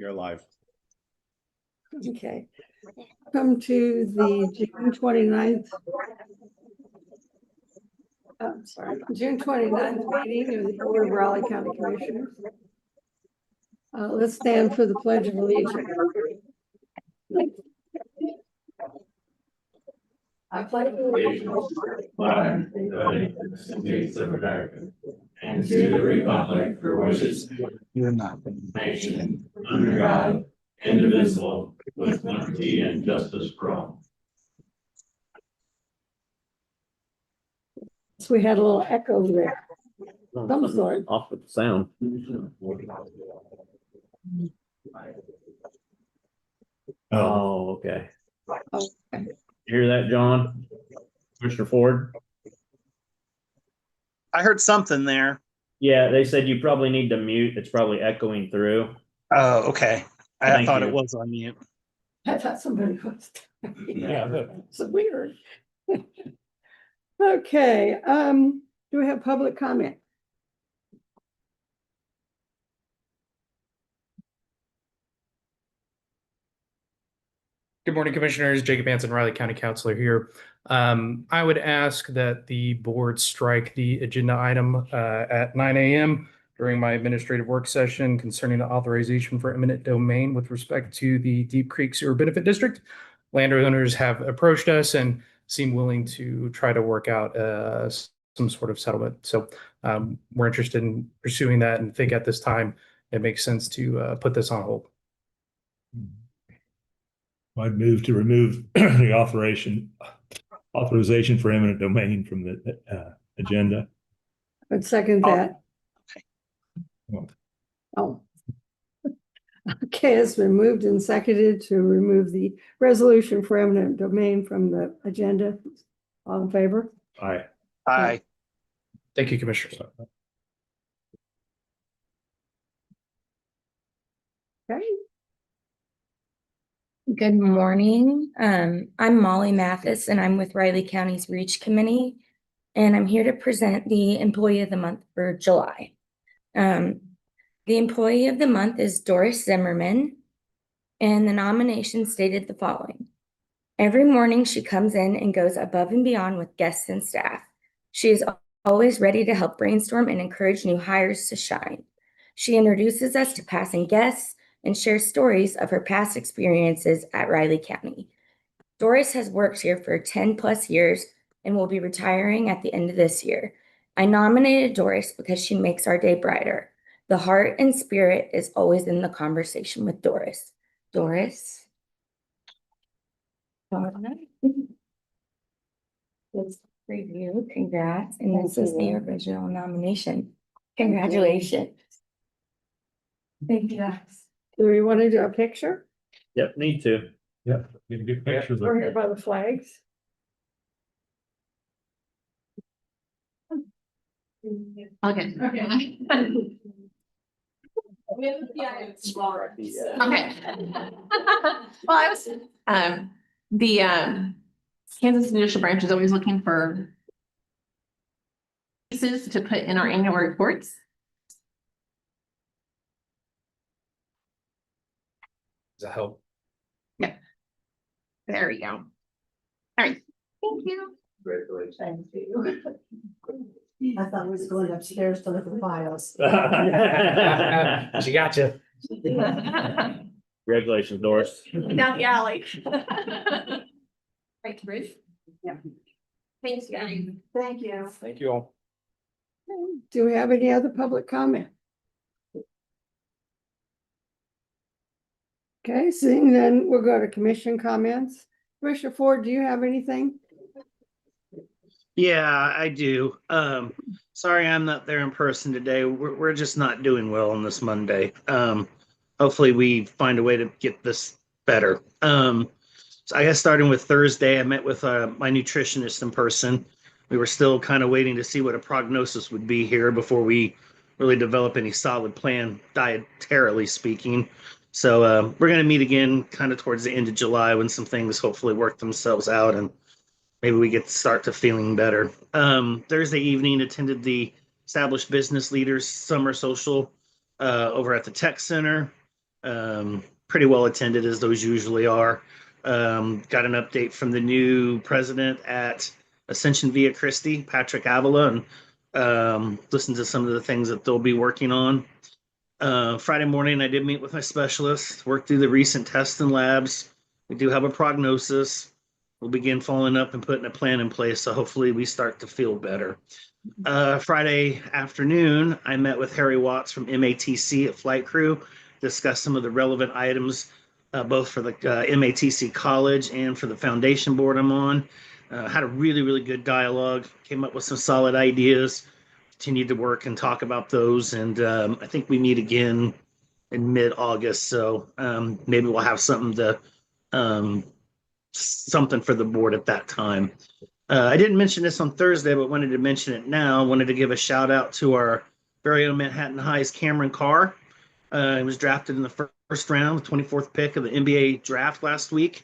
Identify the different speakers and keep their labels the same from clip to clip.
Speaker 1: You're live.
Speaker 2: Okay. Come to the June 29th. I'm sorry, June 29th meeting of the Board of Raleigh County Commissioners. Let's stand for the Pledge of Allegiance. I pledge allegiance to the flag of the United States of America and to the republic for which it stands, one nation, under God, indivisible, with liberty and justice for all. So we had a little echo there. Some sort.
Speaker 1: Off with the sound. Oh, okay.
Speaker 2: Okay.
Speaker 1: You hear that, John? Commissioner Ford?
Speaker 3: I heard something there.
Speaker 1: Yeah, they said you probably need to mute. It's probably echoing through.
Speaker 3: Oh, okay. I
Speaker 1: Thank
Speaker 3: thought
Speaker 1: you.
Speaker 3: it was on mute.
Speaker 2: I thought somebody was.
Speaker 1: Yeah.
Speaker 2: So weird. Okay, do we have public comment?
Speaker 4: Good morning, Commissioners. Jacob Hansen, Riley County Councilor here. I would ask that the board strike the agenda item at 9 a.m. during my administrative work session concerning the authorization for eminent domain with respect to the Deep Creek Sewer Benefit District. Landowners have approached us and seem willing to try to work out some sort of settlement. So we're interested in pursuing that and think at this time it makes sense to put this on hold.
Speaker 5: I'd move to remove the authorization for eminent domain from the agenda.
Speaker 2: I'd second that.
Speaker 5: Okay.
Speaker 2: Oh. Okay, it's been moved and seconded to remove the resolution for eminent domain from the agenda. All in favor?
Speaker 5: Aye.
Speaker 3: Hi.
Speaker 4: Thank you, Commissioners.
Speaker 2: Okay.
Speaker 6: Good morning. I'm Molly Mathis and I'm with Riley County's REACH Committee. And I'm here to present the Employee of the Month for July. The Employee of the Month is Doris Zimmerman. And the nomination stated the following. Every morning she comes in and goes above and beyond with guests and staff. She is always ready to help brainstorm and encourage new hires to shine. She introduces us to passing guests and share stories of her past experiences at Riley County. Doris has worked here for 10 plus years and will be retiring at the end of this year. I nominated Doris because she makes our day brighter. The heart and spirit is always in the conversation with Doris. Doris? This review, congrats, and this is the original nomination. Congratulations. Thank you, guys.
Speaker 2: Do we want to do a picture?
Speaker 1: Yep, need to.
Speaker 5: Yeah, you can get pictures of
Speaker 2: We're here
Speaker 5: it.
Speaker 2: by the flags.
Speaker 7: Okay. Okay. Okay. Well, I was, the Kansas Judicial Branch is always looking for pieces to put in our annual reports.
Speaker 4: Does that help?
Speaker 7: There we go. All right, thank you.
Speaker 2: Thank you. I thought we was going upstairs to look at the files.
Speaker 4: She got you.
Speaker 1: Congratulations, Doris.
Speaker 7: Down the alley. Right, Bruce?
Speaker 2: Yeah.
Speaker 7: Thanks, guys.
Speaker 2: Thank you.
Speaker 4: Thank you all.
Speaker 2: Do we have any other public comment? Okay, seeing then we'll go to commission comments. Commissioner Ford, do you have anything?
Speaker 3: Yeah, I do. Sorry I'm not there in person today. We're just not doing well on this Monday. Hopefully we find a way to get this better. So I guess starting with Thursday, I met with my nutritionist in person. We were still kind of waiting to see what a prognosis would be here before we really develop any solid plan, dietarily speaking. So we're going to meet again kind of towards the end of July when some things hopefully work themselves out and maybe we get to start to feeling better. Thursday evening, attended the Established Business Leaders Summer Social over at the Tech Center. Pretty well attended as those usually are. Got an update from the new president at Ascension Via Christi, Patrick Avila, and listened to some of the things that they'll be working on. Friday morning, I did meet with my specialist, worked through the recent tests and labs. We do have a prognosis. We'll begin following up and putting a plan in place. So hopefully we start to feel better. Friday afternoon, I met with Harry Watts from MATC at Flight Crew, discussed some of the relevant items, both for the MATC college and for the foundation board I'm on. Had a really, really good dialogue, came up with some solid ideas, continued to work and talk about those. And I think we meet again in mid-August. So maybe we'll have something for the board at that time. I didn't mention this on Thursday, but wanted to mention it now. Wanted to give a shout out to our very own Manhattan High's Cameron Carr. He was drafted in the first round, the 24th pick of the NBA draft last week.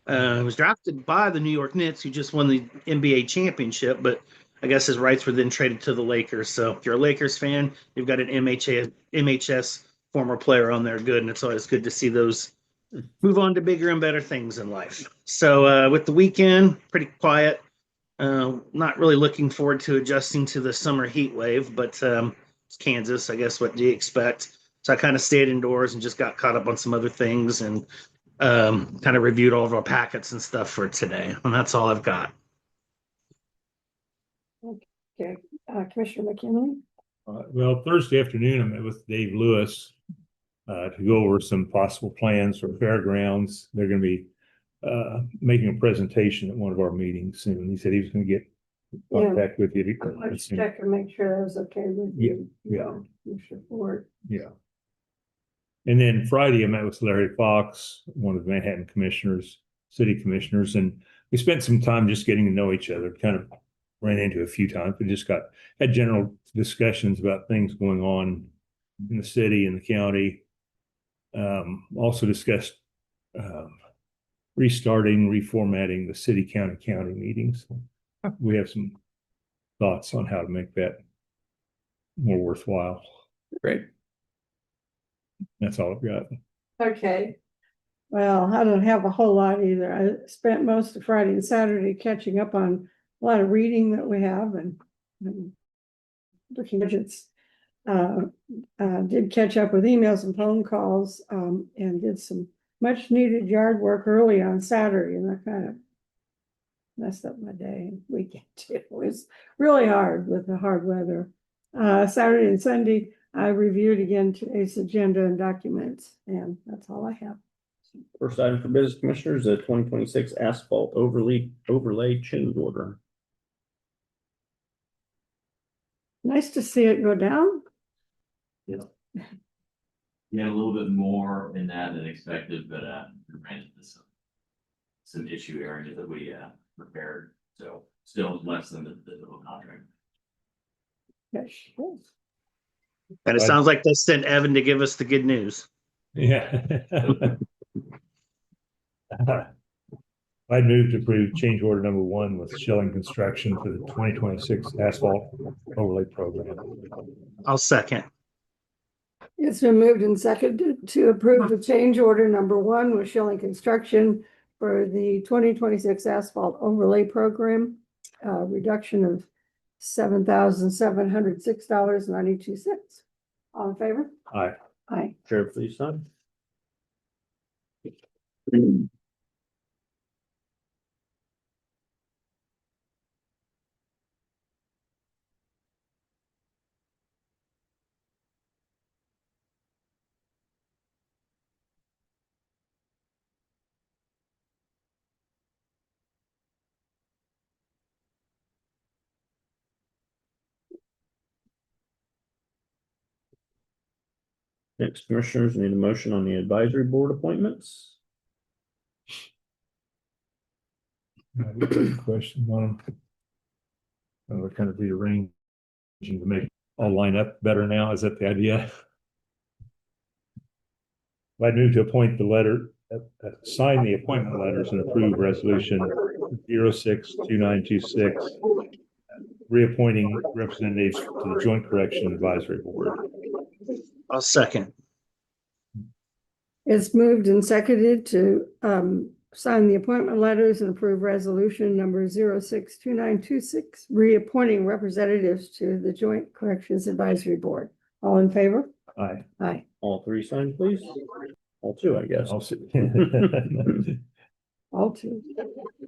Speaker 3: He was drafted by the New York Knicks, who just won the NBA championship, but I guess his rights were then traded to the Lakers. So if you're a Lakers fan, you've got an MHS former player on there. Good. And it's always good to see those move on to bigger and better things in life. So with the weekend, pretty quiet. Not really looking forward to adjusting to the summer heat wave, but it's Kansas, I guess. What do you expect? So I kind of stayed indoors and just got caught up on some other things and kind of reviewed all of our packets and stuff for today. And that's all I've got.
Speaker 8: Okay, Commissioner McKinley?
Speaker 5: Well, Thursday afternoon, I met with Dave Lewis to go over some possible plans for fairgrounds. They're going to be making a presentation at one of our meetings soon. He said he was going to get contact with you.
Speaker 8: Let's check and make sure that was okay with you.
Speaker 5: Yeah.
Speaker 8: Commissioner Ford.
Speaker 5: Yeah. And then Friday, I met with Larry Fox, one of the Manhattan commissioners, city commissioners, and we spent some time just getting to know each other. Kind of ran into a few times, but just had general discussions about things going on in the city and the county. Also discussed reformatting the city county meetings. We have some thoughts on how to make that more worthwhile.
Speaker 4: Great.
Speaker 5: That's all I've got.
Speaker 8: Okay. Well, I don't have a whole lot either. I spent most of Friday and Saturday catching up on a lot of reading that we have and looking at it. Did catch up with emails and phone calls and did some much needed yard work early on Saturday, and that kind of messed up my day and weekend too. It was really hard with the hard weather. Saturday and Sunday, I reviewed again today's agenda and documents, and that's all I have.
Speaker 1: First item for business commissioners, the 2026 asphalt overlay change order.
Speaker 8: Nice to see it go down.
Speaker 2: Yeah, a little bit more in that than expected, but we ran into some issue areas that we repaired, so still less than the total contract.
Speaker 8: Yes.
Speaker 3: And it sounds like they sent Evan to give us the good news.
Speaker 5: Yeah. I'd move to approve change order number 1 with Schilling Construction for the 2026 asphalt overlay program.
Speaker 3: I'll second.
Speaker 8: It's been moved and seconded to approve the change order number 1 with Schilling Construction for the 2026 asphalt overlay program, reduction of $7,706.92. All in favor?
Speaker 5: Aye.
Speaker 8: Aye.
Speaker 1: Chair, please sign. Next, commissioners need a motion on the advisory board appointments.
Speaker 5: Question on them. We're kind of rearranging to make all line up better now. Is that the idea? I'd move to appoint sign the appointment letters and approve resolution 062926, reappointing representatives to the Joint Correction Advisory Board.
Speaker 3: I'll second.
Speaker 8: It's moved and seconded to sign the appointment letters and approve resolution number 062926, reappointing representatives to the Joint Corrections Advisory Board. All in favor?
Speaker 5: Aye.
Speaker 8: Aye.
Speaker 1: All three signed, please. All two, I guess.
Speaker 5: I'll sit.
Speaker 8: All two.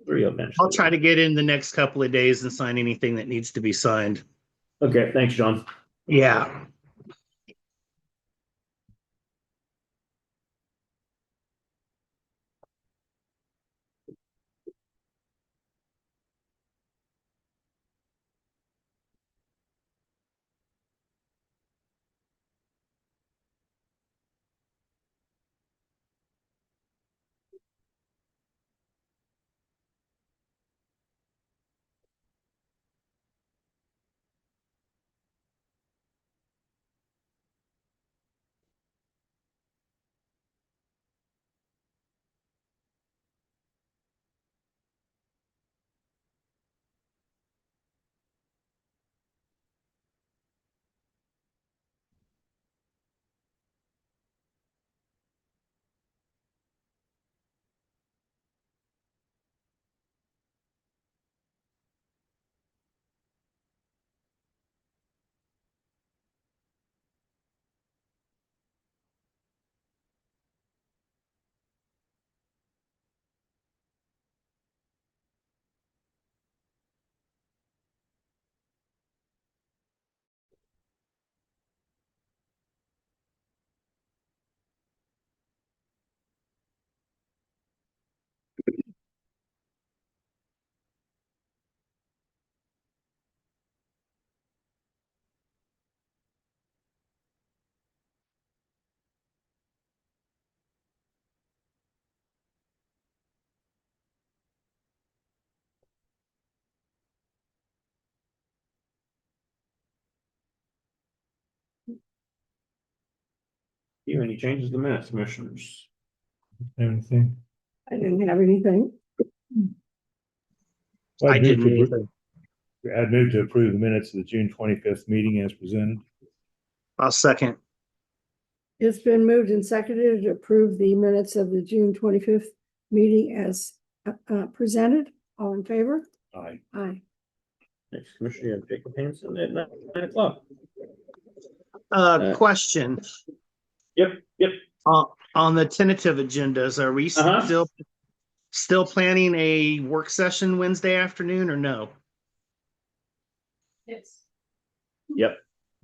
Speaker 1: Three of them.
Speaker 3: I'll try to get in the next couple of days and sign anything that needs to be signed.
Speaker 1: Okay, thanks, John.
Speaker 3: Yeah.
Speaker 1: You any changes to minutes, commissioners?
Speaker 5: Anything?
Speaker 8: I didn't have anything.
Speaker 3: I didn't either.
Speaker 5: I'd move to approve the minutes of the June 25th meeting as presented.
Speaker 3: I'll second.
Speaker 8: It's been moved and seconded to approve the minutes of the June 25th meeting as presented. All in favor?
Speaker 5: Aye.
Speaker 8: Aye.
Speaker 1: Next commissioner, you have Jacob Hansen at 9 o'clock.
Speaker 3: Question.
Speaker 1: Yep.
Speaker 3: On the tentative agendas, are we
Speaker 1: Uh-huh.
Speaker 3: still planning a work session Wednesday afternoon or no?
Speaker 7: Yes.
Speaker 1: Yep.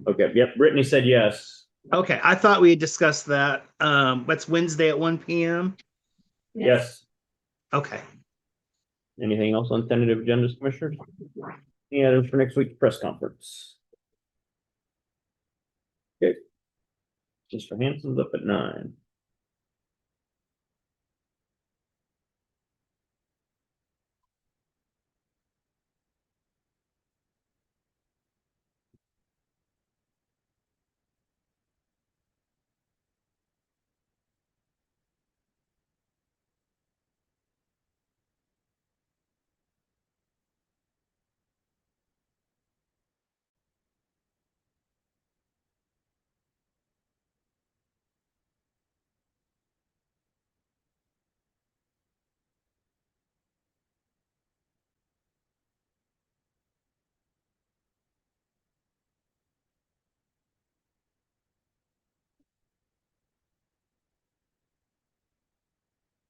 Speaker 1: Okay, yep. Brittany said yes.
Speaker 3: Okay, I thought we had discussed that. That's Wednesday at 1 p.m.
Speaker 1: Yes.
Speaker 3: Okay.
Speaker 1: Anything else on tentative agendas, commissioners? Any items for next week's press conference? Okay. Mr. Hansen's up at 9.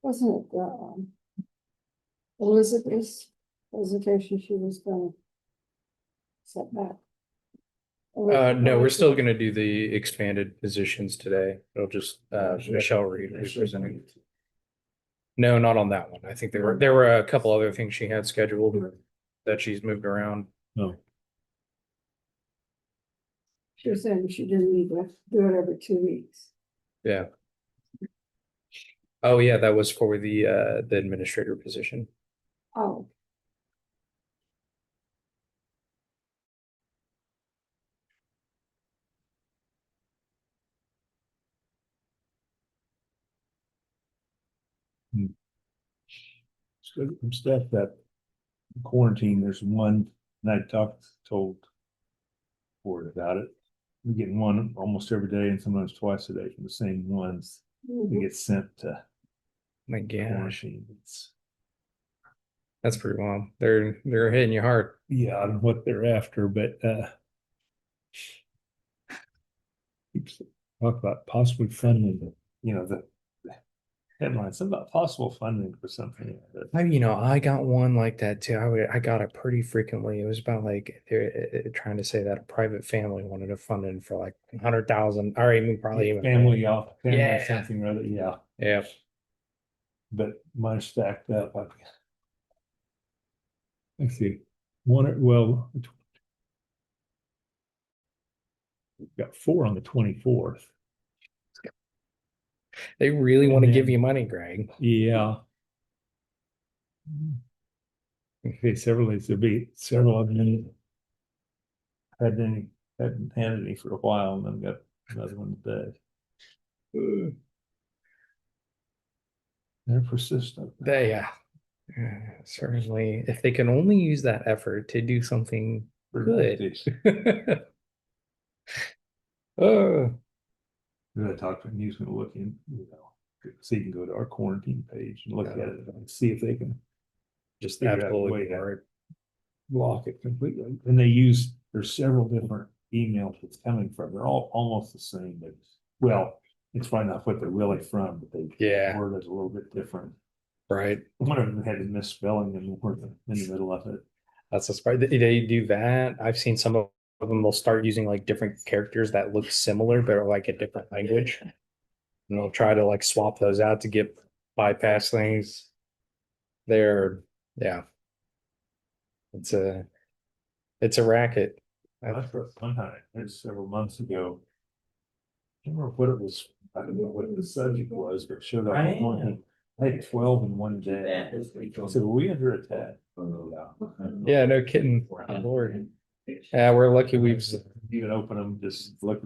Speaker 8: Wasn't it Elizabeth's presentation she was gonna set back?
Speaker 4: No, we're still gonna do the expanded positions today. It'll just, Michelle Reed is presenting. No, not on that one. I think there were a couple other things she had scheduled that she's moved around.
Speaker 5: No.
Speaker 8: She was saying she didn't need to do it every 2 weeks.
Speaker 4: Yeah. Oh, yeah, that was for the administrator position.
Speaker 8: Oh.
Speaker 5: It's good from stuff that quarantine, there's one, and I told Ford about it. We're getting one almost every day and sometimes twice a day from the same ones. it gets sent to
Speaker 4: My gosh,
Speaker 5: quarantine.
Speaker 4: that's pretty wild. They're hitting you hard.
Speaker 5: Yeah, on what they're after, but keeps talk about possibly funding, the headline, something about possible funding for something.
Speaker 4: I got one like that too. I got it pretty frequently. It was about like they're trying to say that a private family wanted to fund it for like 100,000, or even probably even
Speaker 5: Family off, family
Speaker 4: Yeah.
Speaker 5: something or other, yeah,
Speaker 4: Yeah.
Speaker 5: but mine stacked up. Let's see, well, we've got 4 on the 24th.
Speaker 4: They really want to
Speaker 5: And
Speaker 4: give
Speaker 5: then-
Speaker 4: you money, Greg.
Speaker 5: Yeah. Okay, there'll be several of them. Hadn't handed any for a while, and then got another one today. They're persistent.
Speaker 4: Certainly, if they can only use that effort to do something good. Oh,
Speaker 5: Then I talked to him, he's gonna look in, so you can go to our quarantine page and look at it and see if they can
Speaker 4: just
Speaker 5: figure out a
Speaker 4: absolutely
Speaker 5: way to
Speaker 4: right.
Speaker 5: block it completely. And there's several different emails it's coming from. They're all almost the same, but well, it's probably not what they're really from, but they
Speaker 4: Yeah.
Speaker 5: word it a little bit different.
Speaker 4: Right.
Speaker 5: One of them had a misspelling in the middle of it.
Speaker 4: That's a surprise. They do that. I've seen some of them, they'll start using like different characters that look similar, but are like a different language. And they'll try to like swap those out to get bypass things. Yeah. It's a racket.
Speaker 5: That's one time, it's several months ago. I can't remember what it was, I don't know what the subject was, but it showed up. on one. I had 12 in one day. I said, were we under attack?
Speaker 4: Yeah, no kidding. Lord. Yeah, we're lucky we've
Speaker 5: Even open them, just look.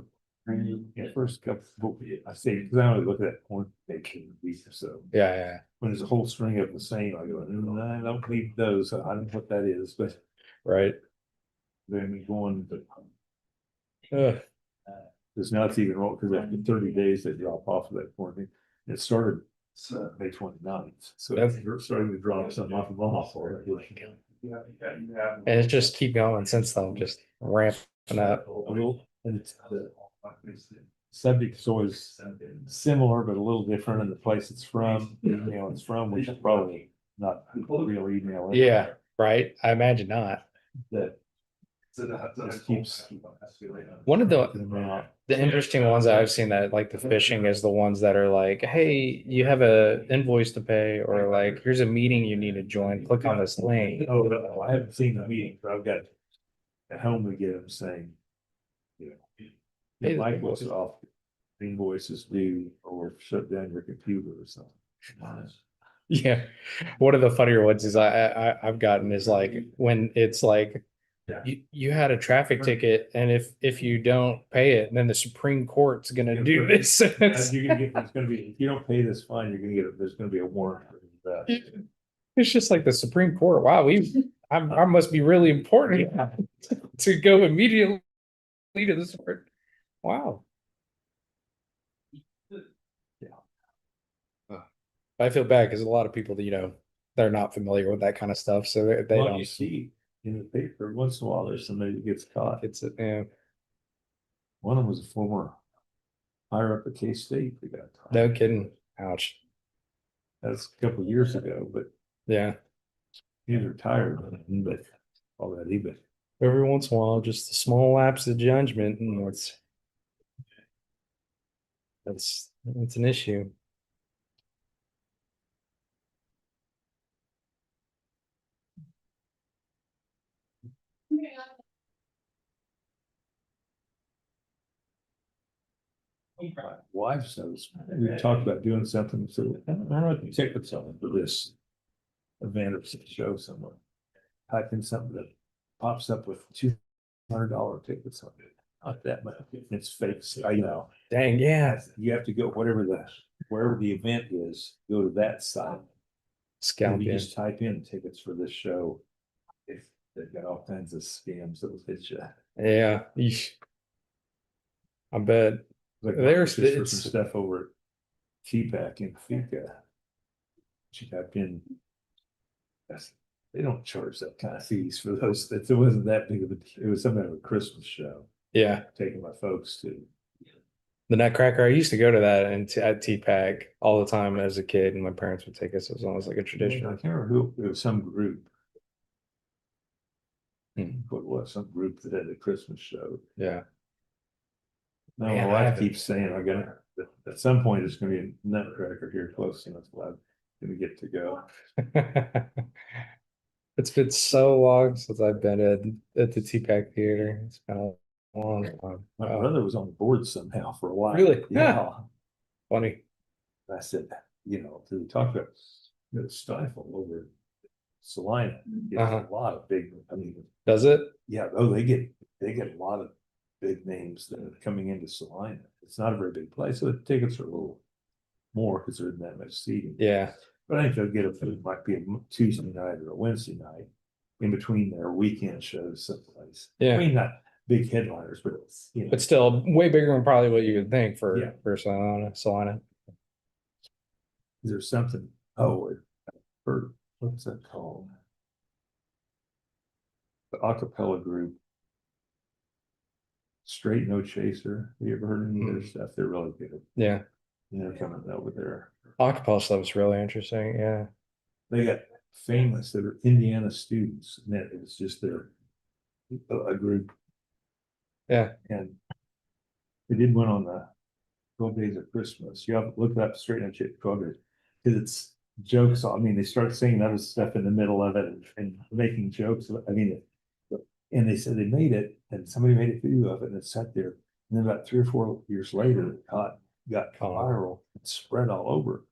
Speaker 5: First couple, I say, because I only look at that porn page in a week or so.
Speaker 4: yeah.
Speaker 5: When there's a whole string of the same, I go, no, I don't need those. I don't know what that is, but
Speaker 4: Right.
Speaker 5: then we go on, but
Speaker 4: Ugh.
Speaker 5: because now it's even wrong, because after 30 days, they drop off of that quarantine. It started May 29th, so we're starting to drop some off of off already.
Speaker 4: And it just keep going since then, just ramping up.
Speaker 5: And it's the subject is always similar, but a little different in the place it's from, it's from, which is probably not real email.
Speaker 4: Yeah, right. I imagine not.
Speaker 5: That just keeps.
Speaker 4: One of
Speaker 5: them out.
Speaker 4: the interesting ones that I've seen that like the phishing is the ones that are like, hey, you have a invoice to pay, or like, here's a meeting you need to join. Click on this link.
Speaker 5: Oh, no, I haven't seen the meeting, but I've got at home we get them saying,
Speaker 4: Hey,
Speaker 5: Mike was off, invoices due, or shut down your computer or something.
Speaker 4: Yeah. One of the funnier ones is I've gotten is like when it's like you had a traffic ticket, and if you don't pay it, then the Supreme Court's gonna do this.
Speaker 5: You're gonna get, it's gonna be, if you don't pay this fine, you're gonna get, there's gonna be a warrant for that.
Speaker 4: It's just like the Supreme Court. Wow, I must be really important to go immediately to this court. Wow. I feel bad because a lot of people that they're not familiar with that kind of stuff, so they
Speaker 5: Well,
Speaker 4: don't
Speaker 5: you see in the paper, once in a while, there's somebody that gets caught.
Speaker 4: It's yeah.
Speaker 5: One of them was a former higher up at K-State that got caught.
Speaker 4: No kidding. Ouch.
Speaker 5: That's a couple of years ago, but
Speaker 4: Yeah.
Speaker 5: he's retired, but already, but.
Speaker 4: Every once in a while, just a small lapse of judgment, and that's an issue.
Speaker 5: My wife says, we talked about doing something, so I don't know if you check with someone for this event or show somewhere. Type in something that pops up with $200 tickets on it. Not that much, it's fake,
Speaker 4: Dang, yeah.
Speaker 5: you have to go wherever the event is, go to that site.
Speaker 4: Scalp
Speaker 5: And you
Speaker 4: in.
Speaker 5: just type in tickets for this show. If they've got all kinds of scams that will hit you.
Speaker 4: Yeah. Yeesh. I bet.
Speaker 5: Like
Speaker 4: There's-
Speaker 5: just for
Speaker 4: it's-
Speaker 5: some stuff over T-Pack in Fika. She got in. They don't charge that kind of fees for those. It wasn't that big of a, it was some kind of a Christmas show,
Speaker 4: Yeah.
Speaker 5: taking my folks to.
Speaker 4: The Nutcracker, I used to go to that and at T-Pack all the time as a kid, and my parents would take us. It was almost like a
Speaker 5: I
Speaker 4: tradition.
Speaker 5: can't remember who, it was some group.
Speaker 4: Hmm.
Speaker 5: What it was, some group that had a Christmas show.
Speaker 4: Yeah.
Speaker 5: No,
Speaker 4: Man,
Speaker 5: my
Speaker 4: I
Speaker 5: wife
Speaker 4: haven't-
Speaker 5: keeps saying, I gotta, at some point, there's gonna be a Nutcracker here close enough, I'm gonna get to go.
Speaker 4: It's been so long since I've been at the T-Pack Theater. It's been a long time.
Speaker 5: My
Speaker 4: Oh,
Speaker 5: brother was on the board somehow for a while.
Speaker 4: Really?
Speaker 5: Yeah.
Speaker 4: funny.
Speaker 5: I said, till we talked about the stifle over Salina, it's
Speaker 4: Uh-huh.
Speaker 5: a lot of big,
Speaker 4: Does it?
Speaker 5: yeah, oh, they get a lot of big names that are coming into Salina. It's not a very big place, so the tickets are a little more because there isn't that much seating.
Speaker 4: Yeah.
Speaker 5: But I think they'll get it might be a Tuesday night or a Wednesday night in between their weekend shows someplace.
Speaker 4: Yeah.
Speaker 5: I mean, not big headliners, but
Speaker 4: But still way bigger than probably what you would think
Speaker 5: Yeah.
Speaker 4: for Salina.
Speaker 5: there's something, oh, what's that called? The acapella group. Straight No Chaser. Have you ever heard any of their stuff? They're really good.
Speaker 4: Yeah.
Speaker 5: They're coming over there.
Speaker 4: Acapella stuff is really interesting. Yeah.
Speaker 5: They got famous that are Indiana students, and that it's just their a group.
Speaker 4: Yeah.
Speaker 5: And they did one on the 12 Days of Christmas. You have to look up Straight No Chaser 12 Days, because it's jokes. I mean, they start singing other stuff in the middle of it and making jokes. I mean, and they said they made it, and somebody made a video of it, and it sat there. And then about 3 or 4 years later, it got viral and spread all over.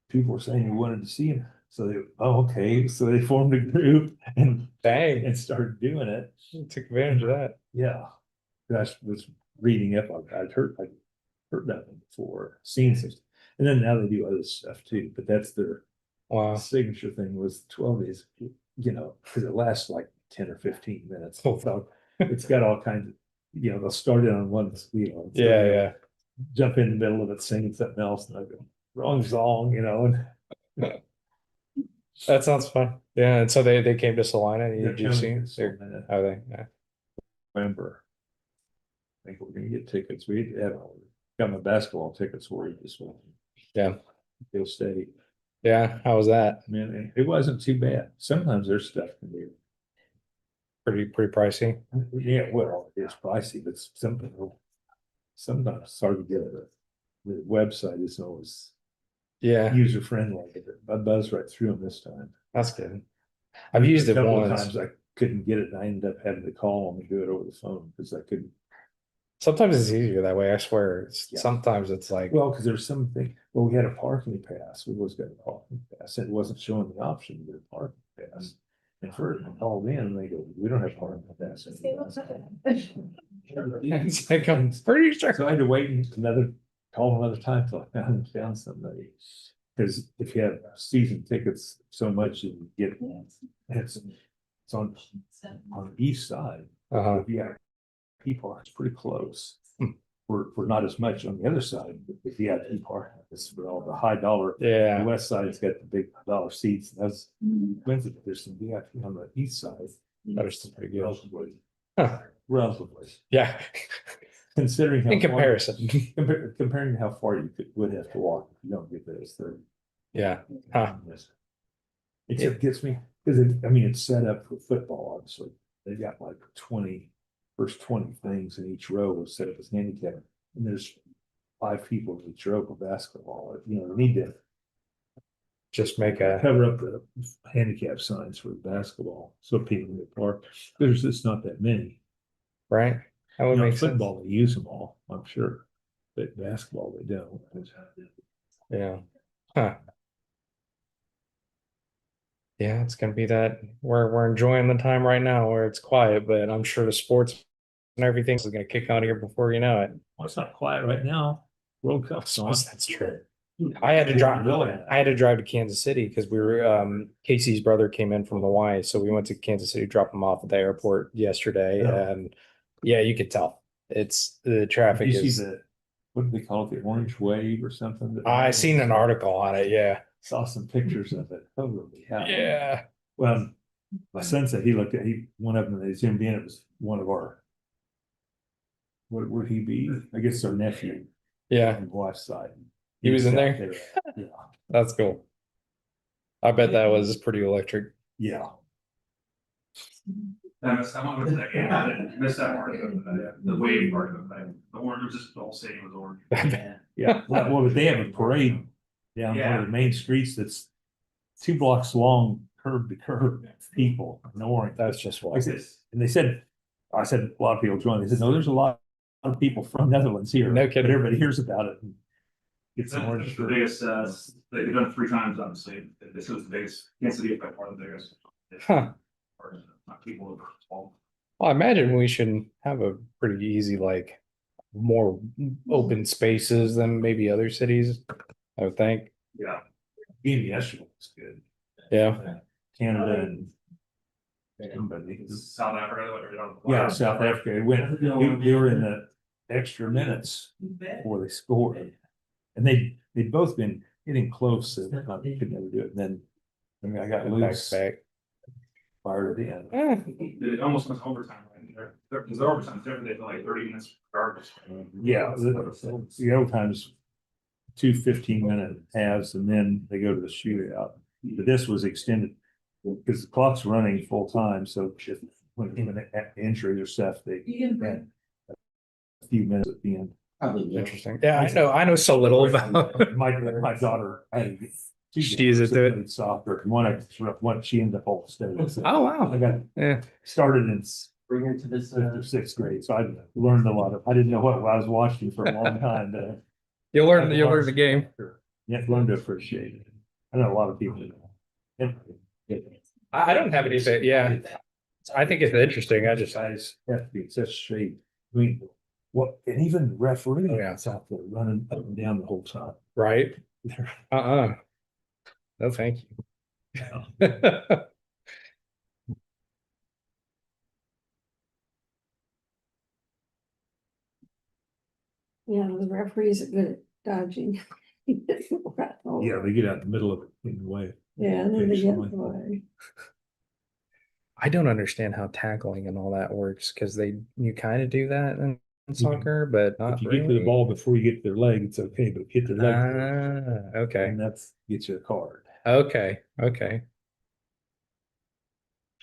Speaker 5: People were saying they wanted to see him. So okay. So they formed a group and
Speaker 4: Dang.
Speaker 5: started doing it.
Speaker 4: Took advantage of that.
Speaker 5: Yeah. I was reading up on, I'd heard that one before, seen some, and then now they do other stuff too, but that's their
Speaker 4: Wow.
Speaker 5: signature thing was 12 days, because it lasts like 10 or 15 minutes.
Speaker 4: Oh.
Speaker 5: So it's got all kinds of, they'll start it on one,
Speaker 4: Yeah.
Speaker 5: jump in the middle of it, singing something else, and I go, wrong song, and
Speaker 4: That sounds fun. Yeah. And so they came to Salina.
Speaker 5: they're
Speaker 4: You've seen?
Speaker 5: coming in
Speaker 4: How they? Yeah.
Speaker 5: November. I think we're gonna get tickets. We have got my basketball tickets for you this morning.
Speaker 4: Yeah.
Speaker 5: They'll stay.
Speaker 4: Yeah. How was that?
Speaker 5: Man, it wasn't too bad. Sometimes their stuff can be,
Speaker 4: Pretty pricey.
Speaker 5: yeah, well, it's pricey, but sometimes it's hard to get it. The website isn't always
Speaker 4: Yeah.
Speaker 5: user friendly. I buzzed right through them this time.
Speaker 4: That's good. I've used
Speaker 5: A
Speaker 4: it
Speaker 5: couple of
Speaker 4: once.
Speaker 5: times I couldn't get it, and I ended up having to call them and do it over the phone because I couldn't.
Speaker 4: Sometimes it's easier that way. I swear.
Speaker 5: Yeah.
Speaker 4: Sometimes it's like,
Speaker 5: Well, because there's something, we had a parking pass. We always got a parking pass. It wasn't showing the option to get a parking pass. And first I called in and they go, we don't have parking pass.
Speaker 4: it's like I'm pretty sure.
Speaker 5: So I had to wait call another time till I found somebody. Because if you have season tickets so much, you can get, it's on the east side.
Speaker 4: Uh-huh.
Speaker 5: Yeah, people are pretty close.
Speaker 4: Hmm.
Speaker 5: We're not as much on the other side, but the VIP parking is for all the high dollar. The
Speaker 4: Yeah.
Speaker 5: west side's got the big dollar seats. That's Wednesday, there's some VIP on the east side.
Speaker 4: That was still pretty good.
Speaker 5: Relatively,
Speaker 4: Huh.
Speaker 5: relatively,
Speaker 4: Yeah.
Speaker 5: considering how
Speaker 4: In
Speaker 5: far-
Speaker 4: comparison.
Speaker 5: comparing to how far you would have to walk if you don't get there, it's 30.
Speaker 4: Yeah. Huh.
Speaker 5: It just gets me, because it's set up for football, obviously. They got like first 20 things in each row was set up as handicap. And there's 5 people in each row for basketball. They need to
Speaker 4: Just make a,
Speaker 5: cover up the handicap signs for basketball so people can park. There's just not that many.
Speaker 4: right? That would make sense.
Speaker 5: Football, they use them all, I'm sure. But basketball, they don't.
Speaker 4: Yeah. Huh. Yeah, it's gonna be that we're enjoying the time right now where it's quiet, but I'm sure the sports and everything is gonna kick on here before you know it.
Speaker 5: Well, it's not quiet right now. World Cup's on.
Speaker 4: That's true. I had to drive to Kansas City because we were Casey's brother came in from Hawaii, so we went to Kansas City, drop him off at the airport yesterday,
Speaker 5: Yeah.
Speaker 4: and yeah, you could tell it's the traffic
Speaker 5: You see
Speaker 4: is
Speaker 5: the what do they call it? The orange wave or something?
Speaker 4: I seen an article on it. Yeah.
Speaker 5: Saw some pictures of it. Holy cow.
Speaker 4: Yeah.
Speaker 5: Well, my son said one of them, they zoomed in, it was one of our. What would he be? I guess our nephew
Speaker 4: Yeah.
Speaker 5: on the wife's side.
Speaker 4: He was in
Speaker 5: out
Speaker 4: there?
Speaker 5: Yeah,
Speaker 4: That's cool. I bet that was pretty electric.
Speaker 5: yeah.
Speaker 2: I missed that one. I missed that part of the wave part of it. The orange was just the whole city was orange.
Speaker 5: Yeah, well, but they have a parade down one of the main streets that's 2 blocks long, curb to curb, people, no orange.
Speaker 4: That's just
Speaker 5: Like
Speaker 4: wild.
Speaker 5: this, and they said, I said, a lot of people joined, they said, no, there's a lot of people from Netherlands here.
Speaker 4: No
Speaker 5: But
Speaker 4: kidding.
Speaker 5: everybody hears about it. And gets some orange.
Speaker 2: It's the biggest, they've done it 3 times, obviously. This was the biggest, Kansas City is by far the biggest.
Speaker 4: Huh.
Speaker 2: Or not people over 12.
Speaker 4: Well, I imagine we should have a pretty easy, like, more open spaces than maybe other cities, I would think.
Speaker 5: Yeah. Game yesterday was good.
Speaker 4: Yeah.
Speaker 5: Canada and. Everybody.
Speaker 2: South Africa.
Speaker 5: Yeah, South Africa, it went, they were in the extra minutes before they scored. And they'd both been getting close, so they could never do it, and then, I mean, I got loose,
Speaker 4: Back.
Speaker 5: fired it in.
Speaker 4: Eh,
Speaker 2: It almost went overtime right there. Because the overtime's different, they feel like 30 minutes regardless.
Speaker 5: Yeah, the overtime's 2 15-minute halves, and then they go to the shootout. But this was extended, because the clock's running full time, so if when injuries or stuff, they had a few minutes at the end.
Speaker 4: Interesting. Yeah, I know so little about.
Speaker 5: My daughter, I had two
Speaker 4: She's
Speaker 5: daughters
Speaker 4: into
Speaker 5: that
Speaker 4: it.
Speaker 5: played soccer, and one she ended up all state. So
Speaker 4: Oh,
Speaker 5: I
Speaker 4: wow.
Speaker 5: got
Speaker 4: Yeah.
Speaker 5: started in
Speaker 1: Bring her to this,
Speaker 5: 5th or 6th grade, so I learned a lot I didn't know what I was watching for a long time, but.
Speaker 4: You'll learn the game.
Speaker 5: You have to learn to appreciate it. I know a lot of people.
Speaker 4: I don't have anything. Yeah. I think it's interesting. I just,
Speaker 5: Guys have to be in such shape. I mean, what, and even the referee,
Speaker 4: Oh, yeah.
Speaker 5: it's out there running up and down the whole time.
Speaker 4: right? Uh-uh. No, thank you.
Speaker 8: Yeah, the referees are good at dodging.
Speaker 5: Yeah, they get out in the middle of it in the way.
Speaker 8: Yeah, and then they get
Speaker 5: Occasionally.
Speaker 8: away.
Speaker 4: I don't understand how tackling and all that works because you kind of do that in soccer, but not
Speaker 5: If you get to the
Speaker 4: really.
Speaker 5: ball before you get to their leg, it's okay, but hit their leg.
Speaker 4: Ah, okay.
Speaker 5: And that's gets you a card.
Speaker 4: Okay. Okay.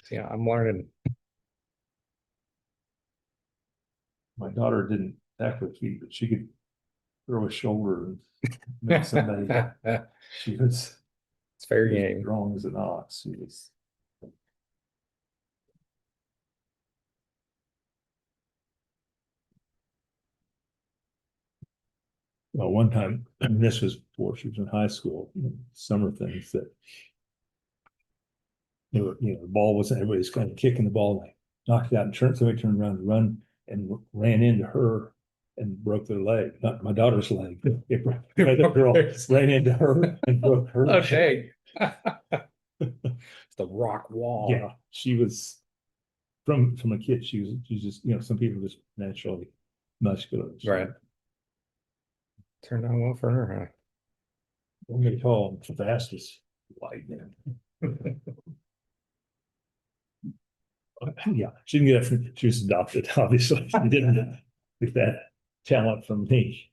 Speaker 4: So, yeah, I'm learning.
Speaker 5: My daughter didn't tackle with feet, but she could throw a shoulder and make somebody,
Speaker 4: It's
Speaker 5: she was
Speaker 4: fair
Speaker 5: as
Speaker 4: game.
Speaker 5: strong as an ox. She was. Well, one time, and this was before she was in high school, summer things that. The ball wasn't, everybody's kind of kicking the ball, like knocked it out and somebody turned around and run and ran into her and broke their leg, not my daughter's leg. It broke- the other girl ran into her and broke her. leg.
Speaker 4: Okay. It's the rock wall.
Speaker 5: Yeah, she was from a kid, she's just, some people just naturally muscular.
Speaker 4: Right. Turned out well for her,
Speaker 5: I'm gonna call them fastest white man. Yeah, she didn't get it from, she was adopted, obviously. She didn't get that talent from me.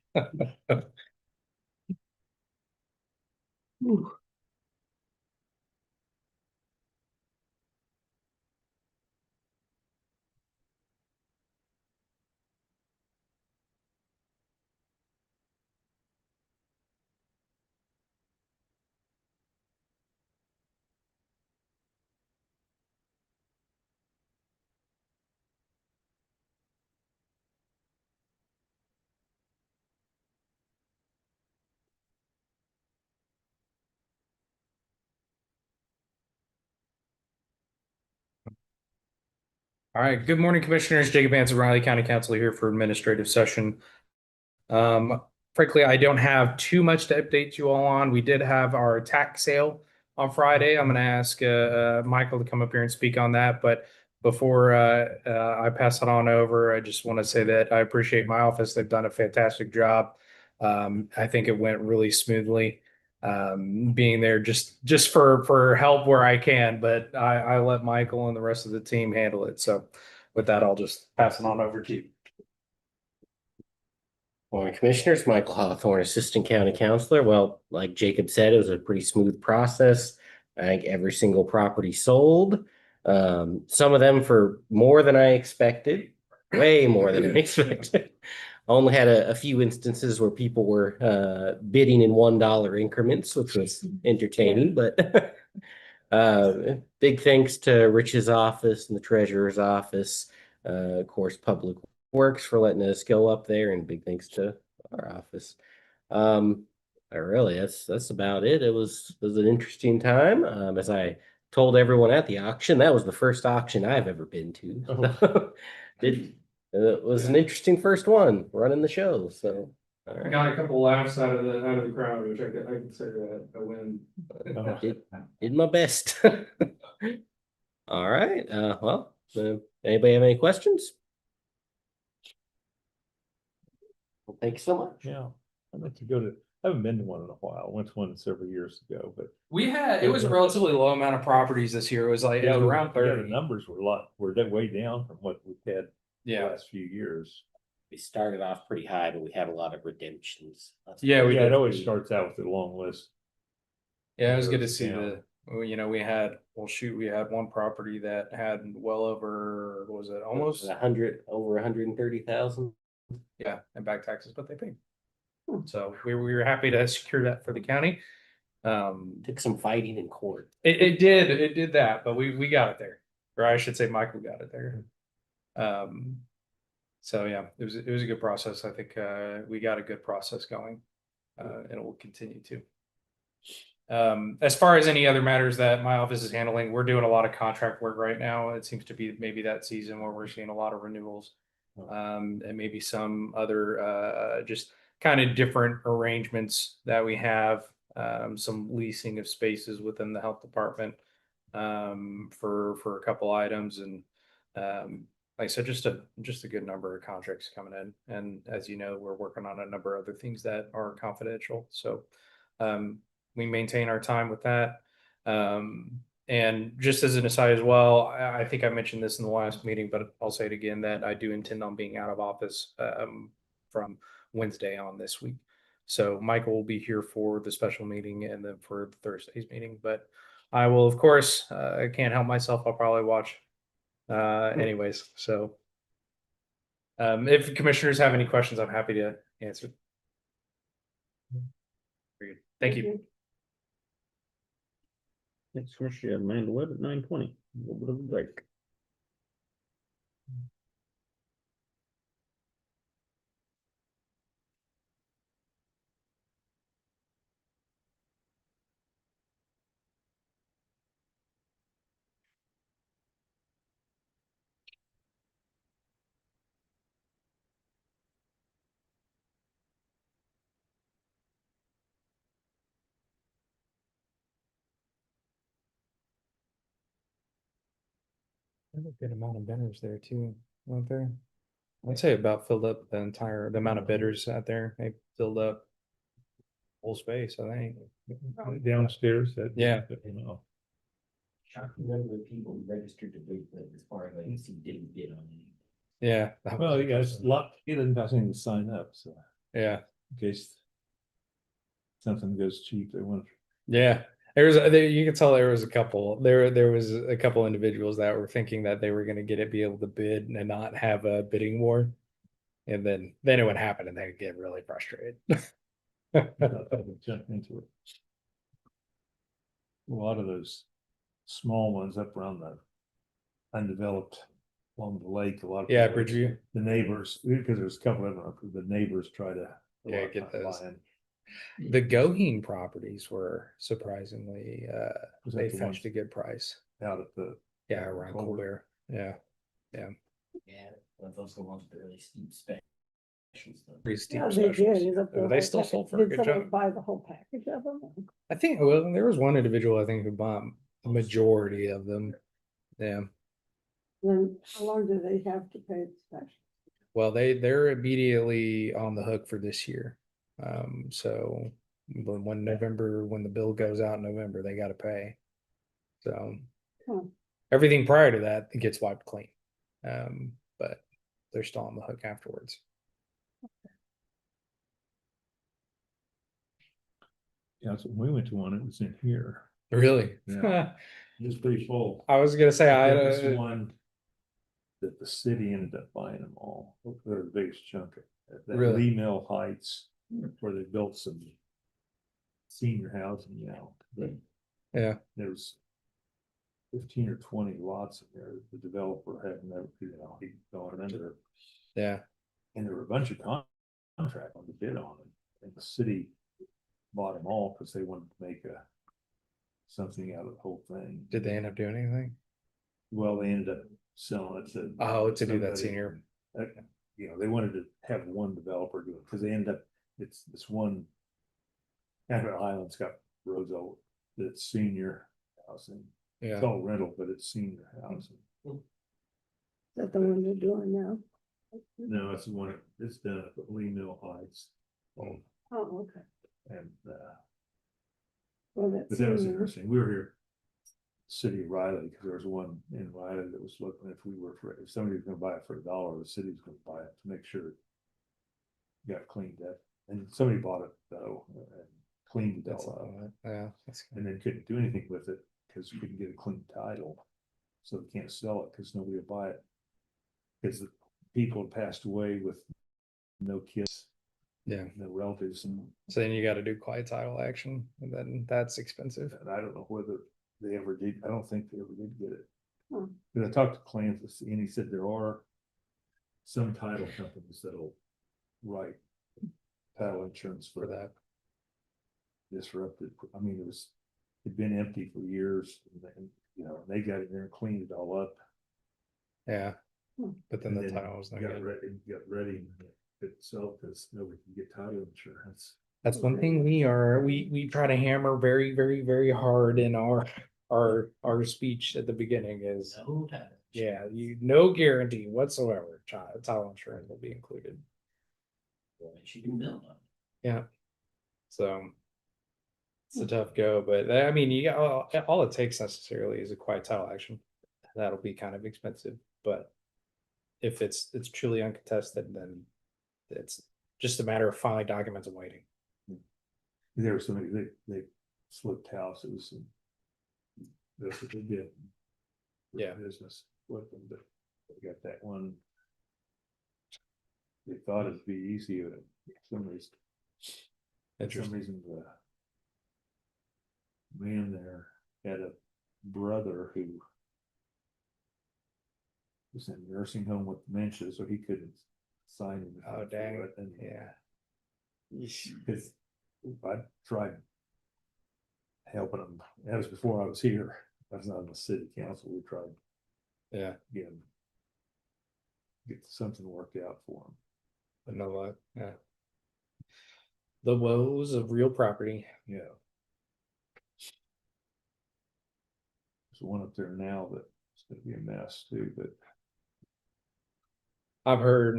Speaker 4: All right, good morning, Commissioners. Jacob Hanson, Riley County Council here for administrative session. Frankly, I don't have too much to update you all on. We did have our tax sale on Friday. I'm going to ask Michael to come up here and speak on that. But before I pass it on over, I just want to say that I appreciate my office. They've done a fantastic job I think it went really smoothly. Being there just for help where I can, but I let Michael and the rest of the team handle it. So with that, I'll just pass it on over to you.
Speaker 9: Morning, Commissioners. Michael Hawthorne, Assistant County Counselor. Well, like Jacob said, it was a pretty smooth process. I think every single property sold. Some of them for more than I expected, way more than I expected. I only had a few instances where people were bidding in $1 increments, which was entertaining, but big thanks to Rich's office and the treasurer's office. Of course, Public Works for letting us go up there, and big thanks to our office. That's about it. It was an interesting time. As I told everyone at the auction, that was the first auction I've ever been to.
Speaker 5: Oh.
Speaker 9: It was an interesting first one running the show. So all
Speaker 4: I
Speaker 9: right.
Speaker 4: got a couple laughs out of the crowd, which I consider that a win.
Speaker 9: Did my best. All right. Well, anybody have any questions? Well, thank you so much.
Speaker 5: Yeah, I'd like to go to, I haven't been to one in a while. I went to one several years ago, but.
Speaker 4: It was a relatively low amount of properties this year. It was like, it was around
Speaker 5: Yeah, the
Speaker 4: 30.
Speaker 5: numbers were way down from what we've had the
Speaker 4: Yeah.
Speaker 5: last few years.
Speaker 9: We started off pretty high, but we had a lot of redemptions.
Speaker 4: Yeah, we
Speaker 5: Yeah,
Speaker 4: did.
Speaker 5: it always starts out with a long list.
Speaker 4: Yeah, it was good to
Speaker 5: Goes
Speaker 4: see
Speaker 5: down.
Speaker 4: we had one property that had well over, what was it, almost,
Speaker 9: Over 130,000.
Speaker 4: yeah, and back taxes, but they paid. So we were happy to secure that for the county.
Speaker 9: Took some fighting in court.
Speaker 4: It did that, but we got it there, or I should say Michael got it there. So yeah, it was a good process. I think we got a good process going, and it will continue to. As far as any other matters that my office is handling, we're doing a lot of contract work right now. It seems to be maybe that season where we're seeing a lot of renewals, and maybe some other just kind of different arrangements that we have. Some leasing of spaces within the health department for a couple items, and like I said, just a good number of contracts coming in. And as you know, we're working on a number of other things that are confidential. So we maintain our time with that. And just as an aside as well, I think I mentioned this in the last meeting, but I'll say it again, that I do intend on being out of office from Wednesday on this week. So Michael will be here for the special meeting and then for Thursday's meeting. But I will, of course, I can't help myself. I'll probably watch anyways. So if commissioners have any questions, I'm happy to answer. Very good. Thank you.
Speaker 1: Next Commissioner, Amanda Webb at 9:20. A little bit of a break.
Speaker 4: There's a good amount of bidders there too, weren't there? I'd say about filled up the amount of bidders out there. They filled up whole space, I think.
Speaker 5: Downstairs,
Speaker 4: Yeah.
Speaker 5: You know.
Speaker 9: Shocking number of people who registered to bid, but as far as I can see, didn't bid on it.
Speaker 4: Yeah.
Speaker 5: Well, you guys, a lot, he doesn't have anything to sign up, so
Speaker 4: Yeah.
Speaker 5: in case something goes cheap, they want.
Speaker 4: Yeah. You can tell there was a couple individuals that were thinking that they were going to be able to bid and not have a bidding war. And then it would happen and they'd get really frustrated.
Speaker 5: Jump into it. A lot of those small ones up around the undeveloped along the lake, a lot of.
Speaker 4: Yeah,
Speaker 5: people-
Speaker 4: Bridgeview.
Speaker 5: The neighbors, because there's a couple of them, the neighbors try to.
Speaker 4: Yeah, get those.
Speaker 5: Land.
Speaker 4: The Goheen properties were surprisingly
Speaker 5: Was that
Speaker 4: they
Speaker 5: the
Speaker 4: fetched
Speaker 5: ones
Speaker 4: a good price.
Speaker 5: Out at the.
Speaker 4: Yeah, around
Speaker 5: Colbert.
Speaker 4: Colbert. Yeah.
Speaker 9: Yeah, those are the ones with the really steep specials.
Speaker 4: Pretty steep
Speaker 8: Yeah, they did.
Speaker 4: specials.
Speaker 8: Is that the
Speaker 4: They
Speaker 8: whole
Speaker 4: still
Speaker 8: pack-
Speaker 4: sold for a
Speaker 8: did
Speaker 4: good
Speaker 8: someone
Speaker 4: job.
Speaker 8: buy the whole package of them?
Speaker 4: I think there was one individual I think who bought the majority of them. Yeah.
Speaker 8: Then how long do they have to pay the special?
Speaker 4: Well, they're immediately on the hook for this year. So when November, when the bill goes out in November, they gotta pay. So
Speaker 8: Huh.
Speaker 4: everything prior to that, it gets wiped clean. But they're still on the hook afterwards.
Speaker 5: Yeah, so we went to one, it was in here.
Speaker 4: Really?
Speaker 5: Yeah. It was pretty full.
Speaker 4: I was gonna say,
Speaker 5: There was one that the city ended up buying them all. They're the biggest chunk of it. That
Speaker 4: Really?
Speaker 5: Lee Mill Heights, where they built some senior housing now. But
Speaker 4: Yeah,
Speaker 5: there was 15 or 20 lots in there. The developer had never, he'd gone under.
Speaker 4: yeah,
Speaker 5: And there were a bunch of contract on the bid on it. And the city bought them all because they wanted to make something out of the whole thing.
Speaker 4: did they end up doing anything?
Speaker 5: Well, they ended up selling it to.
Speaker 4: To do that
Speaker 5: somebody.
Speaker 4: senior.
Speaker 5: They wanted to have one developer do it because they end up, it's this one. Cabot Island's got roads over, that's senior housing.
Speaker 4: Yeah,
Speaker 5: It's all rental, but it's senior housing.
Speaker 8: Is that the one they're doing now?
Speaker 5: No, it's the one, it's done at Lee Mill Heights.
Speaker 8: Oh, okay.
Speaker 5: And,
Speaker 8: Well, that's.
Speaker 5: but that was interesting. We were here. City of Riley, because there was one in Riley that was looking, if somebody was gonna buy it for $1, the city's gonna buy it to make sure it got cleaned up. And somebody bought it though, and cleaned it
Speaker 4: that's
Speaker 5: all up,
Speaker 4: yeah, that's
Speaker 5: and then couldn't do anything with it because we couldn't get a clean title. So we can't sell it because nobody will buy it. Because the people had passed away with no kids,
Speaker 4: yeah.
Speaker 5: no relatives, and
Speaker 4: So then you got to do quiet title action, and then that's expensive.
Speaker 5: I don't know whether they ever did. I don't think they ever did get it.
Speaker 8: Hmm.
Speaker 5: But I talked to Clancy and he said there are some title companies that'll write title insurance
Speaker 4: For
Speaker 5: for
Speaker 4: that.
Speaker 5: disrupted. I mean, it'd been empty for years, and then, they got in there and cleaned it all up.
Speaker 4: Yeah.
Speaker 8: Hmm.
Speaker 4: But then
Speaker 5: And
Speaker 4: the title was not
Speaker 5: got
Speaker 4: good.
Speaker 5: ready and itself because nobody can get title insurance.
Speaker 4: That's one thing we try to hammer very, very, very hard in our speech at the beginning is, yeah, no guarantee whatsoever, title insurance will be included.
Speaker 2: She can build on.
Speaker 4: Yeah. So it's a tough go, but I mean, you got all it takes necessarily is a quiet title action. That'll be kind of expensive, but if it's truly uncontested, then it's just a matter of filing documents and waiting.
Speaker 5: There was somebody, they flipped houses and that's what they did.
Speaker 4: Yeah.
Speaker 5: Business with them, but they got that one. They thought it'd be easy, but for some reason, the man there had a brother who was in a nursing home with dementia, so he couldn't sign him.
Speaker 4: Oh, dang.
Speaker 5: And
Speaker 4: Yeah.
Speaker 5: because I tried helping him. That was before I was here. I was not on the city council. We tried
Speaker 4: Yeah.
Speaker 5: get something worked out for him.
Speaker 4: But no luck. Yeah. The woes of real property.
Speaker 5: Yeah. There's one up there now that it's gonna be a mess too, but
Speaker 4: I've heard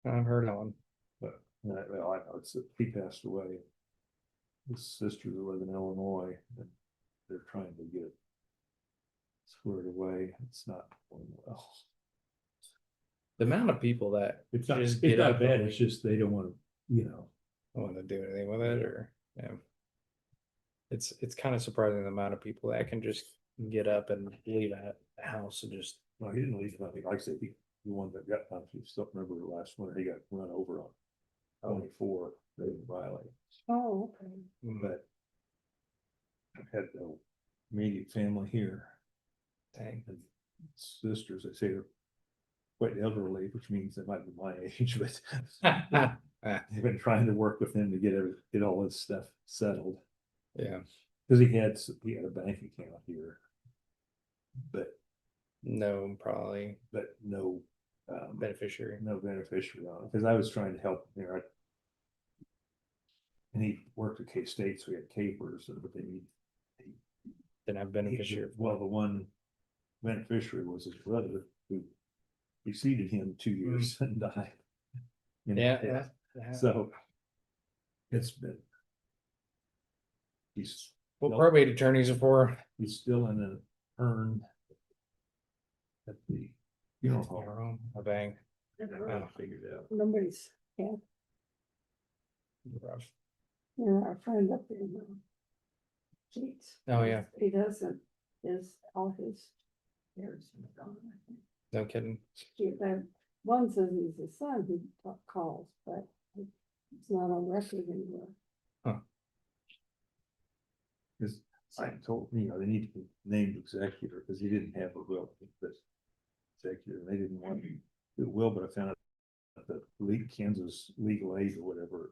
Speaker 4: on.
Speaker 5: well, I know he passed away. His sisters live in Illinois and they're trying to get it squared away. It's not going well.
Speaker 4: The amount of people that
Speaker 5: It's not,
Speaker 4: just
Speaker 5: it's
Speaker 4: get
Speaker 5: not
Speaker 4: up
Speaker 5: bad.
Speaker 4: and
Speaker 5: It's just they don't want to,
Speaker 4: want to do anything with it, or yeah. It's kind of surprising the amount of people that can just get up and leave a house and just.
Speaker 5: no, he didn't leave nothing. Like I said, the one that got, I still remember the last winter, he got run over on 24, David Riley.
Speaker 8: Oh, okay.
Speaker 5: But I had no immediate family here.
Speaker 4: Dang.
Speaker 5: And sisters, they say they're quite elderly, which means they might be my age, but they've been trying to work with him to get all this stuff settled.
Speaker 4: Yeah.
Speaker 5: Because he had a bank account here, but
Speaker 4: No, probably
Speaker 5: no
Speaker 4: beneficiary.
Speaker 5: no beneficiary on it. Because I was trying to help him there. And he worked at K-State, so he had capers, but they need.
Speaker 4: Didn't have beneficiary.
Speaker 5: Well, the one beneficiary was his brother who preceded him 2 years and died.
Speaker 4: Yeah.
Speaker 5: So It's been. He's,
Speaker 4: What probate attorneys are for.
Speaker 5: he's still in an urn. At the funeral home.
Speaker 4: A bang.
Speaker 5: I haven't figured out.
Speaker 8: Nobody's, yeah, our friend up in, Sheets.
Speaker 4: Oh, yeah.
Speaker 8: He doesn't, all his heirs are gone, I think.
Speaker 4: No kidding.
Speaker 8: That one says he's the son who calls, but it's not on record anywhere.
Speaker 5: Because I told, they need to be named executor, because he didn't have a will, but executor, they didn't want to do a will, but I found out that Kansas legal aid or whatever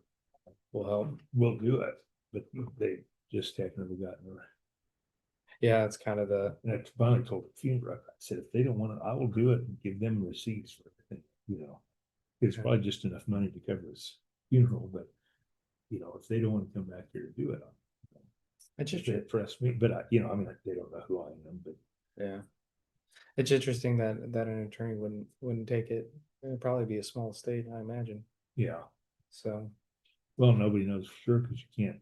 Speaker 5: will do it, but they just haven't really gotten there.
Speaker 4: Yeah, it's kind of the,
Speaker 5: And I finally told the funeral, I said, if they don't want it, I will do it and give them receipts for everything, It's probably just enough money to cover his funeral, but, if they don't want to come back here to do it,
Speaker 4: it's just,
Speaker 5: it pressed me, but they don't know who I am, but.
Speaker 4: yeah. It's interesting that an attorney wouldn't take it. It'd probably be a small state, I imagine.
Speaker 5: Yeah,
Speaker 4: So,
Speaker 5: well, nobody knows for sure, because you can't.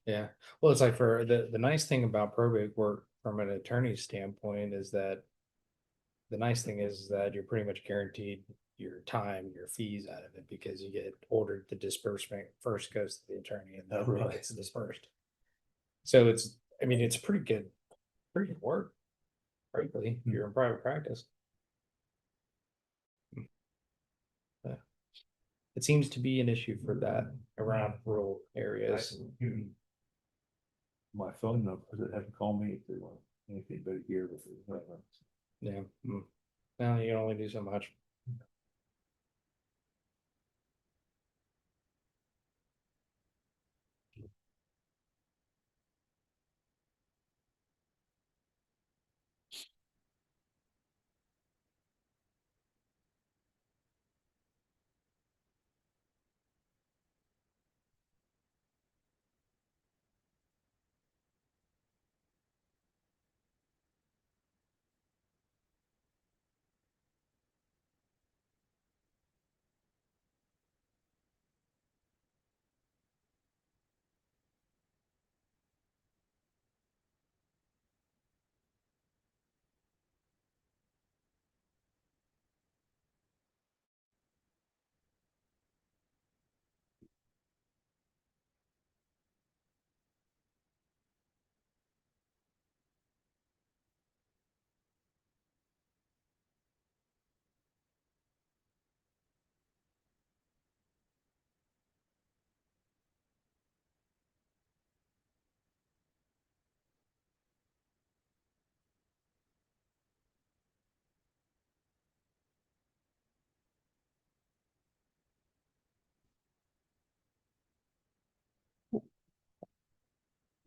Speaker 4: yeah. Well, it's like for the nice thing about probate work from an attorney's standpoint is that the nice thing is that you're pretty much guaranteed your time, your fees out of it, because you get ordered the disbursement first goes to the attorney and then
Speaker 5: Oh, really?
Speaker 4: it gets dispersed. So it's pretty good work, frankly, if you're in private practice. Yeah. It seems to be an issue for that around rural areas.
Speaker 5: My phone number, that have to call me if they want anything but here.
Speaker 4: Yeah. Now you can only do so much.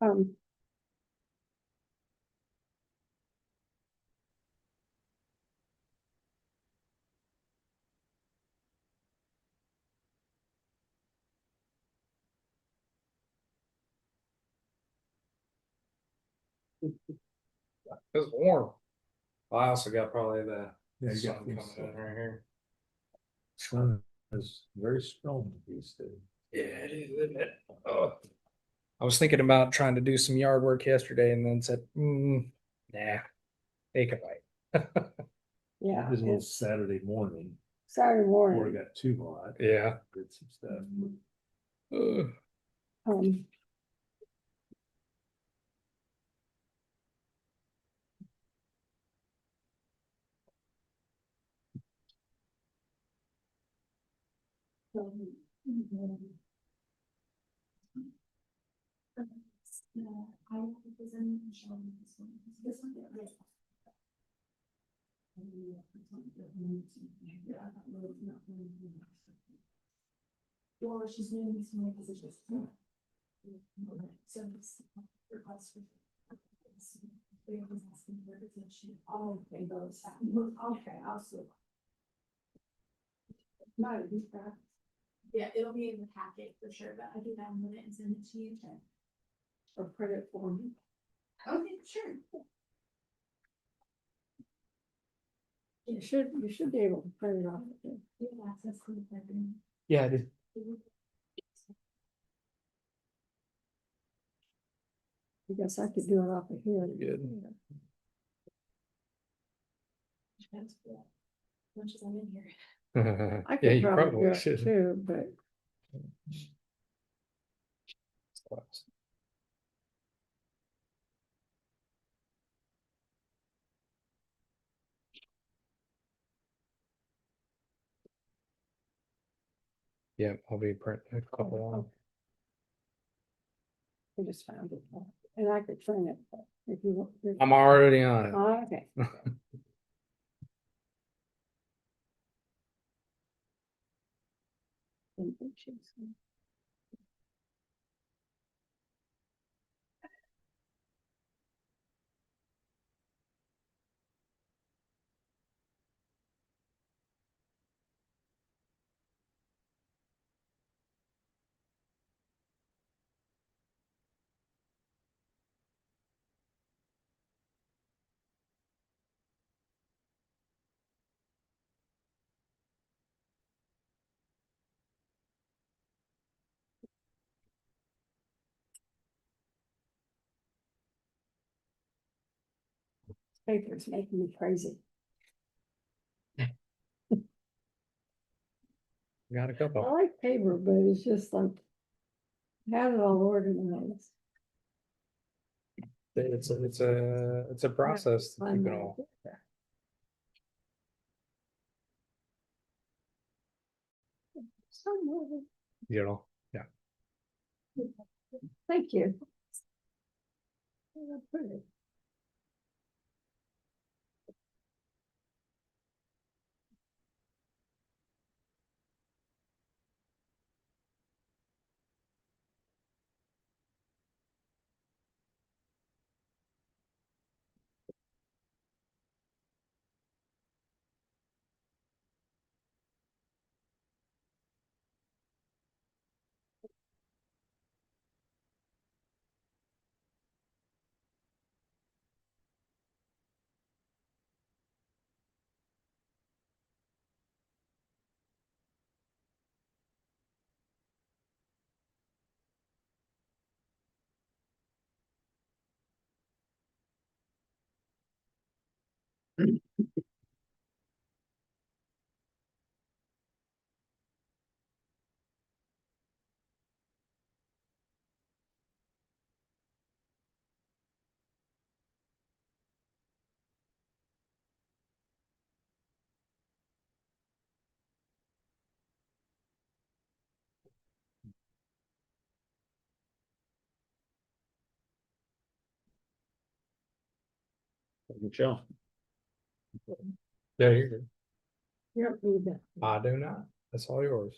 Speaker 8: Um,
Speaker 4: It's warm. I also got probably the
Speaker 5: Yeah, you
Speaker 4: sun
Speaker 5: got
Speaker 4: coming
Speaker 5: things.
Speaker 4: in right here.
Speaker 5: Sun is very strong these days.
Speaker 4: Yeah, it is, isn't it? Oh. I was thinking about trying to do some yard work yesterday and then said, nah, take a bite.
Speaker 8: yeah,
Speaker 5: This was
Speaker 8: it's
Speaker 5: Saturday morning,
Speaker 8: Saturday
Speaker 5: before it
Speaker 8: morning.
Speaker 5: got too hot,
Speaker 4: Yeah.
Speaker 5: did some stuff.
Speaker 4: Ugh.
Speaker 8: Um,
Speaker 10: Well, she's doing these new positions. So this request for. They was asking for attention. Oh, okay, those. Okay, I'll see.
Speaker 8: not a deep breath.
Speaker 10: Yeah, it'll be in the packet for sure, but I can download it and send it to you.
Speaker 8: Or print it for me.
Speaker 10: Okay, sure.
Speaker 8: You should be able to print it off.
Speaker 10: You have access to the program.
Speaker 4: Yeah, I did.
Speaker 8: I guess I could do it off of here.
Speaker 4: Good.
Speaker 10: Much as I'm in here.
Speaker 8: I
Speaker 4: Yeah,
Speaker 8: could
Speaker 4: you
Speaker 8: probably do
Speaker 4: probably
Speaker 8: it
Speaker 4: should.
Speaker 8: too, but
Speaker 4: Yeah, I'll be printing a couple on.
Speaker 8: I just found it. And I could turn it if you want.
Speaker 4: I'm already on it.
Speaker 8: Oh, okay. Paper's making me crazy.
Speaker 4: Got a
Speaker 8: I
Speaker 4: couple.
Speaker 8: like paper, but it's just like, have it all organized.
Speaker 4: It's a process to keep it all. You know, yeah.
Speaker 8: Thank you. Oh, pretty.
Speaker 1: Michelle.
Speaker 4: Yeah, you're good.
Speaker 8: You don't need that.
Speaker 4: I do not. That's all yours.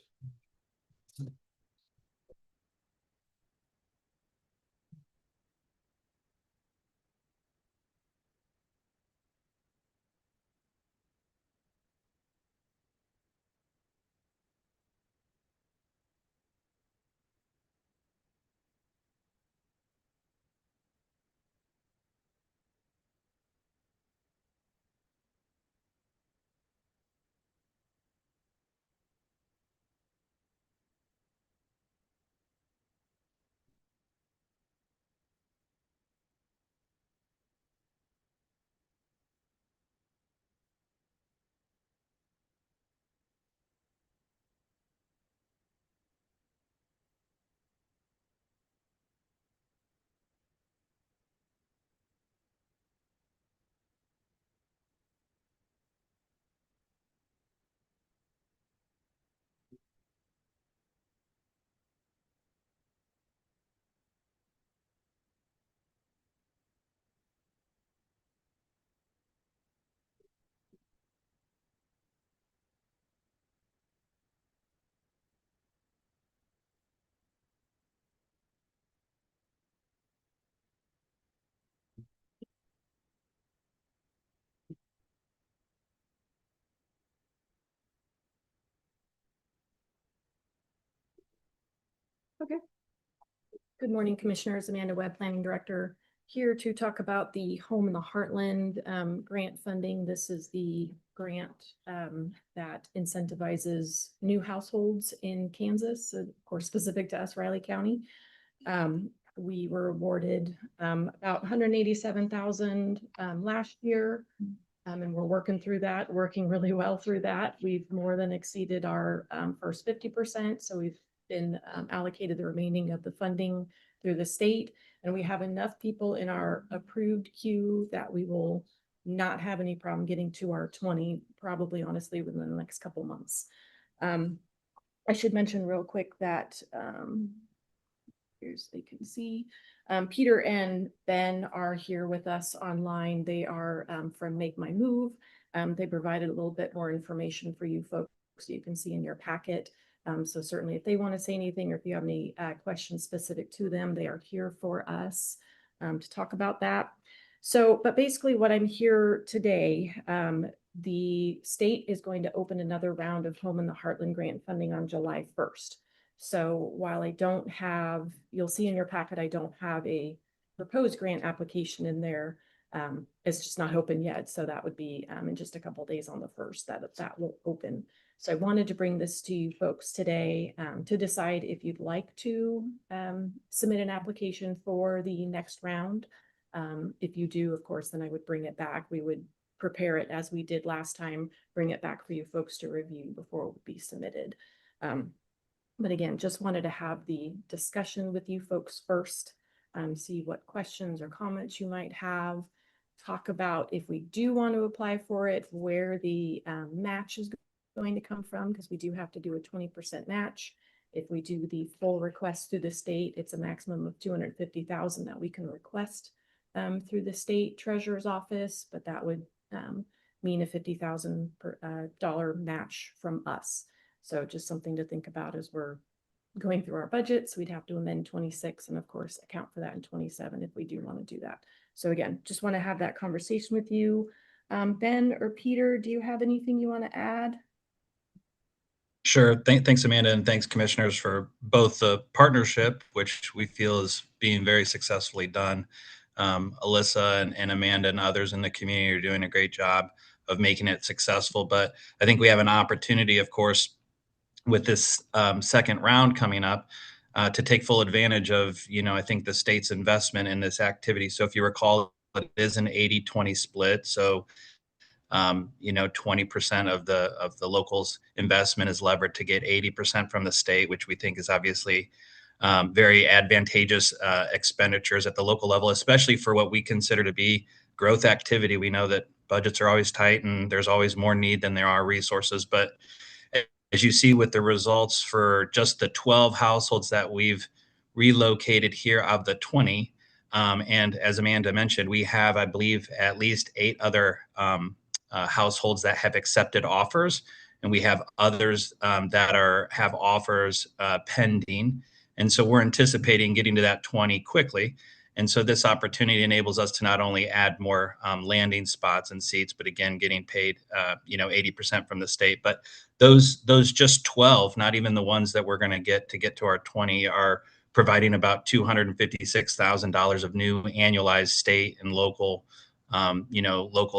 Speaker 6: Good morning, Commissioners. Amanda Webb, Planning Director, here to talk about the Home in the Heartland grant funding. This is the grant that incentivizes new households in Kansas, of course, specific to us, Riley County.
Speaker 11: We were awarded about 187,000 last year. And we're working through that, working really well through that. We've more than exceeded our first 50%. So we've been allocated the remaining of the funding through the state. And we have enough people in our approved queue that we will not have any problem getting to our 20, probably honestly within the next couple months. I should mention real quick that here's, they can see, Peter and Ben are here with us online. They are from Make My Move. They provided a little bit more information for you folks so you can see in your packet. So certainly if they want to say anything or if you have any questions specific to them, they are here for us to talk about that. So, but basically what I'm here today, the state is going to open another round of Home in the Heartland grant funding on July 1st. So while I don't have, you'll see in your packet, I don't have a proposed grant application in there. It's just not open yet. So that would be in just a couple of days on the 1st that will open. So I wanted to bring this to you folks today to decide if you'd like to submit an application for the next round. If you do, of course, then I would bring it back. We would prepare it as we did last time, bring it back for you folks to review before it would be submitted. But again, just wanted to have the discussion with you folks first, see what questions or comments you might have, talk about if we do want to apply for it, where the match is going to come from, because we do have to do a 20% match. If we do the full request through the state, it's a maximum of $250,000 that we can request through the state treasurer's office, but that would mean a $50,000 match from us. So just something to think about as we're going through our budgets. We'd have to amend 26 and of course account for that in 27 if we do want to do that. So again, just want to have that conversation with you. Ben or Peter, do you have anything you want to add?
Speaker 12: Sure. Thanks, Amanda, and thanks, commissioners, for both the partnership, which we feel is being very successfully done. Alyssa and Amanda and others in the community are doing a great job of making it successful. But I think we have an opportunity, of course, with this second round coming up to take full advantage of, I think the state's investment in this activity. So if you recall, it is an 80-20 split. So 20% of the locals investment is levered to get 80% from the state, which we think is obviously very advantageous expenditures at the local level, especially for what we consider to be growth activity. We know that budgets are always tight and there's always more need than there are resources. But as you see with the results for just the 12 households that we've relocated here of the 20, and as Amanda mentioned, we have, I believe, at least 8 other households that have accepted offers, and we have others that have offers pending. And so we're anticipating getting to that 20 quickly. And so this opportunity enables us to not only add more landing spots and seats, but again, getting paid 80% from the state. But those just 12, not even the ones that we're going to get to our 20, are providing about $256,000 of new annualized state and local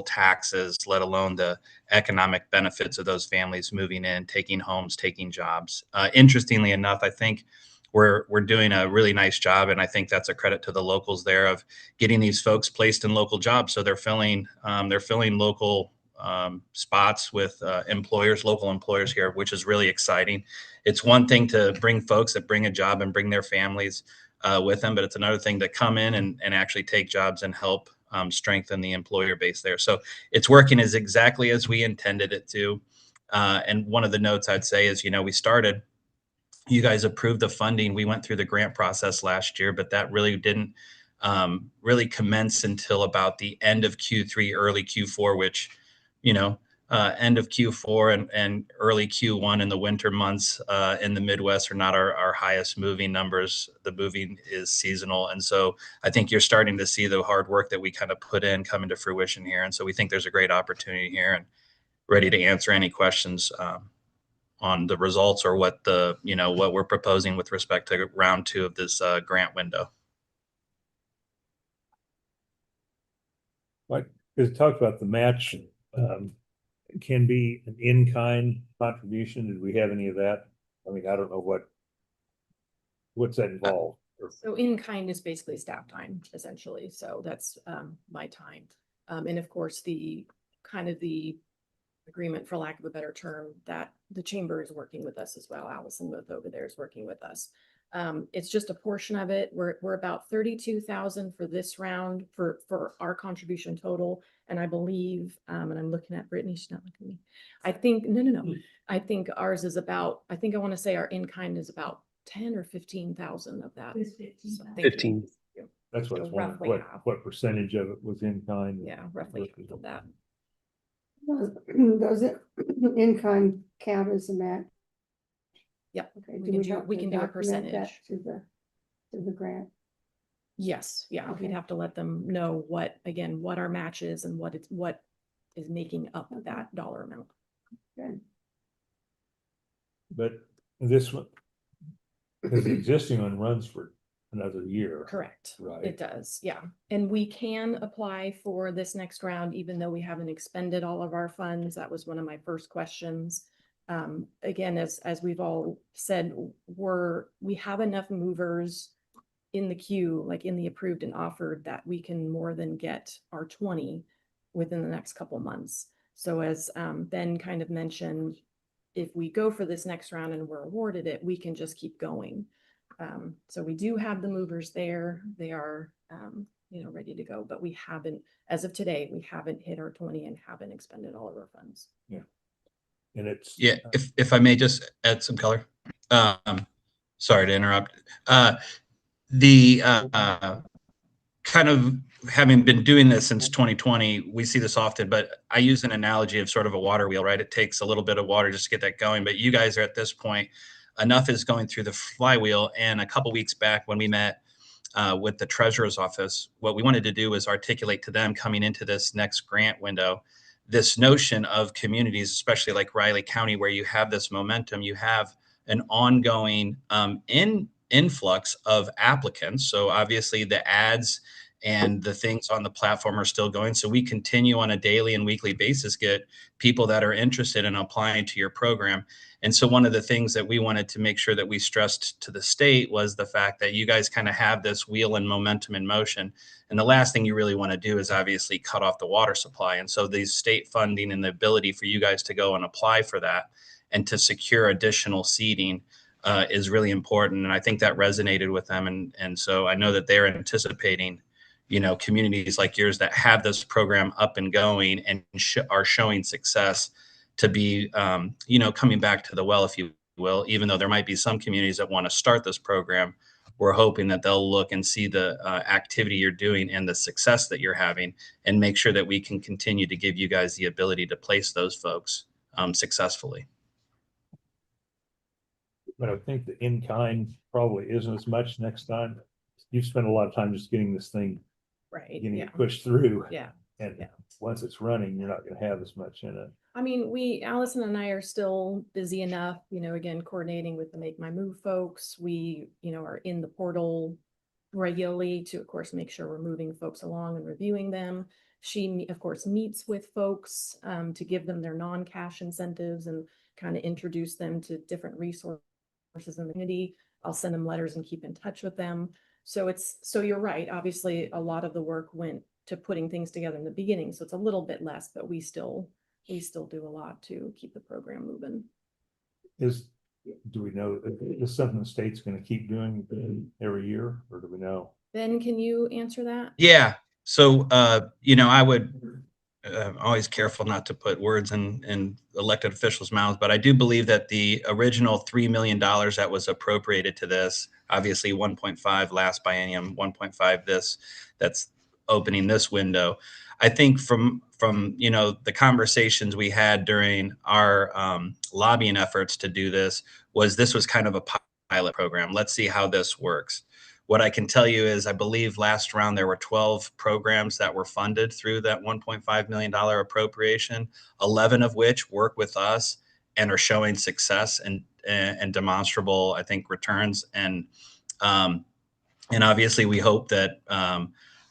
Speaker 12: taxes, let alone the economic benefits of those families moving in, taking homes, taking jobs. Interestingly enough, I think we're doing a really nice job, and I think that's a credit to the locals there of getting these folks placed in local jobs. So they're filling local spots with local employers here, which is really exciting. It's one thing to bring folks that bring a job and bring their families with them, but it's another thing to come in and actually take jobs and help strengthen the employer base there. So it's working as exactly as we intended it to. And one of the notes I'd say is, you guys approved the funding. We went through the grant process last year, but that really didn't really commence until about the end of Q3, early Q4, which, end of Q4 and early Q1 in the winter months in the Midwest are not our highest moving numbers. The moving is seasonal. And so I think you're starting to see the hard work that we kind of put in come into fruition here. And so we think there's a great opportunity here and ready to answer any questions on the results or what we're proposing with respect to round 2 of this grant window.
Speaker 5: Like, because it talked about the match can be an in-kind contribution. Did we have any of that? I mean, I don't know what's that involved.
Speaker 11: So in kind is basically staff time essentially. So that's my time. And of course, the kind of the agreement, for lack of a better term, that the chamber is working with us as well. Allison Muth over there is working with us. It's just a portion of it. We're about 32,000 for this round for our contribution total. And I believe, and I'm looking at Brittany, she's not looking at me. I think, no. I think ours is about, I think I want to say our in-kind is about 10 or 15,000 of that.
Speaker 10: It's 15,000.
Speaker 11: So thank you.
Speaker 4: 15.
Speaker 5: That's what I was
Speaker 11: So
Speaker 5: wondering,
Speaker 11: roughly half.
Speaker 5: what percentage of it was in kind?
Speaker 11: Yeah, roughly half of that.
Speaker 8: Does it in-kind count as a match?
Speaker 11: Yep.
Speaker 8: Okay.
Speaker 11: We can do a
Speaker 8: document that
Speaker 11: percentage.
Speaker 8: To the grant?
Speaker 11: Yes, yeah, we'd
Speaker 8: Okay.
Speaker 11: have to let them know what, again, what our match is and what is making up that dollar amount.
Speaker 8: Okay.
Speaker 5: But this one, because the existing one runs for another year.
Speaker 11: Correct.
Speaker 5: Right.
Speaker 11: It does, yeah. And we can apply for this next round, even though we haven't expended all of our funds. That was one of my first questions. Again, as we've all said, we have enough movers in the queue, like in the approved and offered, that we can more than get our 20 within the next couple months. So as Ben kind of mentioned, if we go for this next round and we're awarded it, we can just keep going. So we do have the movers there. They are, ready to go, but we haven't, as of today, we haven't hit our 20 and haven't expended all of our funds.
Speaker 5: Yeah. And it's.
Speaker 12: Yeah, if I may just add some color. Sorry to interrupt. Kind of having been doing this since 2020, we see this often, but I use an analogy of sort of a water wheel, right? It takes a little bit of water just to get that going, but you guys are at this point, enough is going through the flywheel. And a couple weeks back when we met with the treasurer's office, what we wanted to do was articulate to them coming into this next grant window, this notion of communities, especially like Riley County, where you have this momentum, you have an ongoing influx of applicants. So obviously the ads and the things on the platform are still going. So we continue on a daily and weekly basis, get people that are interested in applying to your program. And so one of the things that we wanted to make sure that we stressed to the state was the fact that you guys kind of have this wheel and momentum in motion. And the last thing you really want to do is obviously cut off the water supply. And so these state funding and the ability for you guys to go and apply for that and to secure additional seeding is really important. And I think that resonated with them. And so I know that they're anticipating, communities like yours that have this program up and going and are showing success to be, coming back to the well, if you will, even though there might be some communities that want to start this program. We're hoping that they'll look and see the activity you're doing and the success that you're having and make sure that we can continue to give you guys the ability to place those folks successfully.
Speaker 5: But I think the in-kind probably isn't as much next time. You've spent a lot of time just getting this thing,
Speaker 11: Right.
Speaker 5: getting
Speaker 11: Yeah.
Speaker 5: it pushed through.
Speaker 11: Yeah.
Speaker 5: And
Speaker 11: Yeah.
Speaker 5: once it's running, you're not going to have as much in it.
Speaker 11: I mean, Allison and I are still busy enough, again, coordinating with the Make My Move folks. We, are in the portal regularly to, of course, make sure we're moving folks along and reviewing them. She, of course, meets with folks to give them their non-cash incentives and kind of introduce them to different resources in the community. I'll send them letters and keep in touch with them. So you're right. Obviously, a lot of the work went to putting things together in the beginning. So it's a little bit less, but we still do a lot to keep the program moving.
Speaker 5: Do we know, is something the state's going to keep doing every year, or do we know?
Speaker 11: Ben, can you answer that?
Speaker 12: Yeah. So, I would always careful not to put words in elected officials' mouths, but I do believe that the original $3 million that was appropriated to this, obviously 1.5 last biennium, 1.5 that's opening this window. I think from the conversations we had during our lobbying efforts to do this was kind of a pilot program. Let's see how this works. What I can tell you is I believe last round there were 12 programs that were funded through that $1.5 million appropriation, 11 of which work with us and are showing success and demonstrable, I think, returns. And obviously we hope that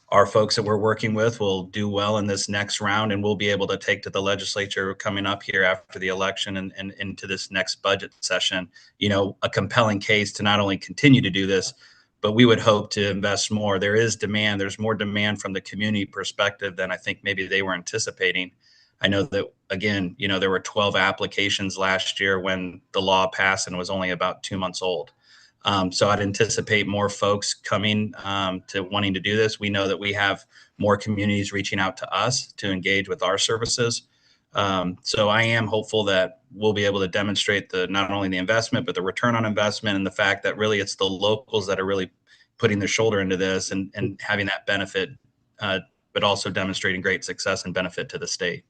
Speaker 12: our folks that we're working with will do well in this next round, and we'll be able to take to the legislature coming up here after the election and into this next budget session, a compelling case to not only continue to do this, but we would hope to invest more. There is demand. There's more demand from the community perspective than I think maybe they were anticipating. I know that, again, there were 12 applications last year when the law passed and was only about 2 months old. So I'd anticipate more folks coming to wanting to do this. We know that we have more communities reaching out to us to engage with our services. So I am hopeful that we'll be able to demonstrate not only the investment, but the return on investment, and the fact that really it's the locals that are really putting their shoulder into this and having that benefit, but also demonstrating great success and benefit to the state.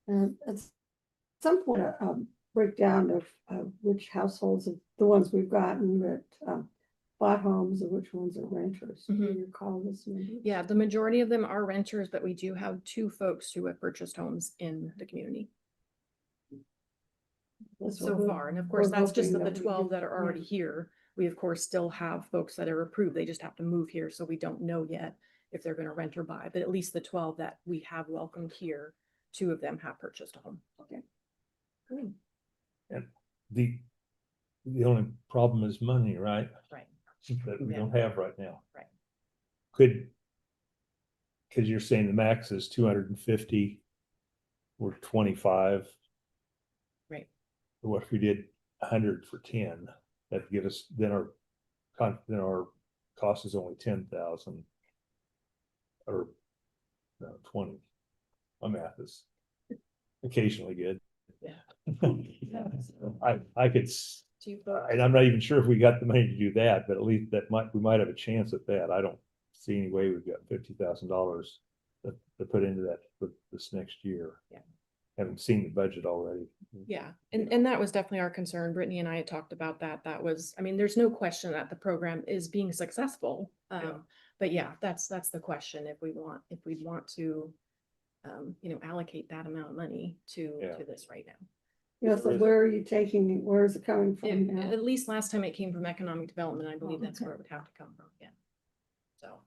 Speaker 8: And at some point, a breakdown of which households, of the ones we've gotten that bought homes and which ones are renters. Do you recall this number?
Speaker 11: Yeah, the majority of them are renters, but we do have 2 folks who have purchased homes in the community so far. And of course, that's just of the 12 that are already here. We of course still have folks that are approved. They just have to move here. So we don't know yet if they're going to rent or buy, but at least the 12 that we have welcomed here, 2 of them have purchased a home.
Speaker 8: Okay.
Speaker 11: Good.
Speaker 5: And the only problem is money, right?
Speaker 11: Right.
Speaker 5: That we
Speaker 11: Yeah.
Speaker 5: don't have right now.
Speaker 11: Right.
Speaker 5: Because you're saying the max is 250, we're 25.
Speaker 11: Right.
Speaker 5: What if we did 100 for 10? That'd give us, then our cost is only 10,000 or no, 20. My math is occasionally good.
Speaker 11: Yeah.
Speaker 5: I could, and I'm not even sure if we got the money to do that, but at least we might have a chance at that. I don't see any way we've got $50,000 to put into that for this next year.
Speaker 11: Yeah.
Speaker 5: Haven't seen the budget already.
Speaker 11: Yeah, and that was definitely our concern. Brittany and I had talked about that. That was, I mean, there's no question that the program is being successful. But yeah, that's the question. If we want to, allocate that amount of money to this right now.
Speaker 8: Yeah, so where are you taking it? Where is it coming from now?
Speaker 11: At least last time it came from economic development, I believe that's where it would have to come from. Yeah. So.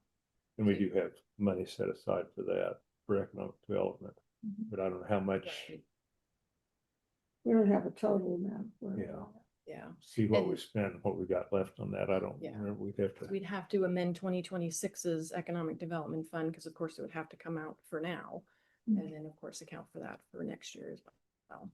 Speaker 5: And we do have money set aside for that, for economic development, but I don't know how much.
Speaker 8: We don't have a total amount.
Speaker 11: Yeah.
Speaker 5: See what we spend, what we got left on that. I don't
Speaker 11: Yeah.
Speaker 5: remember.
Speaker 11: We'd have to amend 2026's economic development fund, because of course it would have to come out for now. And then of course account for that for next year as well.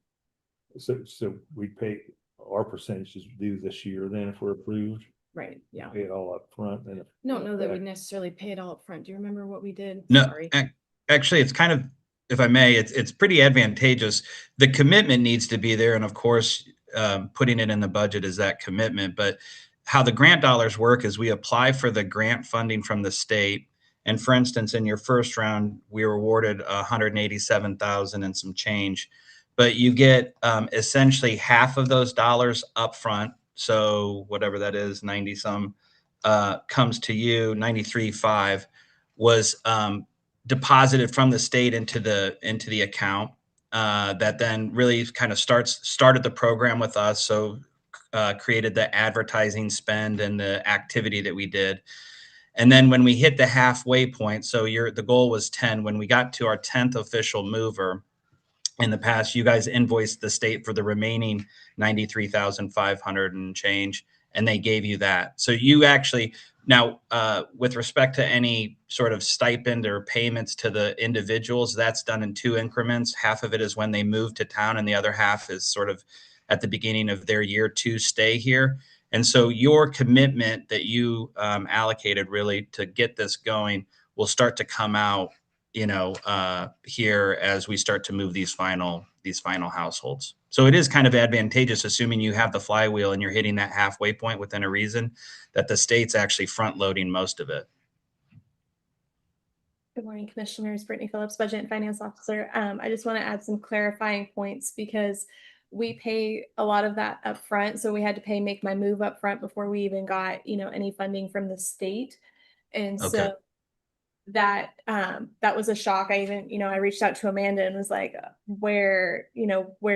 Speaker 5: So we pay our percentages due this year then if we're approved.
Speaker 11: Right, yeah.
Speaker 5: Pay it all up front. And
Speaker 11: Don't know that we necessarily pay it all up front. Do you remember what we did?
Speaker 12: No,
Speaker 11: Sorry.
Speaker 12: actually, it's kind of, if I may, it's pretty advantageous. The commitment needs to be there, and of course, putting it in the budget is that commitment. But how the grant dollars work is we apply for the grant funding from the state. And for instance, in your first round, we were awarded 187,000 and some change, but you get essentially half of those dollars up front. So whatever that is, 90 some comes to you. 93.5 was deposited from the state into the account that then really kind of started the program with us. So created the advertising spend and the activity that we did. And then when we hit the halfway point, so the goal was 10. When we got to our 10th official mover in the past, you guys invoiced the state for the remaining 93,500 and change, and they gave you that. So you actually, now with respect to any sort of stipend or payments to the individuals, that's done in 2 increments. Half of it is when they move to town, and the other half is sort of at the beginning of their year 2 stay here. And so your commitment that you allocated really to get this going will start to come out, here as we start to move these final households. So it is kind of advantageous, assuming you have the flywheel and you're hitting that halfway point within a reason, that the state's actually front loading most of it.
Speaker 13: Good morning, Commissioners. Brittany Phillips, Budget and Finance Officer. I just want to add some clarifying points because we pay a lot of that up front. So we had to pay Make My Move up front before we even got, any funding from the state. And so that was a shock. I even, I reached out to Amanda and was like, where's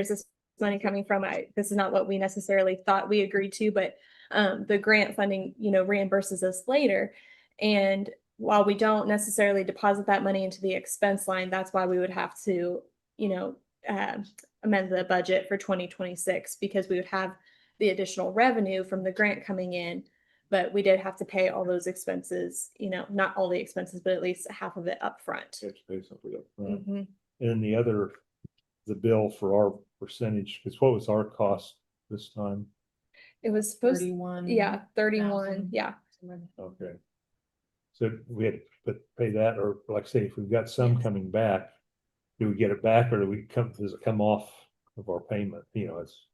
Speaker 13: this money coming from? This is not what we necessarily thought we agreed to, but the grant funding, reimburses us later. And while we don't necessarily deposit that money into the expense line, that's why we would have to, amend the budget for 2026, because we would have the additional revenue from the grant coming in. But we did have to pay all those expenses, not all the expenses, but at least half of it upfront.
Speaker 5: We have to pay something up front.
Speaker 13: Mhm.
Speaker 5: And the bill for our percentage, because what was our cost this time?
Speaker 13: It was supposed,
Speaker 11: 31.
Speaker 13: yeah, 31,
Speaker 11: 1,000.
Speaker 13: yeah.
Speaker 5: Okay. So we had to pay that, or like say, if we've got some
Speaker 13: Yes.
Speaker 5: coming back, do we get it back, or does it come off of our payment? It's.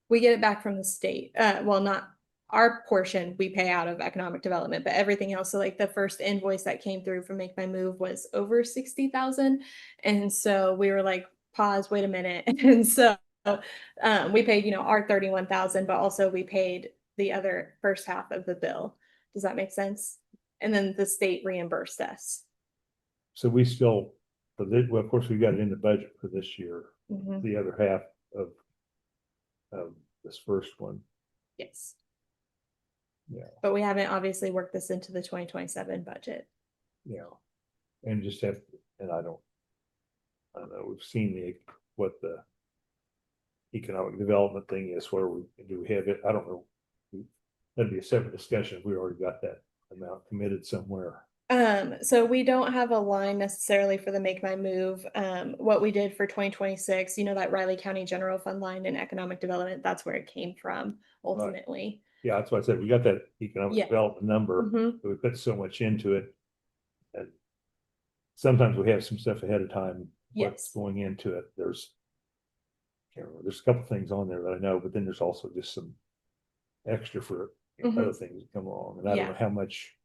Speaker 13: We get it back from the state. Well, not our portion we pay out of economic development, but everything else. So like the first invoice that came through from Make My Move was over 60,000. And so we were like, pause, wait a minute. And so we paid, our 31,000, but also we paid the other first half of the bill. Does that make sense? And then the state reimbursed us.
Speaker 5: So we still, well, of course, we got it in the budget for this year,
Speaker 13: Mhm.
Speaker 5: the other half of this first one.
Speaker 13: Yes.
Speaker 5: Yeah.
Speaker 13: But we haven't obviously worked this into the 2027 budget.
Speaker 5: Yeah. And just have, and I don't know, we've seen what the economic development thing is, where do we have it? I don't know. That'd be a separate discussion if we already got that amount committed somewhere.
Speaker 13: So we don't have a line necessarily for the Make My Move. What we did for 2026, that Riley County General Fund line and economic development, that's where it came from ultimately.
Speaker 5: Yeah, that's why I said we got that economic
Speaker 13: Yeah.
Speaker 5: development number,
Speaker 13: Mhm.
Speaker 5: but we put so much into it. And sometimes we have some stuff ahead of time, what's
Speaker 13: Yes.
Speaker 5: going into it. There's a couple things on there that I know, but then there's also just some extra for
Speaker 13: Mhm.
Speaker 5: other things that come along, and I don't
Speaker 13: Yeah.
Speaker 5: know how much.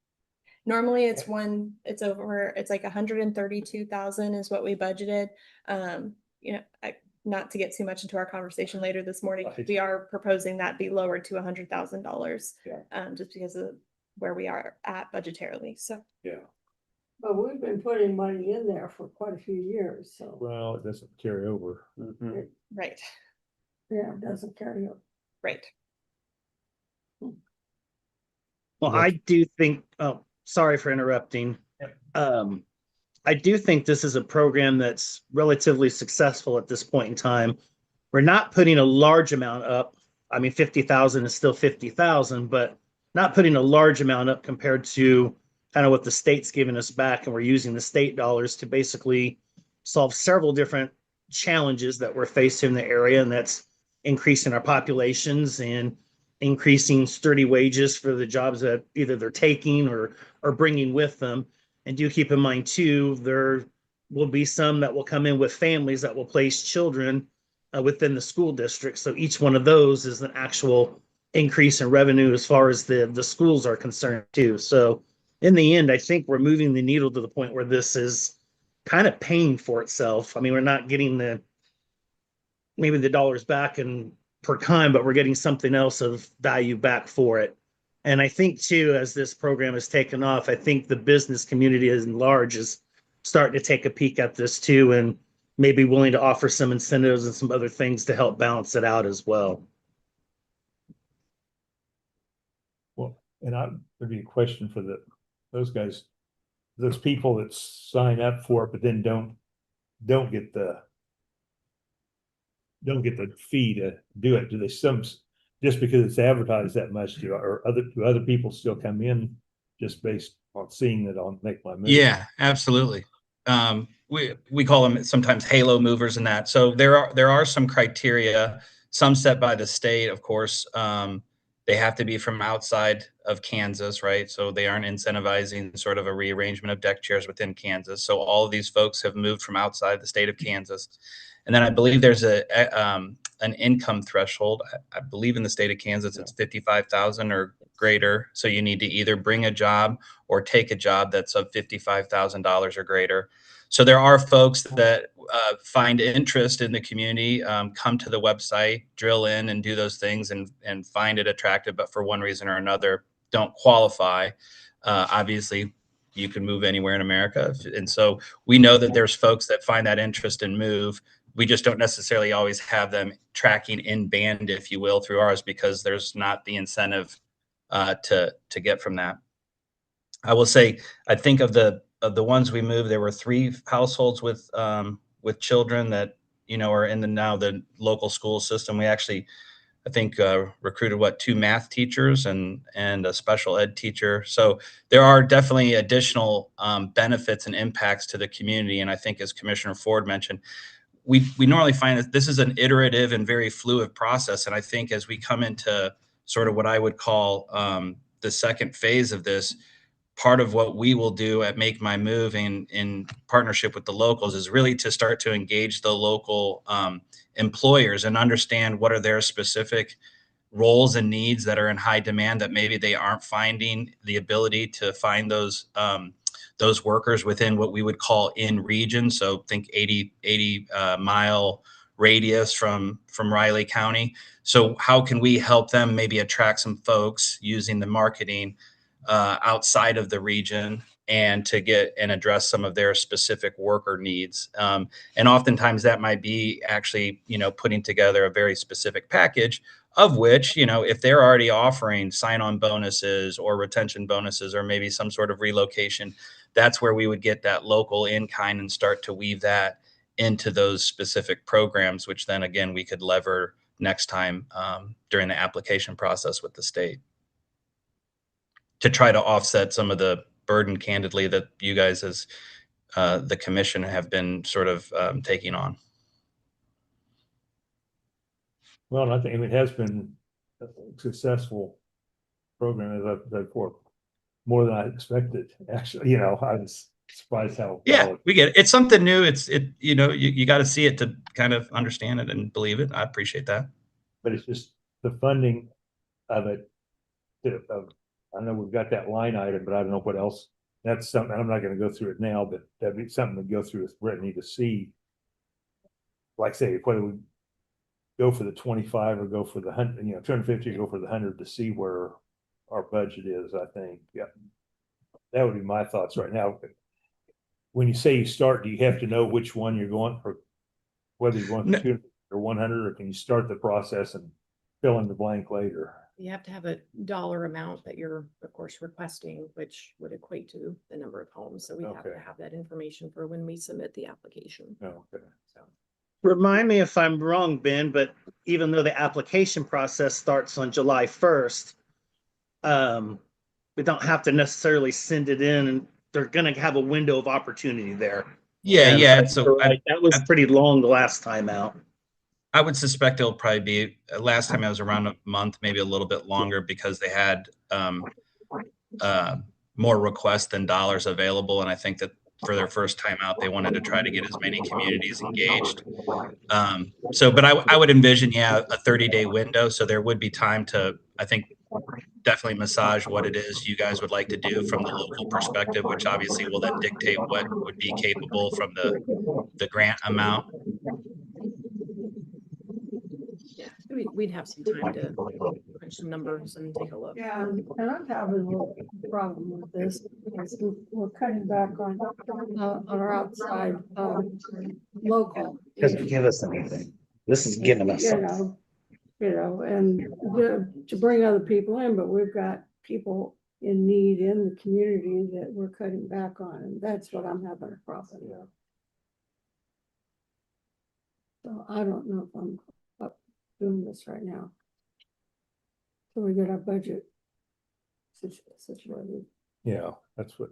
Speaker 13: Normally it's like 132,000 is what we budgeted. Not to get too much into our conversation later this morning,
Speaker 5: Right.
Speaker 13: we are proposing that be lowered to $100,000.
Speaker 5: Yeah.
Speaker 13: Just because of where we are at budgetarily. So
Speaker 5: Yeah,
Speaker 8: But we've been putting money in there for quite a few years, so,
Speaker 5: well, it doesn't carry over.
Speaker 1: Mhm.
Speaker 13: right,
Speaker 8: yeah, it doesn't carry up.
Speaker 13: right.
Speaker 3: Well, I do think, oh, sorry for interrupting. I do think this is a program that's relatively successful at this point in time. We're not putting a large amount up. I mean, 50,000 is still 50,000, but not putting a large amount up compared to kind of what the state's giving us back. And we're using the state dollars to basically solve several different challenges that we're facing in the area. And that's increasing our populations and increasing sturdy wages for the jobs that either they're taking or bringing with them. And do keep in mind too, there will be some that will come in with families that will place children within the school district. So each one of those is an actual increase in revenue as far as the schools are concerned too. So in the end, I think we're moving the needle to the point where this is kind of paying for itself. I mean, we're not getting maybe the dollars back and per kind, but we're getting something else of value back for it. And I think too, as this program has taken off, I think the business community as large is starting to take a peek at this too, and maybe willing to offer some incentives and some other things to help balance it out as well.
Speaker 5: Well, and there'd be a question for those guys, those people that sign up for it, but then don't get the fee to do it. Do they just because it's advertised that much, do other people still come in just based on seeing it on Make My Move?
Speaker 12: Yeah, absolutely. We call them sometimes halo movers and that. So there are some criteria, some set by the state, of course. They have to be from outside of Kansas, right? So they aren't incentivizing sort of a rearrangement of deck chairs within Kansas. So all of these folks have moved from outside the state of Kansas. And then I believe there's an income threshold. I believe in the state of Kansas, it's 55,000 or greater. So you need to either bring a job or take a job that's of $55,000 or greater. So there are folks that find interest in the community, come to the website, drill in and do those things and find it attractive, but for one reason or another, don't qualify. Obviously, you can move anywhere in America. And so we know that there's folks that find that interest and move. We just don't necessarily always have them tracking in band, if you will, through ours, because there's not the incentive to get from that. I will say, I think of the ones we moved, there were 3 households with children that, are in the local school system. We actually I think recruited 2 math teachers and a special ed teacher. So there are definitely additional benefits and impacts to the community. And I think, as Commissioner Ford mentioned, we normally find that this is an iterative and very fluid process. And I think as we come into sort of what I would call the second phase of this, part of what we will do at Make My Move in partnership with the locals is really to start to engage the local employers and understand what are their specific roles and needs that are in high demand that maybe they aren't finding the ability to find those workers within what we would call in region. So think 80 mile radius from Riley County. So how can we help them maybe attract some folks using the marketing outside of the region and to get and address some of their specific worker needs. And oftentimes that might be actually, putting together a very specific package of which, if they're already offering sign-on bonuses or retention bonuses or maybe some sort of relocation, that's where we would get that local in-kind and start to weave that into those specific programs, which then again, we could lever next time during the application process with the state, to try to offset some of the burden, candidly, that you guys as the commission have been sort of taking on.
Speaker 5: Well, I think it has been a successful program as I've worked more than I expected. Actually, I was surprised how
Speaker 12: Yeah, we get it. It's something new. You got to see it to kind of understand it and believe it. I appreciate that.
Speaker 5: But it's just the funding of it. I know we've got that line item, but I don't know what else. That's something, I'm not going to go through it now, but that'd be something to go through with Brittany to see. Like say, whether we go for the 25 or go for the 100, 250 or go for the 100 to see where our budget is, I think. Yeah. That would be my thoughts right now. When you say you start, do you have to know which one you're going for? Whether you're going for 200 or 100, or can you start the process and fill in the blank later?
Speaker 11: You have to have a dollar amount that you're, of course, requesting, which would equate to the number of homes. So we have to have that information for when we submit the application.
Speaker 5: Okay.
Speaker 11: So.
Speaker 3: Remind me if I'm wrong, Ben, but even though the application process starts on July 1st, we don't have to necessarily send it in, and they're going to have a window of opportunity there.
Speaker 12: Yeah. So
Speaker 3: that was pretty long the last time out.
Speaker 12: I would suspect it'll probably be, last time I was around a month, maybe a little bit longer, because they had more requests than dollars available. And I think that for their first time out, they wanted to try to get as many communities engaged. But I would envision, a 30-day window. So there would be time to, I think, definitely massage what it is you guys would like to do from the local perspective, which obviously will then dictate what would be capable from the grant amount.
Speaker 11: Yeah, we'd have some time to crunch some numbers and take a look.
Speaker 8: Yeah, and I'm having a little problem with this because we're cutting back on our outside local.
Speaker 3: Doesn't give us anything. This is giving us something.
Speaker 8: And to bring other people in, but we've got people in need in the community that we're cutting back on, and that's what I'm having a problem with. So I don't know if I'm up doing this right now. So we get our budget situated.
Speaker 5: Yeah, that's what,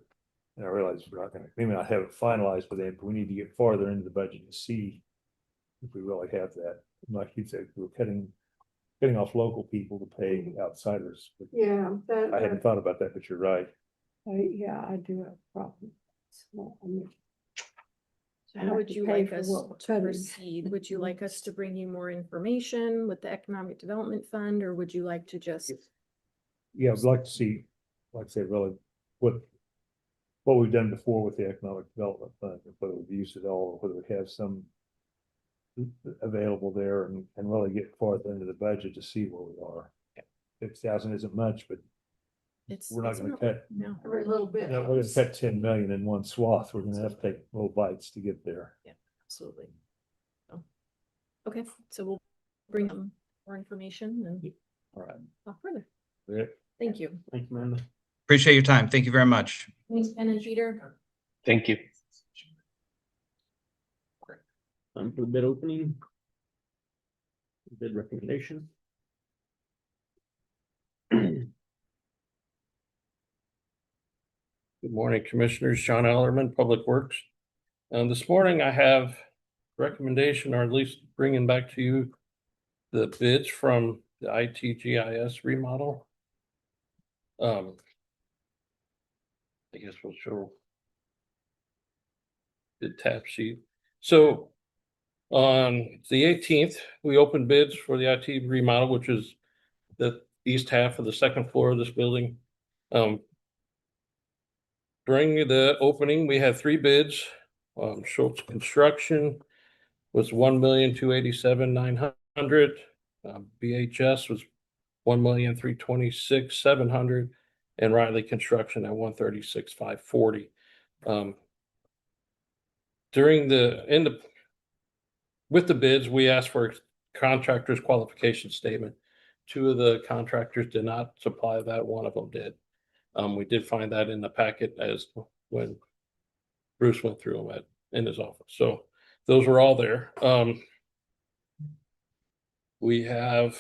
Speaker 5: and I realize we're not gonna, we may not have it finalized with it, but we need to get farther into the budget to see if we really have that. Like you said, we're cutting off local people to pay outsiders.
Speaker 8: Yeah,
Speaker 5: I hadn't thought about that, but you're right.
Speaker 8: I do have a problem.
Speaker 11: So how would you like us to proceed? Would you like us to bring you more information with the Economic Development Fund, or would you like to just?
Speaker 5: Yeah, I'd like to see, like I said, really what we've done before with the Economic Development Fund, whether we've used it all, or whether we have some available there, and really get farther into the budget to see where we are. 6,000 isn't much, but we're not going to cut
Speaker 8: every little bit.
Speaker 5: We're going to cut 10 million in one swath. We're going to have to take little bites to get there.
Speaker 11: Yeah, absolutely. So, okay, so we'll bring them more information and talk further.
Speaker 5: Yeah.
Speaker 11: Thank you.
Speaker 3: Thank you, Amanda.
Speaker 12: Appreciate your time. Thank you very much.
Speaker 11: Thanks, Ben and Peter.
Speaker 12: Thank you.
Speaker 1: Time for the bid opening. Bid recommendation.
Speaker 2: Good morning, Commissioners. Sean Ellerman, Public Works. This morning I have recommendation, or at least bringing back to you the bids from the ITGIS remodel. I guess we'll show the tab sheet. So on the 18th, we opened bids for the IT remodel, which is the east half of the second floor of this building. During the opening, we had 3 bids. Schultz Construction was 1,287,900. BHS was 1,326,700, and Riley Construction at 136,540. With the bids, we asked for contractor's qualification statement. 2 of the contractors did not supply that. One of them did. We did find that in the packet as when Bruce went through them in his office. So those were all there. We have,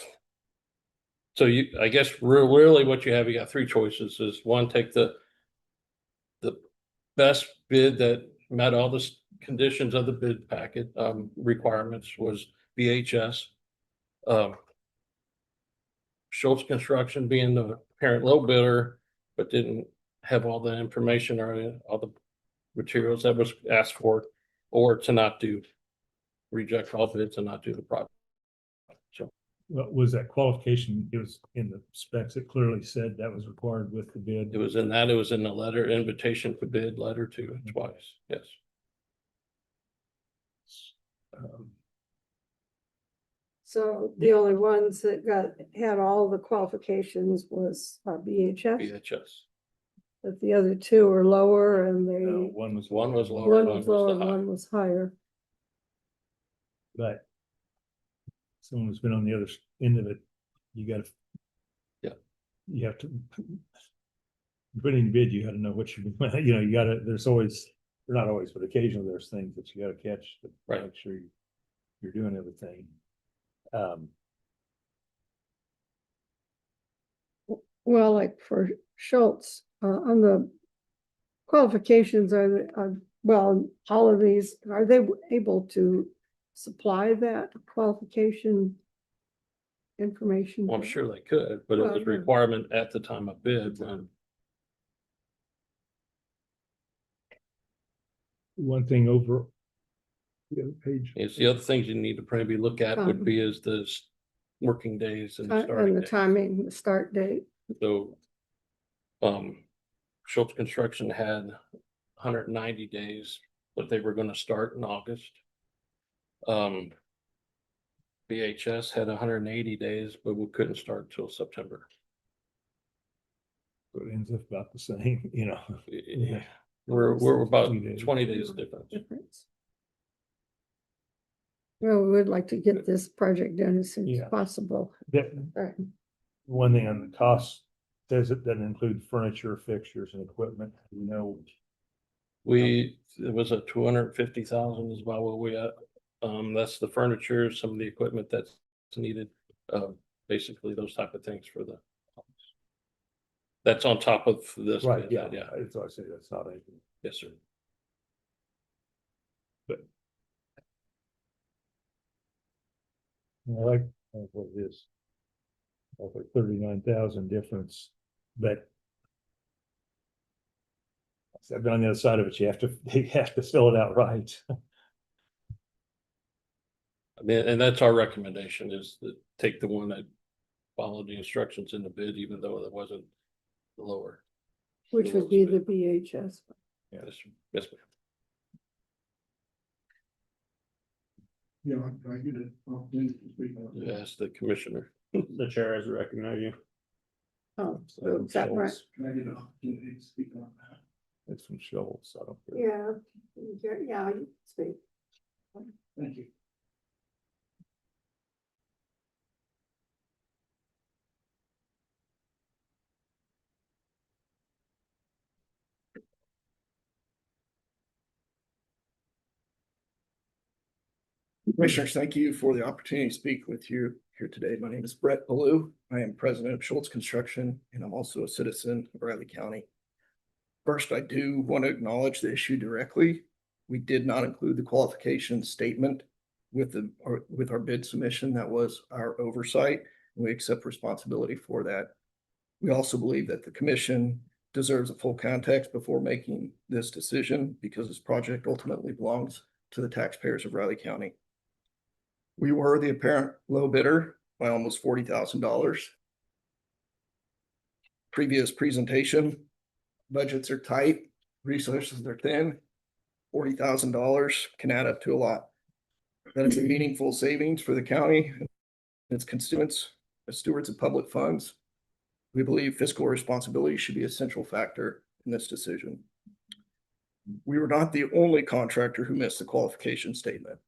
Speaker 2: I guess really what you have, you got 3 choices. Is one, take the best bid that met all the conditions of the bid packet requirements was BHS. Schultz Construction being the apparent low bidder, but didn't have all the information or all the materials that was asked for, or to reject all bids and not do the project. So
Speaker 5: What was that qualification? It was in the specs. It clearly said that was required with the bid.
Speaker 2: it was in the letter, invitation for bid letter too, twice. Yes.
Speaker 8: So the only ones that had all the qualifications was BHS,
Speaker 2: BHS.
Speaker 8: but the other 2 are lower and
Speaker 2: One was lower.
Speaker 8: one was lower, and one was higher.
Speaker 5: But someone who's been on the other end of it, you gotta.
Speaker 2: Yeah.
Speaker 5: You have to. Put in bid, you gotta know what you're, you gotta, there's always, or not always, but occasionally there's things that you gotta catch to
Speaker 2: Right.
Speaker 5: make sure you're doing everything.
Speaker 8: Well, like for Schultz, on the qualifications well, all of these, are they able to supply that qualification information?
Speaker 2: Well, I'm sure they could, but it was a requirement at the time of bid when.
Speaker 5: One thing over. The other page.
Speaker 2: It's the other things you need to probably look at would be is the working days and the
Speaker 8: And
Speaker 2: starting
Speaker 8: the
Speaker 2: days.
Speaker 8: timing, the start date.
Speaker 2: So, Schultz Construction had 190 days, but they were gonna start in August. BHS had 180 days, but we couldn't start until September.
Speaker 5: So it ends up about the same,
Speaker 2: Yeah. We're about
Speaker 5: 20 days.
Speaker 2: 20 days difference.
Speaker 8: Well, we would like to get this project done as soon as
Speaker 5: Yeah.
Speaker 8: possible. Right.
Speaker 5: One thing on the cost, says it doesn't include furniture, fixtures and equipment,
Speaker 2: It was a 250,000 is about what we had. That's the furniture, some of the equipment that's needed, basically those type of things for the. That's on top of this.
Speaker 5: Right,
Speaker 2: bid,
Speaker 5: yeah,
Speaker 2: yeah.
Speaker 5: that's why I say that's not anything.
Speaker 2: Yes, sir.
Speaker 5: I like what it is. Over 39,000 difference, but. I've been on the other side of it. You have to fill it out right.
Speaker 2: I mean, and that's our recommendation is to take the one that followed the instructions in the bid, even though it wasn't lower.
Speaker 8: Which would be the BHS.
Speaker 2: Yes, yes, ma'am.
Speaker 14: Yeah, I get it.
Speaker 2: Yes, the commissioner.
Speaker 1: The chair has recognized you.
Speaker 8: Oh, so is that right?
Speaker 14: Can I get an opportunity to speak on that?
Speaker 5: It's from Schultz. I don't.
Speaker 8: Yeah, yeah, you speak.
Speaker 14: Thank you. Commissioners, thank you for the opportunity to speak with you here today. My name is Brett Ballou. I am president of Schultz Construction, and I'm also a citizen of Riley County. First, I do want to acknowledge the issue directly. We did not include the qualification statement with with our bid submission. That was our oversight, and we accept responsibility for that. We also believe that the commission deserves a full context before making this decision because this project ultimately belongs to the taxpayers of Riley County. We were the apparent low bidder by almost $40,000. Previous presentation, budgets are tight, resources are thin. $40,000 can add up to a lot. That is a meaningful savings for the county and its constituents as stewards of public funds. We believe fiscal responsibility should be a central factor in this decision. We were not the only contractor who missed the qualification statement.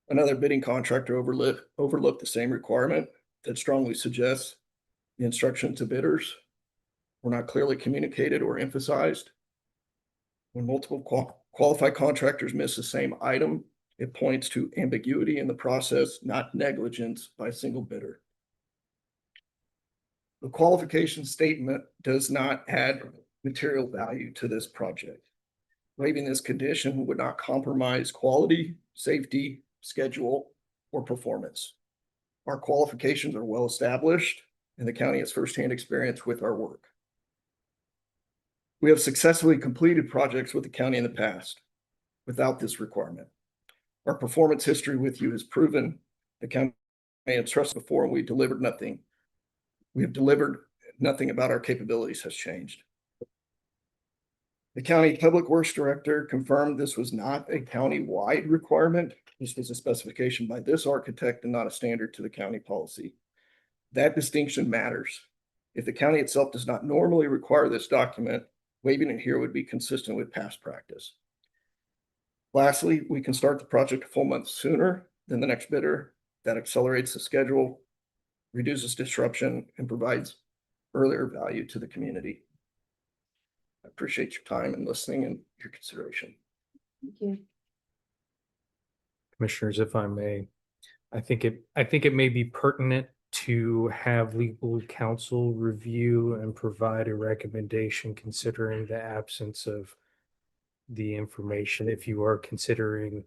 Speaker 14: Another bidding contractor overlooked the same requirement that strongly suggests the instructions to bidders were not clearly communicated or emphasized. When multiple qualified contractors miss the same item, it points to ambiguity in the process, not negligence by a single bidder. The qualification statement does not add material value to this project. Waiving this condition would not compromise quality, safety, schedule, or performance. Our qualifications are well established, and the county has firsthand experience with our work. We have successfully completed projects with the county in the past without this requirement. Our performance history with you has proven the county had trusted before, and we delivered nothing. We have delivered nothing about our capabilities has changed. The county public works director confirmed this was not a county-wide requirement. This was a specification by this architect and not a standard to the county policy. That distinction matters. If the county itself does not normally require this document, waiving it here would be consistent with past practice. Lastly, we can start the project a full month sooner than the next bidder. That accelerates the schedule, reduces disruption, and provides earlier value to the community. I appreciate your time and listening and your consideration.
Speaker 8: Thank you.
Speaker 4: Commissioners, if I may, I think it may be pertinent to have legal counsel review and provide a recommendation considering the absence of the information if you are considering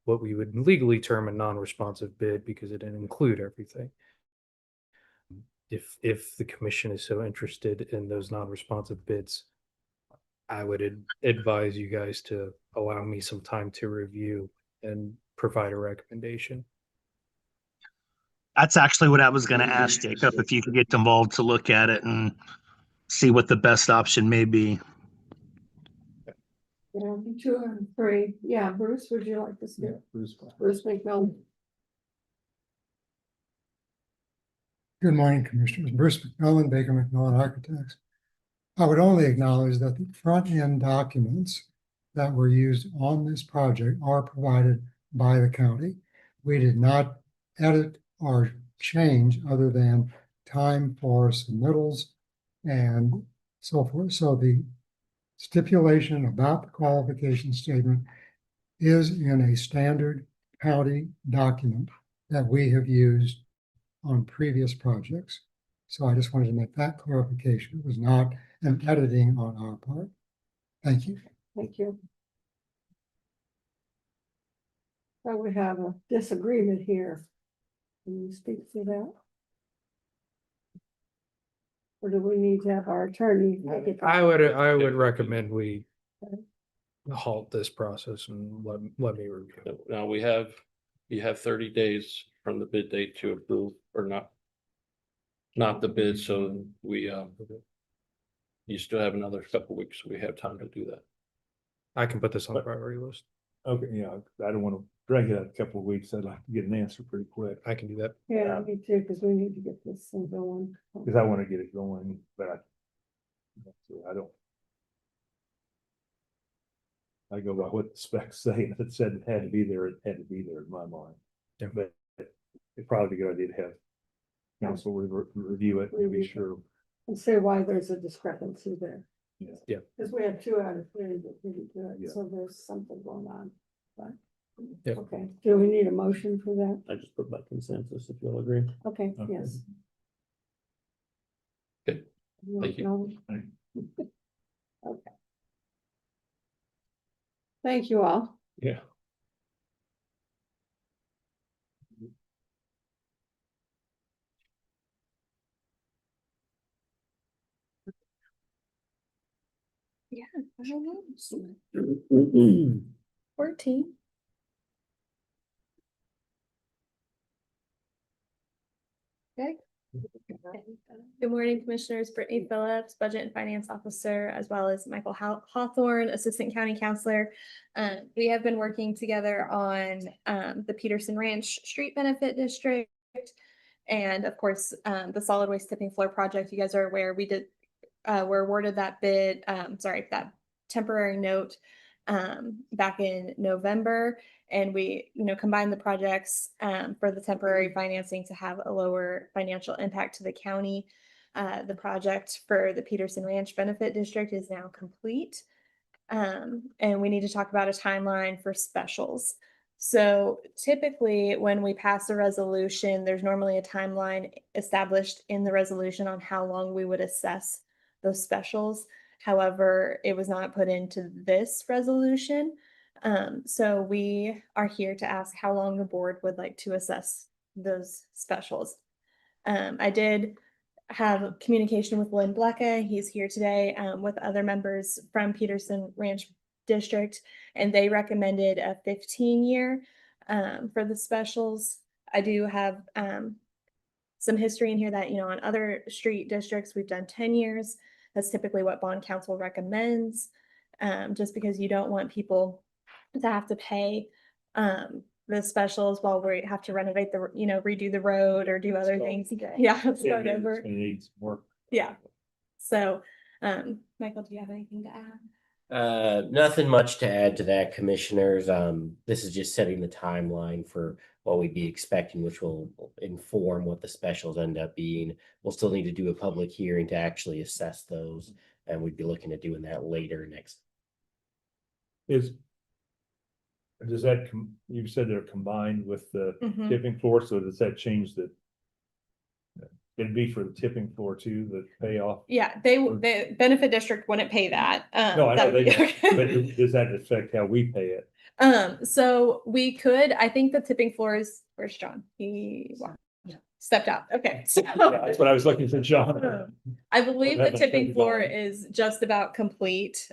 Speaker 4: what we would legally term a non-responsive bid because it didn't include everything. If the commission is so interested in those non-responsive bids, I would advise you guys to allow me some time to review and provide a recommendation.
Speaker 3: That's actually what I was going to ask Jacob, if you could get involved to look at it and see what the best option may be.
Speaker 8: Yeah, 2 and 3. Yeah, Bruce, would you like to speak? Bruce McMillan.
Speaker 15: Good morning, Commissioners. Bruce McMillan, Baker McMillan Architects. I would only acknowledge that the front-end documents that were used on this project are provided by the county. We did not edit or change other than time for submittals and so forth. So the stipulation about the qualification statement is in a standard county document that we have used on previous projects. So I just wanted to make that clarification. It was not an editing on our part. Thank you.
Speaker 8: Thank you. So we have a disagreement here. Can you speak to that? Or do we need to have our attorney take it?
Speaker 4: I would recommend we halt this process and let me review.
Speaker 2: Now you have 30 days from the bid date to approve or not the bid, so you still have another couple weeks, so we have time to do that.
Speaker 4: I can put this on the priority list.
Speaker 5: Okay, yeah, I don't want to drag it out a couple of weeks. I'd like to get an answer pretty quick.
Speaker 4: I can do that.
Speaker 8: Yeah, me too, because we need to get this thing going.
Speaker 5: Because I want to get it going, but I go by what the specs say, and if it said it had to be there, it had to be there in my mind.
Speaker 4: Yeah.
Speaker 5: But it'd probably be a good idea to have council review it and be sure.
Speaker 8: And say why there's a discrepancy there.
Speaker 4: Yeah.
Speaker 8: Because we had 2 out of 3 that didn't do it,
Speaker 5: Yeah.
Speaker 8: so there's something going on. But
Speaker 4: Yeah.
Speaker 8: okay, do we need a motion for that?
Speaker 1: I just put by consensus, if you'll agree.
Speaker 8: Okay,
Speaker 5: Okay.
Speaker 8: yes.
Speaker 2: Okay. Thank you.
Speaker 8: Okay. Thank you all.
Speaker 5: Yeah.
Speaker 13: Yeah, I don't know. 14. Okay. Good morning, Commissioners. Brittany Phillips, Budget and Finance Officer, as well as Michael Hawthorne, Assistant County Counselor. We have been working together on the Peterson Ranch Street Benefit District. And of course, the solid waste tipping floor project. You guys are aware we did, were awarded that bid, that temporary note back in November. And we, combined the projects for the temporary financing to have a lower financial impact to the county. The project for the Peterson Ranch Benefit District is now complete. And we need to talk about a timeline for specials. So typically when we pass a resolution, there's normally a timeline established in the resolution on how long we would assess those specials. However, it was not put into this resolution. So we are here to ask how long the board would like to assess those specials. I did have communication with Lynn Blecka. He's here today with other members from Peterson Ranch District, and they recommended a 15-year for the specials. I do have some history in here that, on other street districts, we've done 10 years. That's typically what bond council recommends, just because you don't want people to have to pay the specials while we have to renovate the, redo the road or do other things. Yeah, start over.
Speaker 5: It needs work.
Speaker 13: Yeah. So, Michael, do you have anything to add?
Speaker 9: Nothing much to add to that, Commissioners. This is just setting the timeline for what we'd be expecting, which will inform what the specials end up being. We'll still need to do a public hearing to actually assess those, and we'd be looking at doing that later next.
Speaker 5: Does that, you said they're combined with the
Speaker 13: Mhm.
Speaker 5: tipping floor, so does that change the? It'd be for the tipping floor too, the payoff?
Speaker 13: Yeah, the benefit district wouldn't pay that.
Speaker 5: No, I know they don't,
Speaker 13: Okay.
Speaker 5: but does that affect how we pay it?
Speaker 13: So we could, I think the tipping floor is, where's John? He stepped out. Okay. So
Speaker 5: Yeah, that's what I was looking for, John.
Speaker 13: I believe the
Speaker 5: That makes
Speaker 13: tipping
Speaker 5: sense.
Speaker 13: floor is just about complete.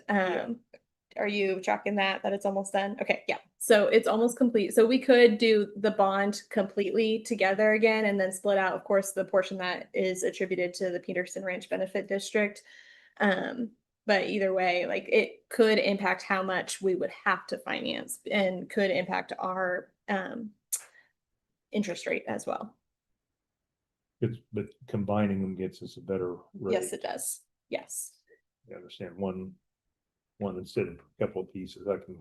Speaker 13: Are you tracking that it's almost done? Okay, yeah. So it's almost complete. So we could do the bond completely together again and then split out, of course, the portion that is attributed to the Peterson Ranch Benefit District. But either way, like it could impact how much we would have to finance and could impact our interest rate as well.
Speaker 5: But combining them gets us a better rate.
Speaker 13: Yes, it does. Yes.
Speaker 5: You understand, one instead of a couple of pieces, I can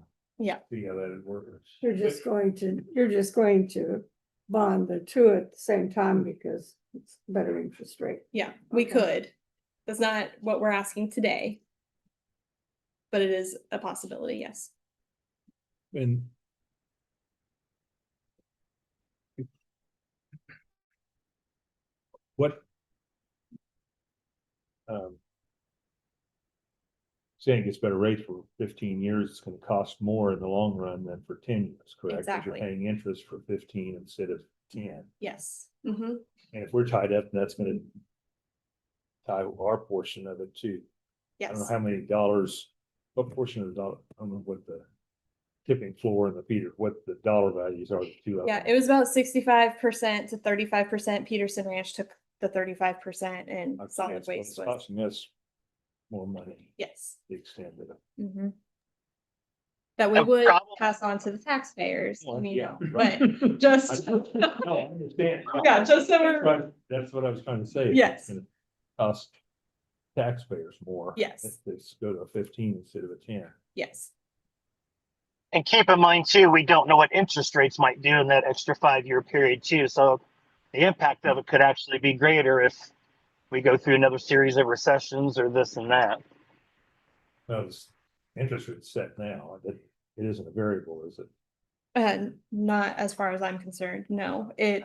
Speaker 5: see how that would work.
Speaker 8: You're just going to bond the two at the same time because it's better interest rate.
Speaker 13: Yeah, we could. That's not what we're asking today. But it is a possibility, yes.
Speaker 5: And what saying it's better rate for 15 years, it's going to cost more in the long run than for 10 years, correct? 'Cause
Speaker 13: Exactly.
Speaker 5: you're paying interest for 15 instead of 10.
Speaker 13: Yes. Mm-hmm.
Speaker 5: And if we're tied up, that's going to tie our portion of it too. I don't know
Speaker 13: Yes.
Speaker 5: how many dollars, what portion of the dollar, I don't know what the tipping floor and what the dollar values are, the two of
Speaker 13: Yeah,
Speaker 5: them.
Speaker 13: it was about 65% to 35%. Peterson Ranch took the 35% and
Speaker 5: I'd say
Speaker 13: solid
Speaker 5: it's what's
Speaker 13: waste was.
Speaker 5: costing us more money,
Speaker 13: Yes.
Speaker 5: the extent of it.
Speaker 13: Mm-hmm. That we would pass on to the taxpayers. I
Speaker 5: Well,
Speaker 13: mean,
Speaker 5: yeah,
Speaker 13: but
Speaker 5: right.
Speaker 13: just.
Speaker 5: No, I understand.
Speaker 13: Yeah, just so we're.
Speaker 5: Right, that's what I was trying to say.
Speaker 13: Yes.
Speaker 5: It's gonna cost taxpayers more.
Speaker 13: Yes.
Speaker 5: If they go to a 15 instead of a 10.
Speaker 13: Yes.
Speaker 16: And keep in mind too, we don't know what interest rates might do in that extra 5-year period too. So the impact of it could actually be greater if we go through another series of recessions or this and that.
Speaker 5: Well, this interest rate's set now. It isn't a variable, is it?
Speaker 13: Not as far as I'm concerned. No, it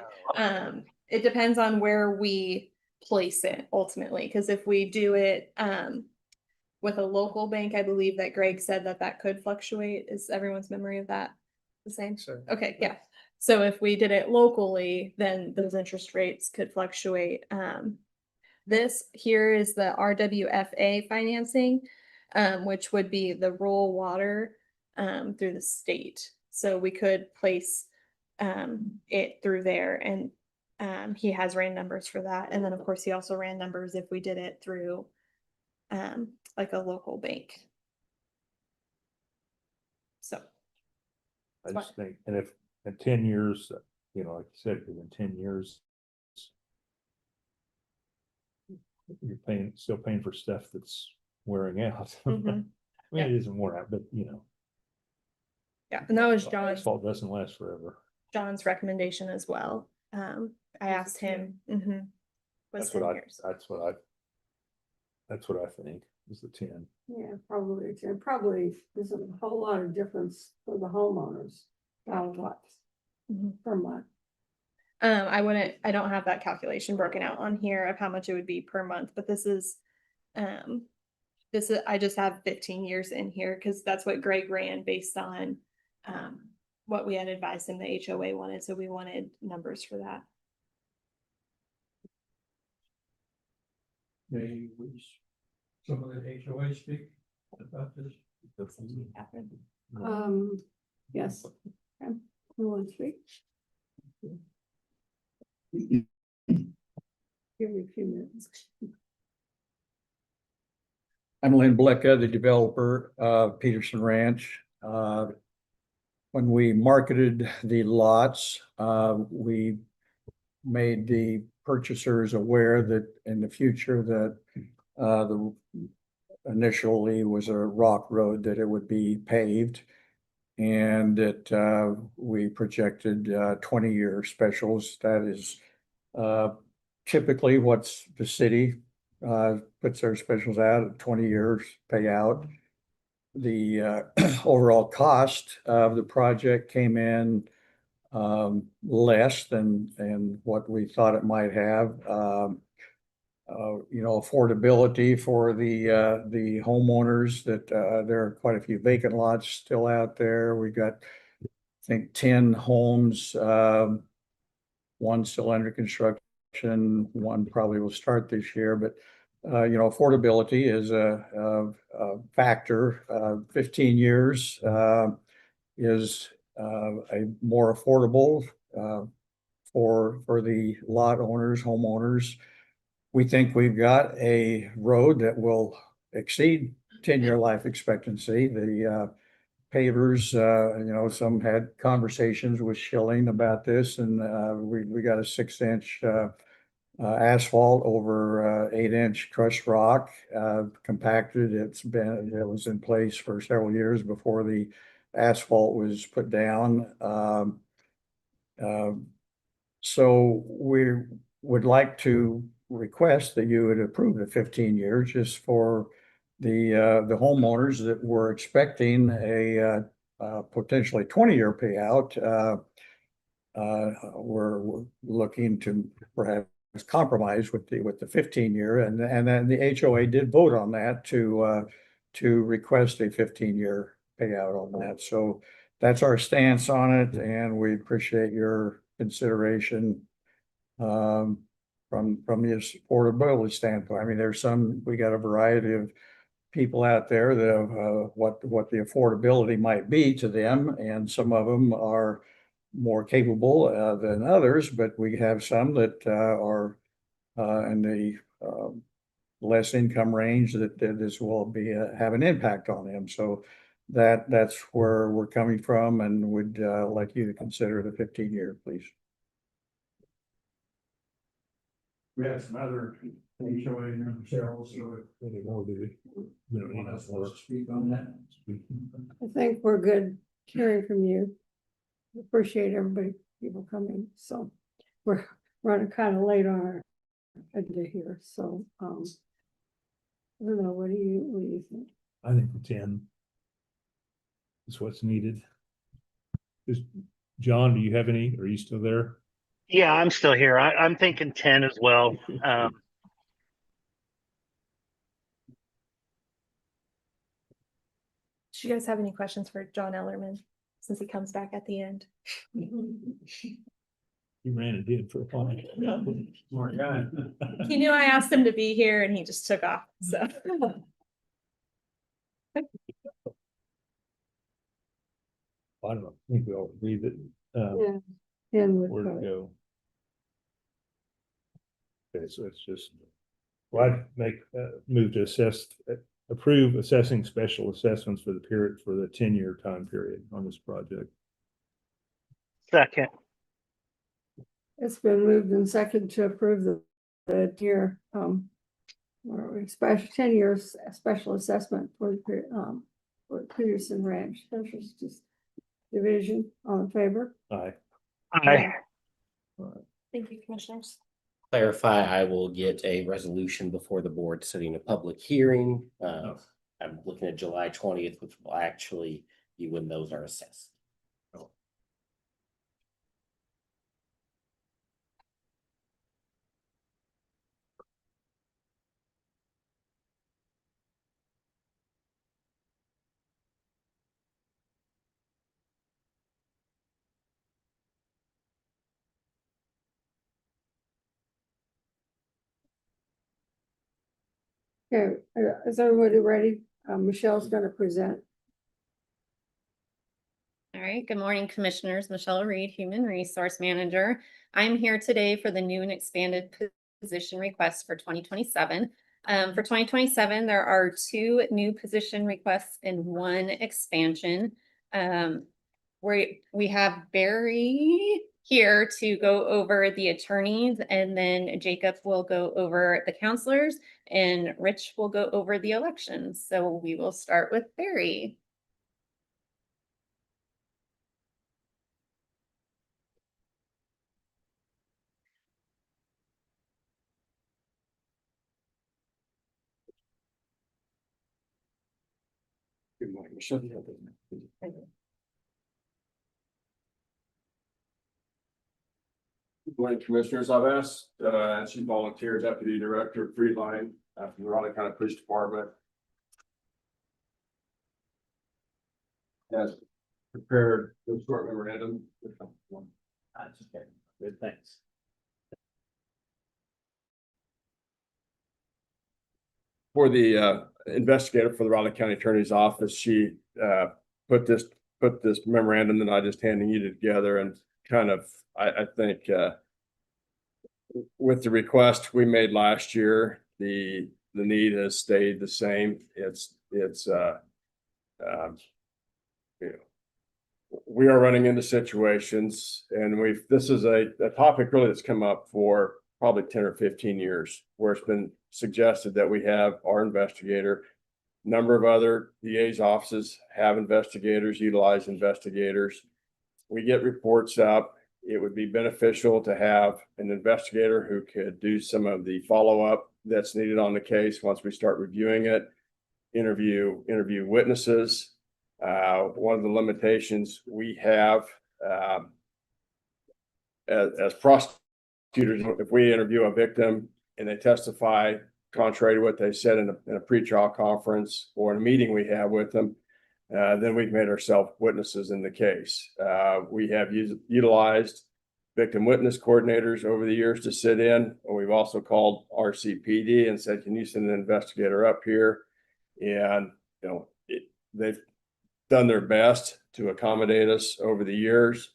Speaker 13: depends on where we place it ultimately. Because if we do it, with a local bank, I believe that Greg said that that could fluctuate. Is everyone's memory of that the same?
Speaker 14: Sure.
Speaker 13: Okay, yeah. So if we did it locally, then those interest rates could fluctuate. This here is the RWFA financing, which would be the rural water through the state. So we could place it through there, and he has ran numbers for that. And then of course he also ran numbers if we did it through like a local bank. So
Speaker 5: I just think, and if in 10 years, you know, like you said, within 10 years, you're still paying for stuff that's wearing out.
Speaker 13: Mhm.
Speaker 5: I mean, it isn't worn out, but you know.
Speaker 13: yeah, and that was John's
Speaker 5: Asphalt doesn't last forever.
Speaker 13: recommendation as well. I asked him. Was 10 years.
Speaker 5: That's what I think is the 10.
Speaker 8: Yeah, probably, it probably isn't a whole lot of difference for the homeowners, what, per month.
Speaker 13: I don't have that calculation broken out on here of how much it would be per month, but this is, I just have 15 years in here because that's what Greg ran based on, what we had advised him the HOA wanted. So we wanted numbers for that.
Speaker 2: Maybe some of the HOA speak about this.
Speaker 8: Yes. Okay. Who wants to speak? Give me a few minutes.
Speaker 2: I'm Lynn Blecka, the developer of Peterson Ranch. When we marketed the lots, we made the purchasers aware that in the future that the initially was a rock road, that it would be paved, and that we projected 20-year specials. That is typically what's the city puts their specials out at 20 years payout. The overall cost of the project came in less than what we thought it might have. You know, affordability for the homeowners, that there are quite a few vacant lots still out there. We got, I think, 10 homes, one still under construction, one probably will start this year, but you know, affordability is a factor. 15 years is a more affordable for the lot owners, homeowners. We think we've got a road that will exceed 10-year life expectancy. The pavers, you know, some had conversations with Schilling about this, and we got a 6-inch asphalt over 8-inch crushed rock, compacted. It was in place for several years before the asphalt was put down. So we would like to request that you would approve the 15 years just for the homeowners that were expecting a potentially 20-year payout. We're looking to perhaps compromise with the 15-year, and then the HOA did vote on that to request a 15-year payout on that. So that's our stance on it, and we appreciate your consideration from the affordability standpoint. I mean, we got a variety of people out there that what the affordability might be to them, and some of them are more capable than others, but we have some that are in the less income range that this will have an impact on them. So that's where we're coming from, and would like you to consider the 15-year, please. We have some other HOA themselves, so
Speaker 5: We don't need
Speaker 2: anyone else
Speaker 5: that
Speaker 2: wants
Speaker 5: work.
Speaker 2: to speak on that?
Speaker 8: I think we're good hearing from you. Appreciate people coming. So we're running kind of late on our agenda here. So I don't know. What do you think?
Speaker 5: I think the 10 is what's needed. John, do you have any? Are you still there?
Speaker 16: Yeah, I'm still here. I'm thinking 10 as well.
Speaker 13: Do you guys have any questions for John Ellerman since he comes back at the end?
Speaker 5: You ran and did for a while.
Speaker 1: Smart guy.
Speaker 13: He knew I asked him to be here and he just took off, so.
Speaker 5: I don't know. I think we all agree that,
Speaker 8: Yeah. And
Speaker 5: where to
Speaker 8: with,
Speaker 5: go. Okay, so it's just, well, I'd make, move to approve assessing special assessments for the period, for the 10-year time period on this project.
Speaker 16: Second.
Speaker 8: it's been moved and second to approve the year, where we special 10 years special assessment for Peterson Ranch Special Division. All in favor?
Speaker 5: Aye.
Speaker 16: Aye.
Speaker 13: Thank you, commissioners.
Speaker 9: Clarify, I will get a resolution before the board setting a public hearing. I'm looking at July 20th, which will actually be when those are assessed.
Speaker 8: Okay, is everybody ready? Michelle's gonna present.
Speaker 17: All right, good morning, Commissioners. Michelle Reed, Human Resource Manager. I'm here today for the new and expanded position requests for 2027. For 2027, there are 2 new position requests and 1 expansion. We have Barry here to go over the attorneys, and then Jacob will go over the counselors, and Rich will go over the elections. So we will start with Barry.
Speaker 18: Good morning, Michelle. Good morning, Commissioners. I've asked, and she volunteered, Deputy Director of Freeline from the Raleigh County Police Department, has prepared the short memorandum.
Speaker 1: That's okay. Good, thanks.
Speaker 18: For the investigator for the Raleigh County Attorney's Office, she put this memorandum that I just handing you together, and kind of, I think with the request we made last year, the need has stayed the same. It's you know, we are running into situations, and this is a topic really that's come up for probably 10 or 15 years, where it's been suggested that we have our investigator. Number of other DA's offices have investigators, utilize investigators. We get reports up. It would be beneficial to have an investigator who could do some of the follow-up that's needed on the case once we start reviewing it, interview witnesses. One of the limitations we have as prosecutors, if we interview a victim and they testify contrary to what they said in a pretrial conference or in a meeting we have with them, then we've made ourselves witnesses in the case. We have utilized victim witness coordinators over the years to sit in, and we've also called RCPD and said, can you send an investigator up here? And, they've done their best to accommodate us over the years.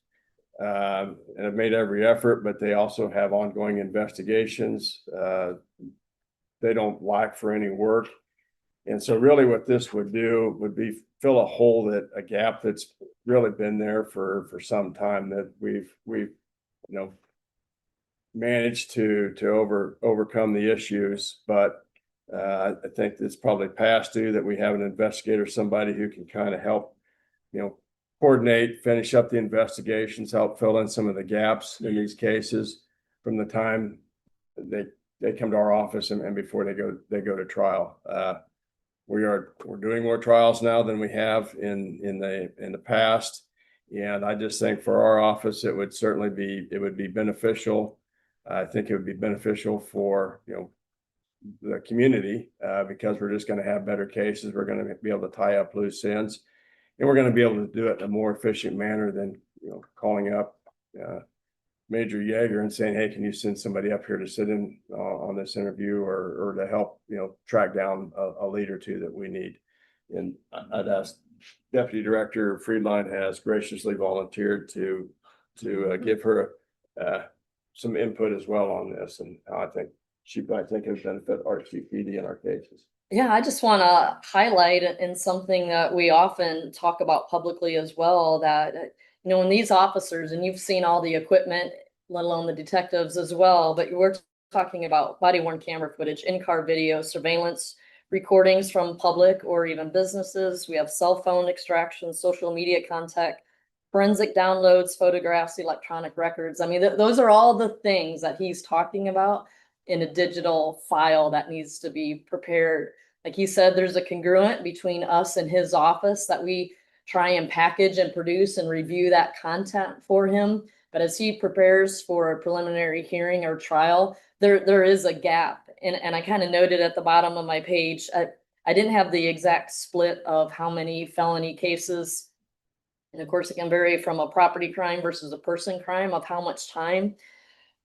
Speaker 18: And have made every effort, but they also have ongoing investigations. They don't lack for any work. And so really what this would do would be fill a gap that's really been there for some time, that we've managed to overcome the issues. But I think it's probably past due that we have an investigator, somebody who can kind of help, coordinate, finish up the investigations, help fill in some of the gaps in these cases from the time they come to our office and before they go to trial. We're doing more trials now than we have in the past. And I just think for our office, it would be beneficial. I think it would be beneficial for, the community, because we're just going to have better cases. We're going to be able to tie up loose ends. And we're gonna be able to do it in a more efficient manner than, calling up Major Yeager and saying, hey, can you send somebody up here to sit in on this interview or to help, track down a lead or two that we need. And I'd ask Deputy Director Friedline has graciously volunteered to give her some input as well on this. And I think she might think it would benefit RCPD in our cases.
Speaker 19: Yeah, I just want to highlight in something that we often talk about publicly as well, that, when these officers, and you've seen all the equipment, let alone the detectives as well, but we're talking about body worn camera footage, in-car video, surveillance, recordings from public or even businesses. We have cell phone extraction, social media contact, forensic downloads, photographs, electronic records. I mean, those are all the things that he's talking about in a digital file that needs to be prepared. Like he said, there's a congruent between us and his office that we try and package and produce and review that content for him. But as he prepares for a preliminary hearing or trial, there is a gap. And I kind of noted at the bottom of my page, I didn't have the exact split of how many felony cases. And of course, it can vary from a property crime versus a person crime of how much time.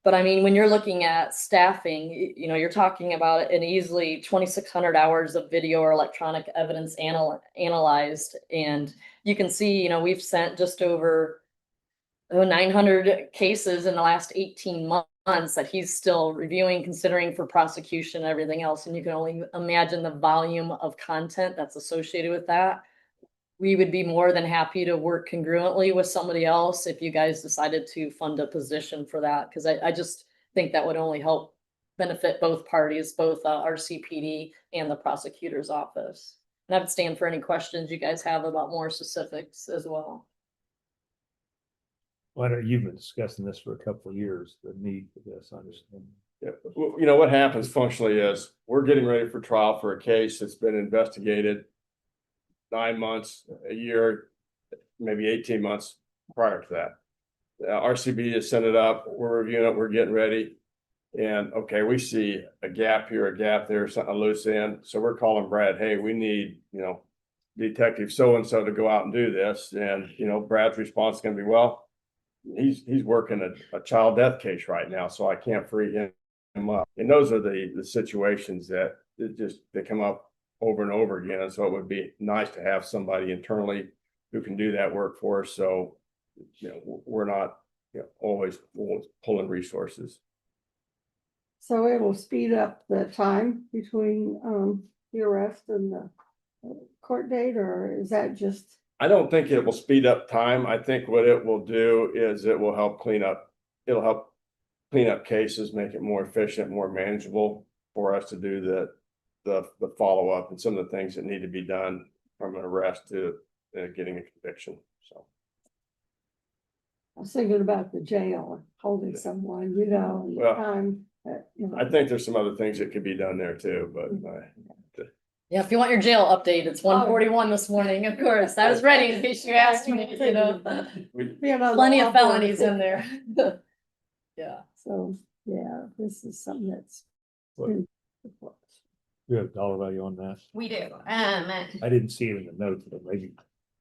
Speaker 19: But I mean, when you're looking at staffing, you're talking about an easily 2,600 hours of video or electronic evidence analyzed. And you can see, we've sent just over 900 cases in the last 18 months that he's still reviewing, considering for prosecution and everything else. And you can only imagine the volume of content that's associated with that. We would be more than happy to work congruently with somebody else if you guys decided to fund a position for that, because I just think that would only help benefit both parties, both RCPD and the prosecutor's office. And I would stand for any questions you guys have about more specifics as well.
Speaker 5: Well, I know you've been discussing this for a couple of years, the need for this, I understand.
Speaker 18: Yeah, well, what happens functionally is we're getting ready for trial for a case that's been investigated 9 months, a year, maybe 18 months prior to that. RCB has sent it up, we're reviewing it, we're getting ready. And okay, we see a gap here, a gap there, something loose end. So we're calling Brad, hey, we need, Detective so-and-so to go out and do this. And, Brad's response is gonna be, well, he's working a child death case right now, so I can't free him up. And those are the situations that they come up over and over again. And so it would be nice to have somebody internally who can do that work for us. So, we're not, always pulling resources.
Speaker 8: So it will speed up the time between the arrest and the court date, or is that just?
Speaker 18: I don't think it will speed up time. I think what it will do is it will help clean up. It'll help clean up cases, make it more efficient, more manageable for us to do the follow-up and some of the things that need to be done from an arrest to getting a conviction. So
Speaker 8: I was thinking about the jail, holding someone, and the
Speaker 18: Well,
Speaker 8: time.
Speaker 18: I think there's some other things that could be done there too, but
Speaker 19: Yeah, if you want your jail update, it's 1:41 this morning, of course. I was ready in case you asked me, Plenty of felonies in there. Yeah.
Speaker 8: So, yeah, this is something that's.
Speaker 5: What? You have a dollar value on that?
Speaker 17: We do.
Speaker 5: I didn't see it in the notes, but maybe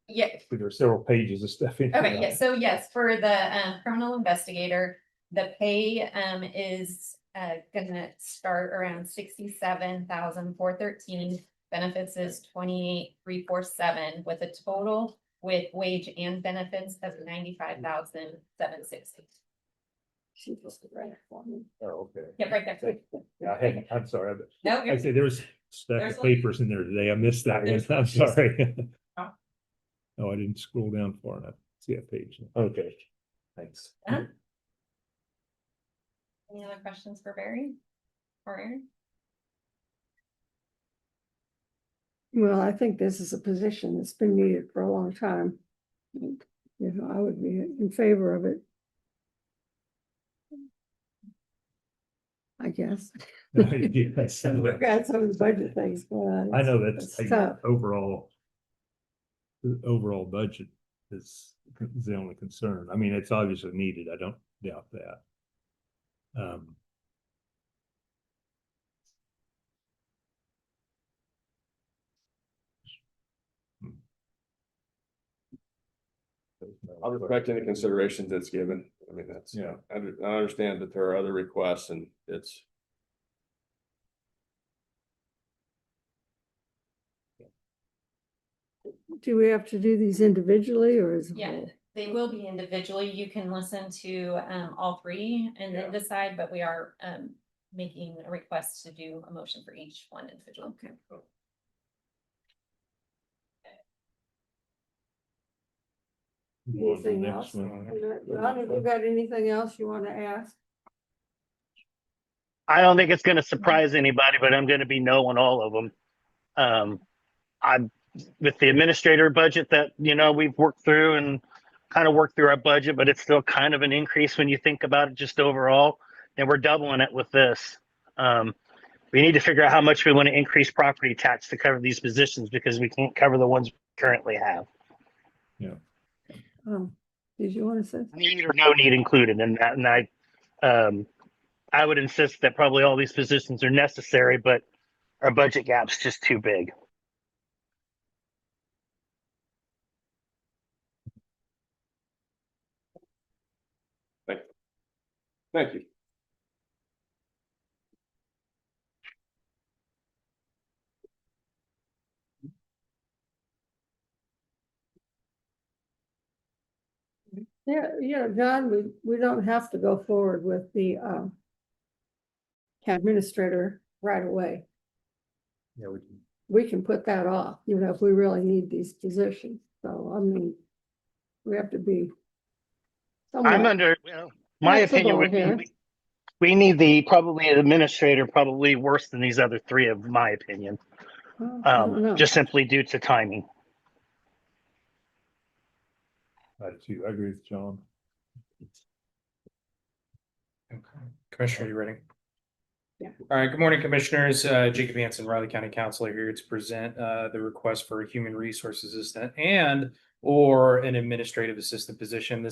Speaker 17: Yeah.
Speaker 5: there are several pages of stuff in.
Speaker 17: Okay, yeah, so yes, for the criminal investigator, the pay is gonna start around 67,413. Benefits is 28,347 with a total with wage and benefits of 95,760.
Speaker 8: She just read it for me.
Speaker 5: Oh, okay.
Speaker 17: Yeah, right there.
Speaker 5: Yeah, I'm sorry.
Speaker 17: No,
Speaker 5: I say there was a stack
Speaker 17: there's
Speaker 5: of
Speaker 17: one.
Speaker 5: papers in there today. I missed that one.
Speaker 17: There's
Speaker 5: I'm
Speaker 17: one.
Speaker 5: sorry.
Speaker 17: Oh.
Speaker 5: No, I didn't scroll down far enough. See that page. Okay. Thanks.
Speaker 17: Any other questions for Barry or Aaron?
Speaker 8: Well, I think this is a position that's been needed for a long time. I would be in favor of it. I guess.
Speaker 5: Yes.
Speaker 8: We've got some of the budget things going on.
Speaker 5: I know that's
Speaker 8: It's tough.
Speaker 5: overall. The overall budget is the only concern. I mean, it's obviously needed. I don't doubt that.
Speaker 18: I'll respect any considerations that's given. I mean, that's,
Speaker 5: Yeah.
Speaker 18: I understand that there are other requests and it's.
Speaker 8: Do we have to do these individually or as a
Speaker 17: Yeah,
Speaker 8: whole?
Speaker 17: they will be individually. You can listen to all three and then decide, but we are making a request to do a motion for each one individual.
Speaker 8: Okay.
Speaker 5: Go on to the
Speaker 8: Anything
Speaker 5: next
Speaker 8: else?
Speaker 5: one.
Speaker 8: Ron, have you got anything else you want to ask?
Speaker 16: I don't think it's going to surprise anybody, but I'm going to be no on all of them. I'm with the administrator budget that, we've worked through and kind of worked through our budget, but it's still kind of an increase when you think about it just overall. And we're doubling it with this. We need to figure out how much we want to increase property tax to cover these positions because we can't cover the ones we currently have.
Speaker 5: Yeah.
Speaker 8: Did you want to say?
Speaker 16: Need or no need included in that. And I would insist that probably all these positions are necessary, but our budget gap's just too big.
Speaker 18: Thank you.
Speaker 8: Yeah, John, we don't have to go forward with the administrator right away.
Speaker 5: Yeah,
Speaker 8: We can put that off, if we really need these positions. So, I mean, we have to be.
Speaker 16: I'm under, my opinion would be we need the probably an administrator probably worse than these other three of my opinion. Just simply due to timing.
Speaker 5: I agree with John.
Speaker 4: Okay. Commissioner, you ready?
Speaker 8: Yeah.
Speaker 4: All right. Good morning, Commissioners. Jacob Hansen, Riley County Councilor, here to present the request for a human resource assistant and or an administrative assistant position.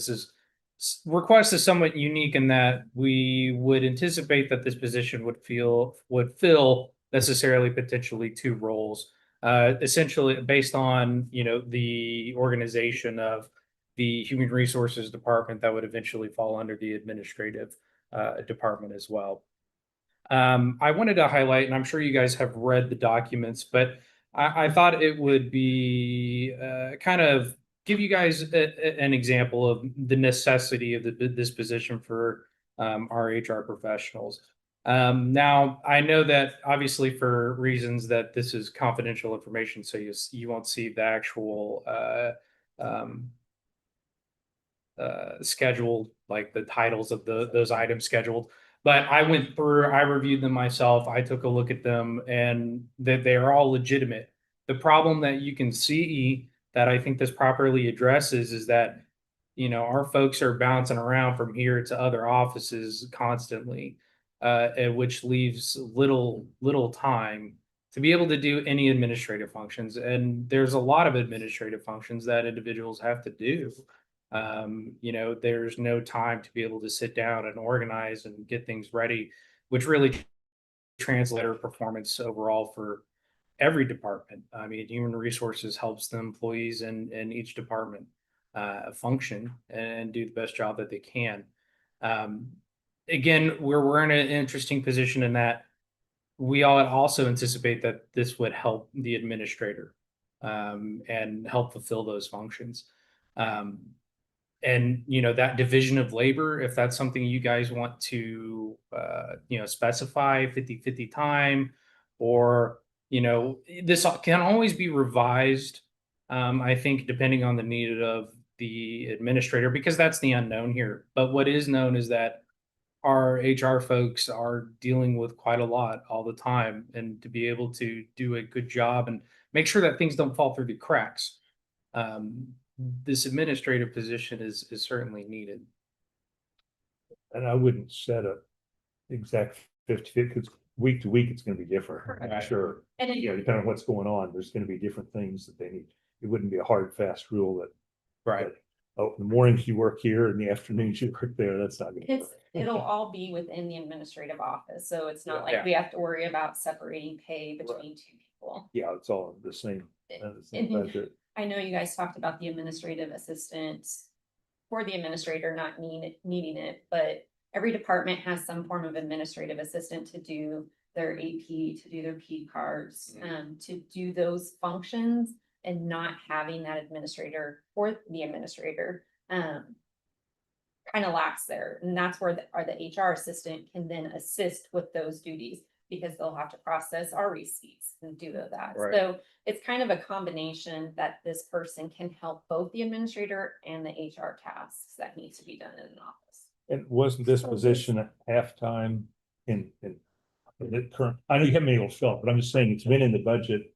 Speaker 4: Request is somewhat unique in that we would anticipate that this position would fill necessarily potentially two roles, essentially based on the organization of the human resources department that would eventually fall under the administrative department as well. I wanted to highlight, and I'm sure you guys have read the documents, but I thought it would be kind of give you guys an example of the necessity of this position for our HR professionals. Now, I know that obviously for reasons that this is confidential information, so you won't see the actual scheduled, like the titles of those items scheduled. But I went through, I reviewed them myself. I took a look at them and that they are all legitimate. The problem that you can see that I think this properly addresses is that, our folks are bouncing around from here to other offices constantly, which leaves little time to be able to do any administrative functions. And there's a lot of administrative functions that individuals have to do. There's no time to be able to sit down and organize and get things ready, which really translates our performance overall for every department. I mean, human resources helps the employees in each department function and do the best job that they can. Again, we're in an interesting position in that we all also anticipate that this would help the administrator and help fulfill those functions. And that division of labor, if that's something you guys want to specify 50-50 time, or this can always be revised, I think, depending on the need of the administrator, because that's the unknown here. But what is known is that our HR folks are dealing with quite a lot all the time, and to be able to do a good job and make sure that things don't fall through the cracks. This administrative position is certainly needed.
Speaker 5: And I wouldn't set a exact 50-50 because week to week it's going to be different.
Speaker 17: Correct.
Speaker 5: I'm sure.
Speaker 17: And
Speaker 5: Depending on what's going on, there's going to be different things that they need. It wouldn't be a hard, fast rule that in the mornings you work here, in the afternoons you work there. That's not going to
Speaker 17: it'll all be within the administrative office, so it's not like we have to worry about separating pay between two people.
Speaker 5: Yeah, it's all the same.
Speaker 17: And I know you guys talked about the administrative assistant for the administrator not needing it, but every department has some form of administrative assistant to do their AP, to do their P cards, to do those functions, and not having that administrator or the administrator, kind of lacks there. And that's where the HR assistant can then assist with those duties, because they'll have to process our receipts and do that.
Speaker 5: Right.
Speaker 17: So it's kind of a combination that this person can help both the administrator and the HR tasks that need to be done in an office.
Speaker 5: And wasn't this position at halftime in the current, I know you haven't been able to fill it, but I'm just saying it's been in the budget.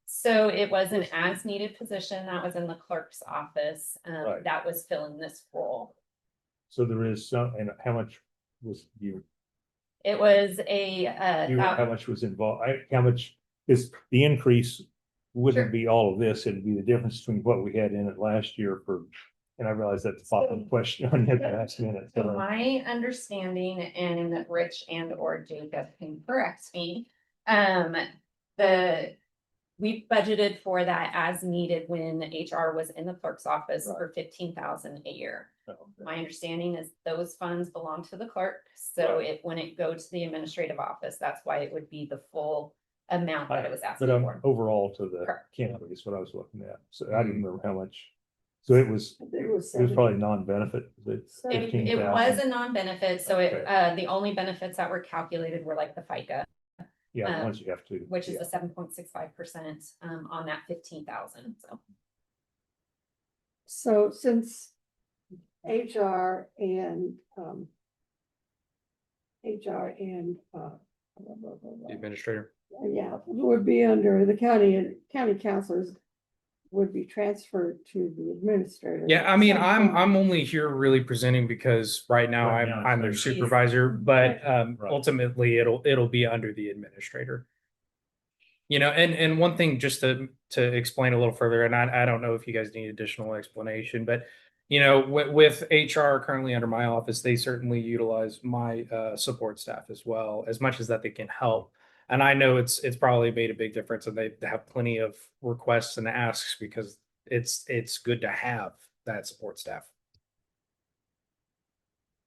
Speaker 17: So it was an as needed position that was in the clerk's office,
Speaker 5: Right.
Speaker 17: that was filling this role.
Speaker 5: So there is some, and how much was you,
Speaker 17: It was a,
Speaker 5: how much was involved? How much is the increase? Wouldn't
Speaker 17: Sure.
Speaker 5: be all of this, it'd be the difference between what we had in it last year for, and I realize that's a follow-up question on the last minute.
Speaker 17: So my understanding, and Rich and or Jacob can correct me, we budgeted for that as needed when HR was in the clerk's office for 15,000 a year. My understanding is those funds belong to the clerk, so when it goes to the administrative office, that's why it would be the full amount that it was asking
Speaker 5: But
Speaker 17: for.
Speaker 5: overall to the
Speaker 17: Correct.
Speaker 5: county is what I was looking at, so I didn't remember how much. So it was probably non-benefit.
Speaker 17: It was a non-benefit, so the only benefits that were calculated were like the FICA.
Speaker 5: Yeah, the ones you have to.
Speaker 17: Which is the 7.65% on that 15,000, so.
Speaker 8: So since HR and
Speaker 4: The administrator.
Speaker 8: yeah, would be under the county councilors would be transferred to the administrator.
Speaker 4: Yeah, I mean, I'm only here really presenting because right now
Speaker 5: Right now,
Speaker 4: I'm their
Speaker 5: it's
Speaker 4: supervisor, but
Speaker 5: Right.
Speaker 4: ultimately it'll be under the administrator. You know, and one thing just to explain a little further, and I don't know if you guys need additional explanation, but you know, with HR currently under my office, they certainly utilize my support staff as well, as much as that they can help. And I know it's probably made a big difference, and they have plenty of requests and asks because it's good to have that support staff.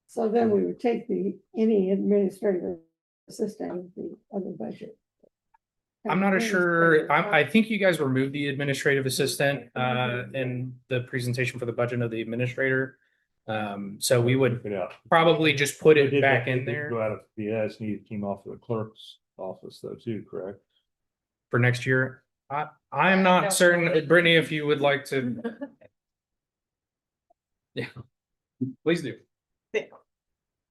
Speaker 8: So then we would take any administrative assistant of the other budget.
Speaker 4: I'm not sure. I think you guys removed the administrative assistant in the presentation for the budget of the administrator. So we would probably just put it back in there
Speaker 5: Go out of the as needed team off of the clerk's office though too, correct?
Speaker 4: for next year. I'm not certain, Brittany, if you would like to. Yeah, please do.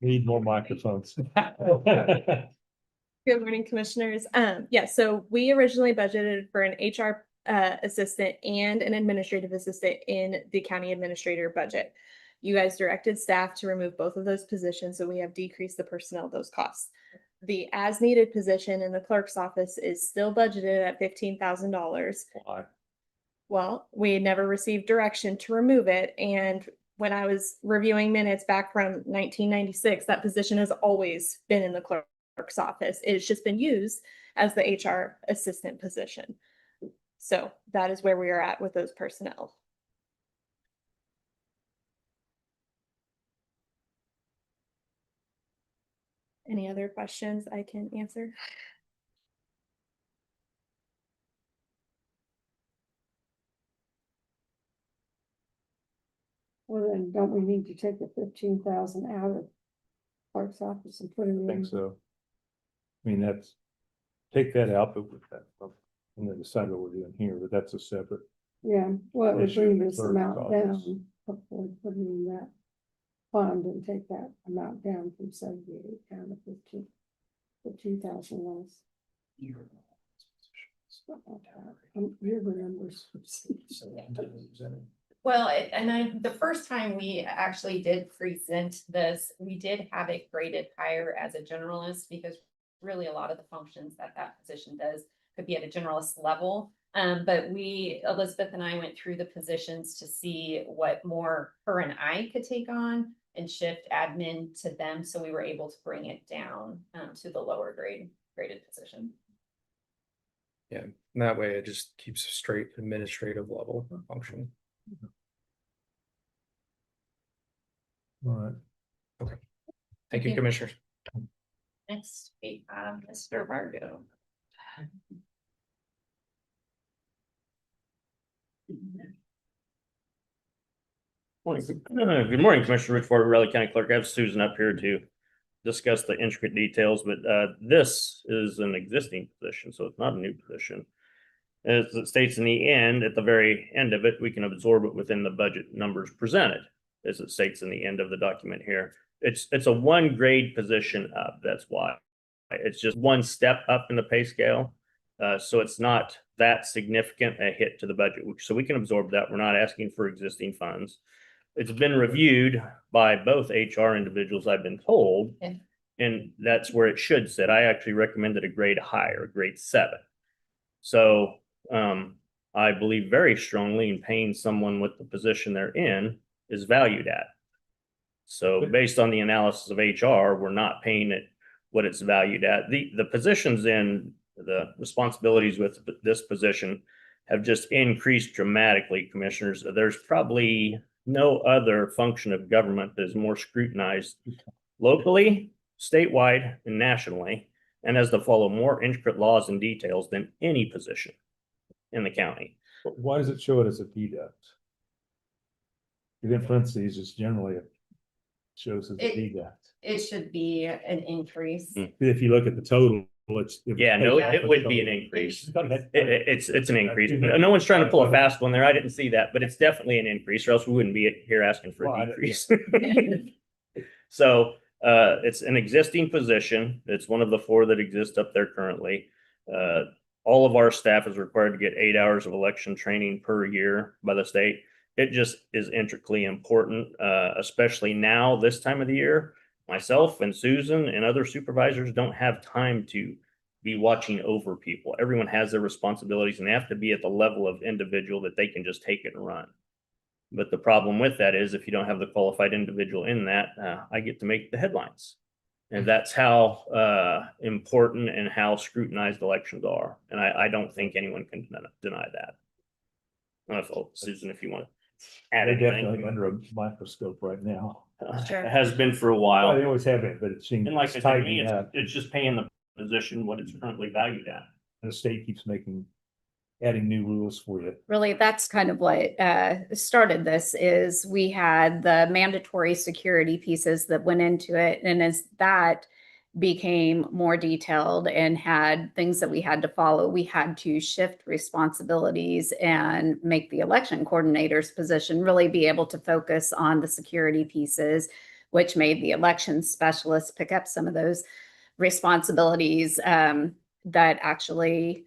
Speaker 5: Need more microphones.
Speaker 13: Good morning, commissioners. Yeah, so we originally budgeted for an HR assistant and an administrative assistant in the county administrator budget. You guys directed staff to remove both of those positions, so we have decreased the personnel those costs. The as needed position in the clerk's office is still budgeted at $15,000.
Speaker 5: Why?
Speaker 13: Well, we never received direction to remove it, and when I was reviewing minutes back from 1996, that position has always been in the clerk's office. It's just been used as the HR assistant position. So that is where we are at with those personnel. Any other questions I can answer?
Speaker 8: Well, then don't we need to take the 15,000 out of clerk's office and put it in?
Speaker 5: I think so. I mean, take that out, but with that, and then decide what we're doing here, but that's a separate.
Speaker 8: Yeah, well, it would
Speaker 5: issue
Speaker 8: bring
Speaker 5: with
Speaker 8: this
Speaker 5: clerk's
Speaker 8: amount
Speaker 5: office.
Speaker 8: down, before putting in that fund and take that amount down from 78 down to 15,000 less. Your numbers.
Speaker 17: Well, the first time we actually did present this, we did have it graded higher as a generalist, because really a lot of the functions that position does could be at a generalist level. But Elizabeth and I went through the positions to see what more her and I could take on and shift admin to them. So we were able to bring it down to the lower graded position.
Speaker 4: Yeah, and that way it just keeps a straight administrative level function.
Speaker 5: All right.
Speaker 4: Thank you,
Speaker 17: you.
Speaker 4: Commissioners.
Speaker 17: Next, we have Mr. Vargo.
Speaker 1: Good morning, Commissioner Rich Ford, Riley County Clerk. I have Susan up here to discuss the intricate details, but this is an existing position, so it's not a new position. As it states in the end, at the very end of it, we can absorb it within the budget numbers presented, as it states in the end of the document here. It's a one grade position up. That's why it's just one step up in the pay scale. So it's not that significant a hit to the budget. So we can absorb that. We're not asking for existing funds. It's been reviewed by both HR individuals, I've been told, and that's where it should sit. I actually recommended a grade higher, a grade 7. So I believe very strongly in paying someone with the position they're in is valued at. So based on the analysis of HR, we're not paying it what it's valued at. The positions in the responsibilities with this position have just increased dramatically, commissioners. There's probably no other function of government that is more scrutinized locally, statewide, and nationally, and has to follow more intricate laws and details than any position in the county.
Speaker 5: But why does it show it as a deduct? In parentheses, it's generally shows as a deduct.
Speaker 17: It should be an increase.
Speaker 5: If you look at the total,
Speaker 1: Yeah, no, it would be an increase. It's an increase. No one's trying to pull a fast one there. I didn't see that, but it's definitely an increase, or else we wouldn't be here asking for a decrease. So it's an existing position. It's one of the 4 that exist up there currently. All of our staff is required to get 8 hours of election training per year by the state. It just is intricately important, especially now, this time of the year. Myself and Susan and other supervisors don't have time to be watching over people. Everyone has their responsibilities and they have to be at the level of individual that they can just take it and run. But the problem with that is if you don't have the qualified individual in that, I get to make the headlines. And that's how important and how scrutinized elections are. And I don't think anyone can deny that. I don't know, Susan, if you want to add
Speaker 5: They're
Speaker 1: anything.
Speaker 5: definitely under a microscope right now.
Speaker 1: It has been for a while.
Speaker 5: Well, they always have been, but it seems
Speaker 1: And like I said, to me,
Speaker 5: tightening up.
Speaker 1: it's just paying the position what it's currently valued at.
Speaker 5: And the state keeps adding new rules for you.
Speaker 17: Really, that's kind of what started this is we had the mandatory security pieces that went into it. And as that became more detailed and had things that we had to follow, we had to shift responsibilities and make the election coordinator's position really be able to focus on the security pieces, which made the election specialists pick up some of those responsibilities that actually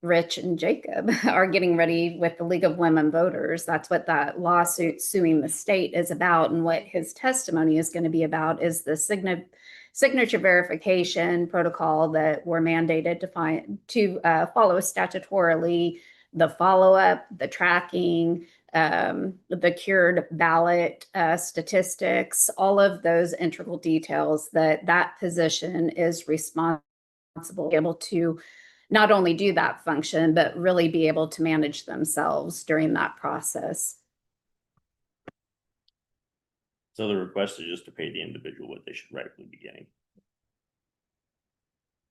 Speaker 17: Rich and Jacob are getting ready with the League of Women Voters. That's what that lawsuit suing the state is about. And what his testimony is going to be about is the signature verification protocol that we're mandated to follow statutorily, the follow-up, the tracking, the cured ballot statistics, all of those integral details that position is responsible to be able to not only do that function, but really be able to manage themselves during that process.
Speaker 1: So the request is just to pay the individual what they should rightfully be getting.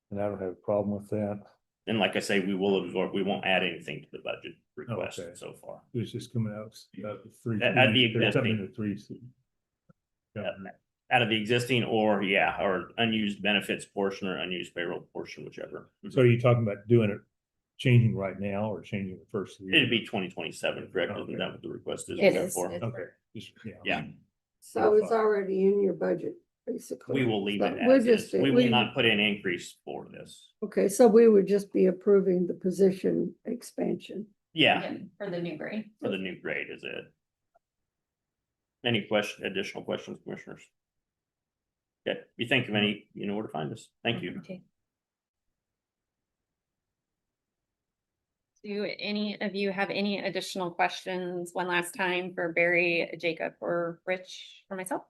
Speaker 5: And I don't have a problem with that.
Speaker 1: And like I say, we will absorb, we won't add anything to the budget request
Speaker 5: Okay.
Speaker 1: so far.
Speaker 5: It was just coming out.
Speaker 1: That'd be
Speaker 5: there's something
Speaker 1: existing.
Speaker 5: in the 3.
Speaker 1: Out of the existing or unused benefits portion or unused payroll portion, whichever.
Speaker 5: So are you talking about doing it, changing right now or changing the first of the year?
Speaker 1: It'd be 2027, correct? Isn't that what the request is?
Speaker 17: It is.
Speaker 1: For?
Speaker 5: Okay. Just,
Speaker 1: Yeah,
Speaker 8: So it's already in your budget, basically.
Speaker 1: we will leave it
Speaker 8: So we're
Speaker 1: as is.
Speaker 8: just-
Speaker 1: We will not put in increase for this.
Speaker 8: Okay, so we would just be approving the position expansion.
Speaker 1: Yeah,
Speaker 17: For the new grade.
Speaker 1: for the new grade is it. Any additional questions, commissioners? Okay, if you think of any, you know where to find us. Thank you.
Speaker 17: Okay. Do any of you have any additional questions one last time for Barry, Jacob, or Rich, or myself?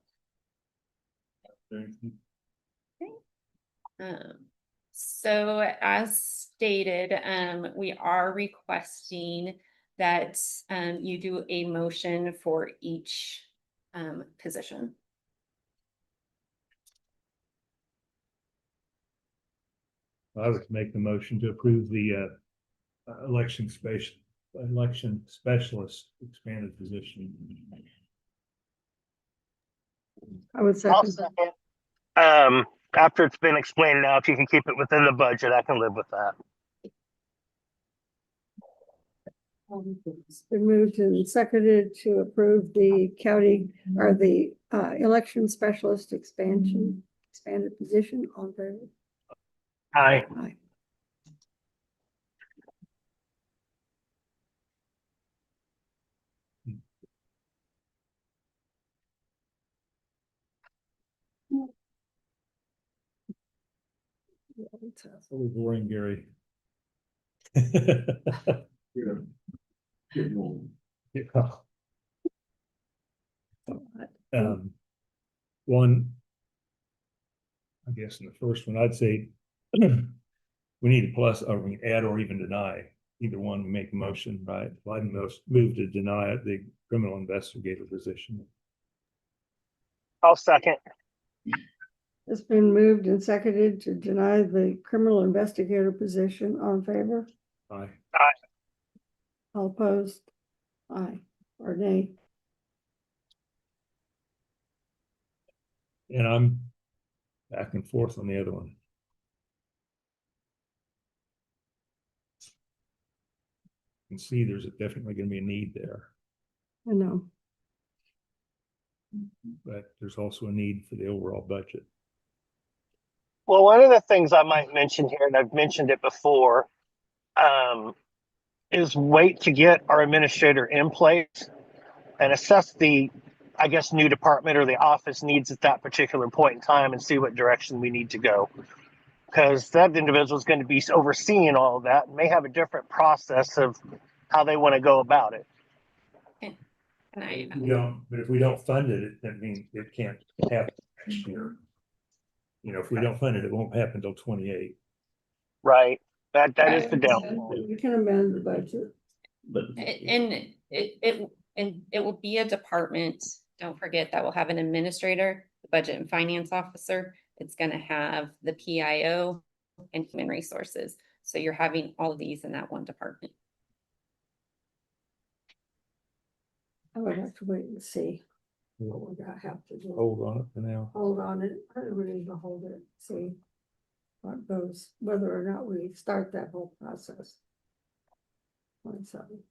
Speaker 17: So as stated, we are requesting that you do a motion for each position.
Speaker 5: I would make the motion to approve the election specialist expanded position.
Speaker 8: I would
Speaker 16: I'll
Speaker 8: second.
Speaker 16: second. After it's been explained now, if you can keep it within the budget, I can live with that.
Speaker 8: It's been moved and seconded to approve the county or the election specialist expanded position on favor.
Speaker 16: Aye.
Speaker 8: Aye.
Speaker 5: Really boring, Gary. Yeah. One, I guess in the first one, I'd say we need to plus or we add or even deny either one. We make a motion, right? I'd move to deny the criminal investigator position.
Speaker 16: I'll second.
Speaker 8: It's been moved and seconded to deny the criminal investigator position. On favor?
Speaker 5: Aye.
Speaker 16: Aye.
Speaker 8: All opposed? Aye or nay?
Speaker 5: And I'm back and forth on the other one. You can see there's definitely going to be a need there,
Speaker 8: I know.
Speaker 5: but there's also a need for the overall budget.
Speaker 16: Well, one of the things I might mention here, and I've mentioned it before, is wait to get our administrator in place and assess the, I guess, new department or the office needs at that particular point in time and see what direction we need to go. Because that individual is going to be overseeing all of that and may have a different process of how they want to go about it.
Speaker 17: And I,
Speaker 5: But if we don't fund it, that means it can't happen next year. You know, if we don't fund it, it won't happen until 28.
Speaker 16: Right. That is the downfall.
Speaker 8: You can amend the budget.
Speaker 1: But
Speaker 17: and it will be a department, don't forget, that will have an administrator, the budget and finance officer. It's gonna have the PIO and human resources. So you're having all of these in that one department.
Speaker 8: I would have to wait and see what we're gonna have to do.
Speaker 5: Hold on it for now.
Speaker 8: Hold on it. I think we need to hold it, see what goes, whether or not we start that whole process. 27.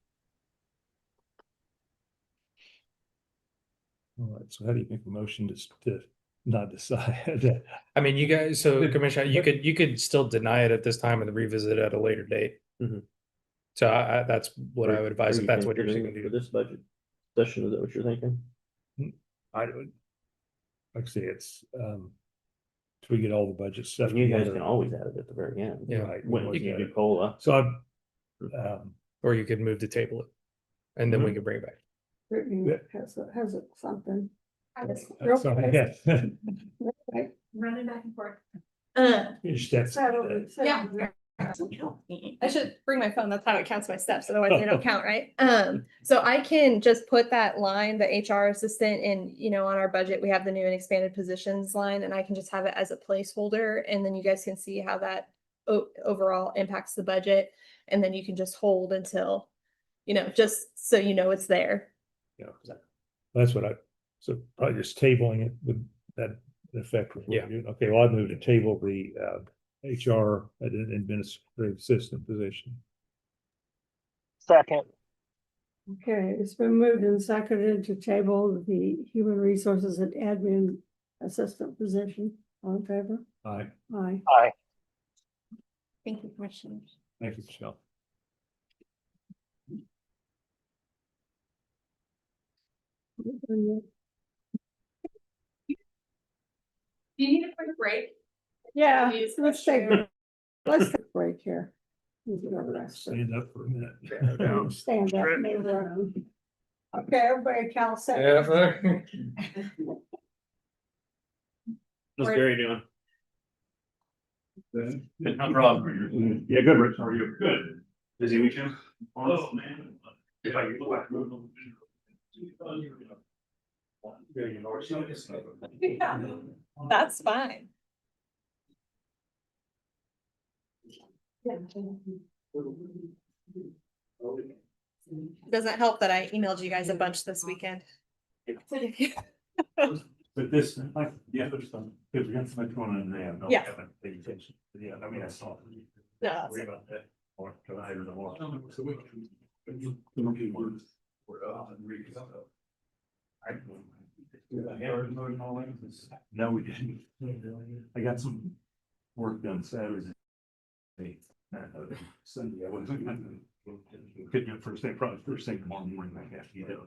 Speaker 5: All right, so how do you make a motion to not decide?
Speaker 4: I mean, you guys, so Commissioner, you could still deny it at this time and revisit it at a later date.
Speaker 1: Mhm.
Speaker 4: So that's what I would advise if that's what you're
Speaker 1: thinking
Speaker 4: thinking
Speaker 1: for
Speaker 4: to do.
Speaker 1: this budget session. Is that what you're thinking?
Speaker 5: I would, like I say, it's, till we get all the budget stuff.
Speaker 1: You guys
Speaker 5: together.
Speaker 1: can always add it at the very end.
Speaker 4: Yeah.
Speaker 5: Right, we
Speaker 1: When
Speaker 5: always
Speaker 1: you
Speaker 5: add
Speaker 1: do
Speaker 5: it.
Speaker 1: COLA.
Speaker 5: So I'm,
Speaker 4: Or you could move to table it. And then we can bring it back.
Speaker 8: Brittany
Speaker 5: Yeah.
Speaker 8: has something.
Speaker 5: sorry, yes.
Speaker 8: Right.
Speaker 13: Running back and forth.
Speaker 5: Finish that.
Speaker 13: Yeah. I should bring my phone. That's how it counts my steps. Otherwise they don't count, right? So I can just put that line, the HR assistant, and on our budget, we have the new and expanded positions line, and I can just have it as a placeholder, and then you guys can see how that overall impacts the budget, and then you can just hold until, just so it's there.
Speaker 5: Yeah, that's what so probably just tabling it with that effect.
Speaker 4: Yeah.
Speaker 5: Okay, well, I moved to table the HR administrative assistant position.
Speaker 16: Second.
Speaker 8: Okay, it's been moved and seconded to table the human resources and admin assistant position. All in favor?
Speaker 5: Aye.
Speaker 8: Aye.
Speaker 16: Aye.
Speaker 17: Thank you, Commissioners.
Speaker 5: Thank you, Michelle.
Speaker 13: Do you need a quick break?
Speaker 8: Yeah, let's take a break here.
Speaker 5: Stand up for a minute.
Speaker 8: Stand up, move around. Okay, everybody count seven.
Speaker 1: What's Gary doing?
Speaker 2: No problem.
Speaker 5: Yeah, good, Rich. How are you?
Speaker 2: Good. Busy weekend? Oh, man. If I could go back.
Speaker 13: Yeah, that's fine. Doesn't help that I emailed you guys a bunch this weekend.
Speaker 5: But this, like, the other stuff, because we got so much going on there.
Speaker 13: Yeah.
Speaker 5: Pay attention. Yeah, I mean, I saw.
Speaker 13: No, that's
Speaker 5: Worry about that. Or tonight or tomorrow. So we can- we're off and read stuff. No, we didn't. I got some work done Saturday. Sunday, I wasn't. Couldn't do it first thing, probably first thing tomorrow morning, I have to get it.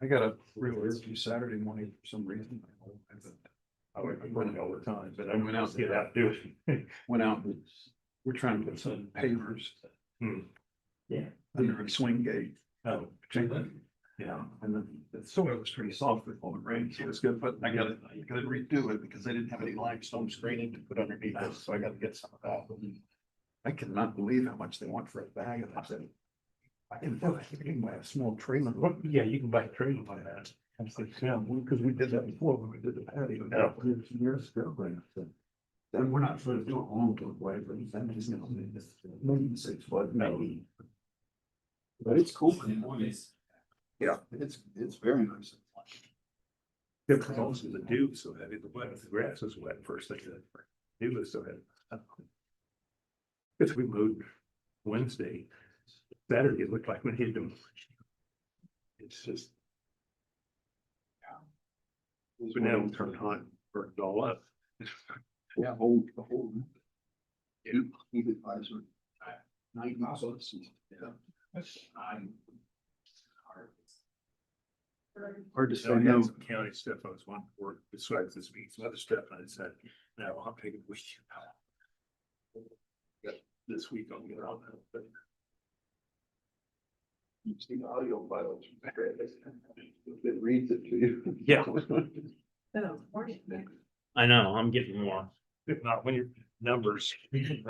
Speaker 20: I got a real early Saturday morning for some reason.
Speaker 5: I went running all the time, but I went out to get out, do it.
Speaker 20: Went out and we're trying to put some pavers.
Speaker 5: Yeah.
Speaker 20: Under a swing gate.
Speaker 5: Oh.
Speaker 20: Yeah, and then the soil was pretty soft with all the rain, so it's good, but I gotta redo it because they didn't have any limestone screening to put underneath it, so I gotta get some of that. I cannot believe how much they want for a bag of that. I can buy a small trailer.
Speaker 5: Yeah, you can buy a trailer by that.
Speaker 20: I was like, yeah, because we did that before when we did the patio. Years ago, right? Then we're not supposed to do it all the way, but then just, maybe 6 foot, maybe. But it's cool. Yeah, it's very nice.
Speaker 5: Yeah, because also the dew was so heavy, the wet, the grass was wet first thing, the dew was so heavy. Because we moved Wednesday, Saturday, it looked like when he did them. It's just. So now we turn on, burn it all up.
Speaker 20: Yeah, the whole. Heat advisor. 9 miles. Yeah. Hard to say
Speaker 5: I had
Speaker 20: no.
Speaker 5: some county stuff I was wanting to work besides this week, some other stuff, and I said, no, I'll take a week. This week I'll get on that, but.
Speaker 20: You see the audio files. It reads it to you.
Speaker 1: Yeah. I know, I'm getting more.
Speaker 5: If not, when your numbers, reading,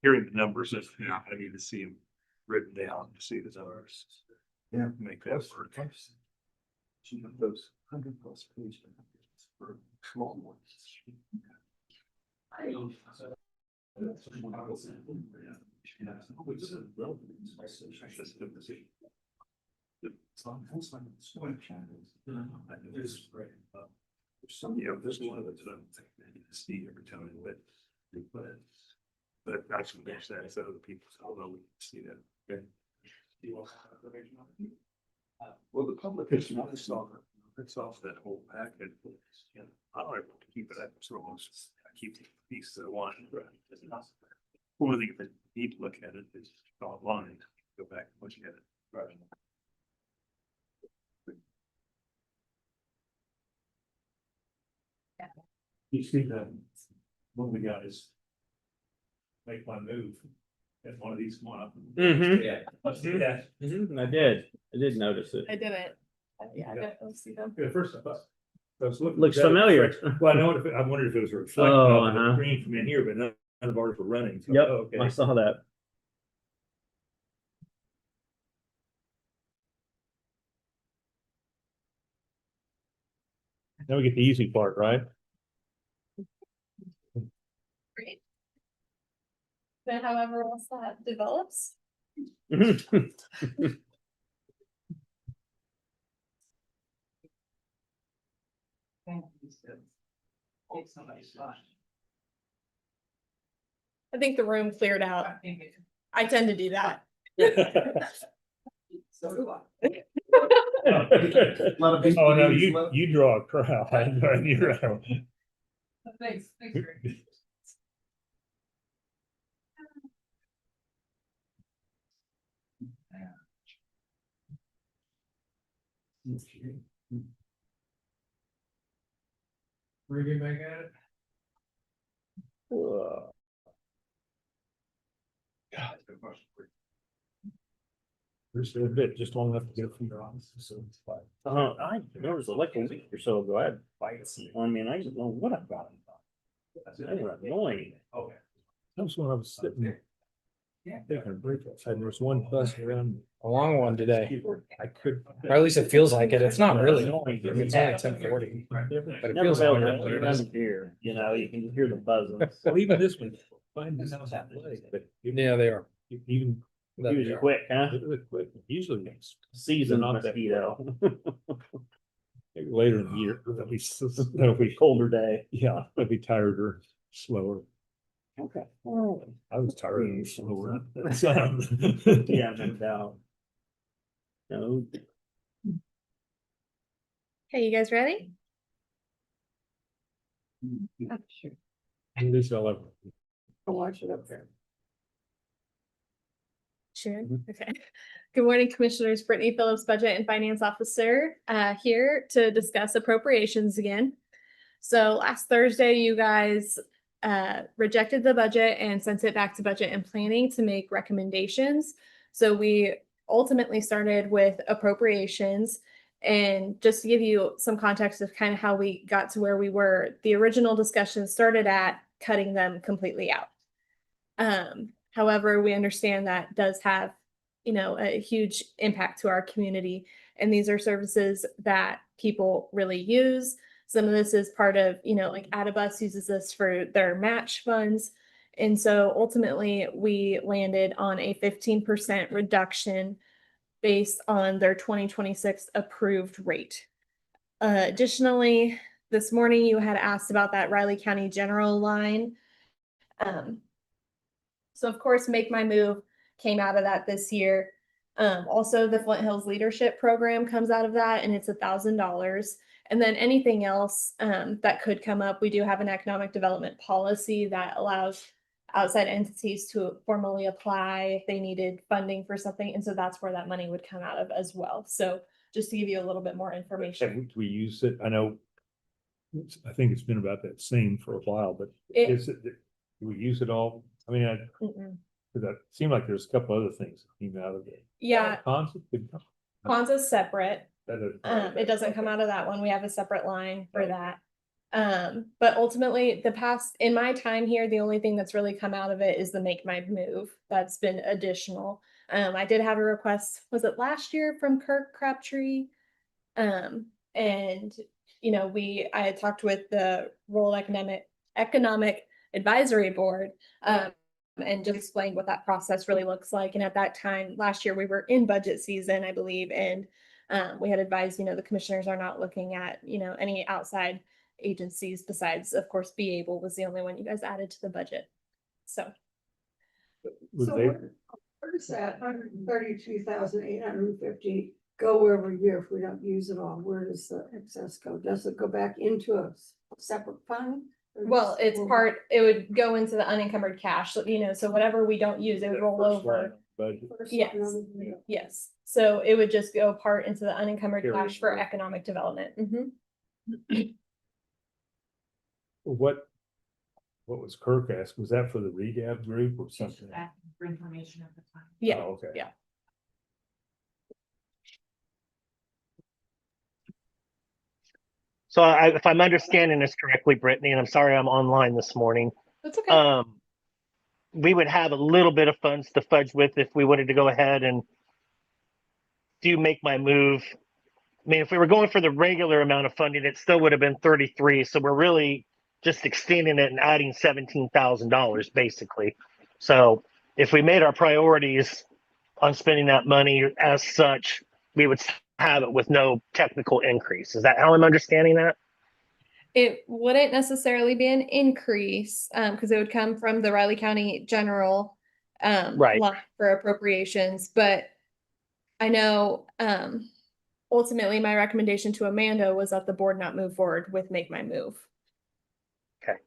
Speaker 5: hearing the numbers, I need to see them written down to see the numbers.
Speaker 20: Yeah.
Speaker 5: Make that work.
Speaker 20: She had those 100+ pages for small ones.
Speaker 5: Some, there's a lot of it that I don't think they need to see every time, but I can finish that so other people, although we can see that, okay?
Speaker 20: Well, the public
Speaker 5: It's not, it's off that whole packet. I don't ever keep it up, so I keep the pieces of one. One thing, if I need to look at it, is online, go back and look at it. Right. You see that one of the guys make one move at one of these come up.
Speaker 1: Mhm.
Speaker 5: Yeah. I see that.
Speaker 1: I did notice it.
Speaker 13: I didn't. Yeah, I definitely see them.
Speaker 5: At first I thought. I was looking-
Speaker 1: Looks familiar.
Speaker 5: Well, I wondered if it was reflecting
Speaker 1: Oh,
Speaker 5: off the
Speaker 1: uh-huh.
Speaker 5: screen from in here, but none of ours were running. So,
Speaker 1: Yep,
Speaker 5: okay.
Speaker 1: I saw that.
Speaker 5: Now we get the easy part, right?
Speaker 13: Great. Then however else that develops. I think the room cleared out. I tend to do that.
Speaker 5: Oh, no, you draw a crowd. You're out.
Speaker 10: Thanks.
Speaker 20: Where you get back at it?
Speaker 5: There's a bit, just long enough to get from your office, so it's fine.
Speaker 1: There was like a week or so ago, I had fights on me and I didn't know what I got. They were annoying.
Speaker 5: Okay. That was when I was sitting there. Taking a break outside, and there was one bus around.
Speaker 4: A long one today,
Speaker 5: I could.
Speaker 4: or at least it feels like it. It's not really. It's only 10:40. But it
Speaker 1: Never
Speaker 4: feels
Speaker 1: failed
Speaker 4: like
Speaker 1: to hear, you know, you can hear the buzzing.
Speaker 5: Well, even this one,
Speaker 4: Yeah, they are.
Speaker 5: Even.
Speaker 1: Usually quick, huh?
Speaker 5: Usually it's
Speaker 1: Season
Speaker 5: not that
Speaker 1: mosquito.
Speaker 5: maybe later in the year, that'll be
Speaker 1: Colder day.
Speaker 5: Yeah, they'll be tired or slower.
Speaker 8: Okay.
Speaker 5: I was tired and slower.
Speaker 1: Yeah, no doubt. No.
Speaker 13: Okay, you guys ready?
Speaker 8: Sure.
Speaker 5: At least I'll ever.
Speaker 8: I'll watch it up there.
Speaker 13: Sure. Okay. Good morning, Commissioners. Brittany Phillips, Budget and Finance Officer, here to discuss appropriations again. So last Thursday, you guys rejected the budget and sent it back to Budget and Planning to make recommendations. So we ultimately started with appropriations. And just to give you some context of kind of how we got to where we were, the original discussion started at cutting them completely out. However, we understand that does have, you know, a huge impact to our community. And these are services that people really use. Some of this is part of, you know, like Adibus uses this for their match funds. And so ultimately we landed on a 15% reduction based on their 2026 approved rate. Additionally, this morning you had asked about that Riley County General line. So of course, Make My Move came out of that this year. Also the Flint Hills Leadership Program comes out of that, and it's $1,000. And then anything else that could come up, we do have an economic development policy that allows outside entities to formally apply if they needed funding for something. And so that's where that money would come out of as well. So just to give you a little bit more information.
Speaker 5: We use it, I know. I think it's been about that same for a while, but
Speaker 13: do
Speaker 5: we use it all? I mean, that seemed like there's a couple other things that came out of it.
Speaker 13: Yeah.
Speaker 5: Kwanzaa's
Speaker 13: separate. It doesn't come out of that one. We have a separate line for that. But ultimately in my time here, the only thing that's really come out of it is the Make My Move. That's been additional. I did have a request, was it last year from Kirk Crabtree? And you know, I had talked with the Rural Economic Advisory Board, and just explained what that process really looks like. And at that time, last year, we were in budget season, I believe, and we had advised, you know, the commissioners are not looking at, you know, any outside agencies besides, of course, Be Able was the only one you guys added to the budget. So
Speaker 8: Where does that 132,850 go every year if we don't use it all? Where does the excess go? Does it go back into a separate fund?
Speaker 13: Well, it would go into the unencumbered cash, so, you know, so whatever we don't use, it would roll over. Yes, yes. So it would just go part into the unencumbered cash for economic development.
Speaker 5: What was Kirk asked? Was that for the REGAB group or something?
Speaker 10: For information at the time.
Speaker 13: Yeah,
Speaker 5: Oh, okay.
Speaker 13: yeah.
Speaker 16: So if I'm understanding this correctly, Brittany, and I'm sorry I'm online this morning.
Speaker 13: That's okay.
Speaker 16: We would have a little bit of funds to fudge with if we wanted to go ahead and do Make My Move. I mean, if we were going for the regular amount of funding, it still would have been 33. So we're really just extending it and adding $17,000 basically. So if we made our priorities on spending that money as such, we would have it with no technical increase. Is that how I'm understanding that?
Speaker 13: It wouldn't necessarily be an increase, because it would come from the Riley County General
Speaker 16: Right.
Speaker 13: line for appropriations, but I know ultimately my recommendation to Amanda was that the board not move forward with Make My Move.
Speaker 16: Okay.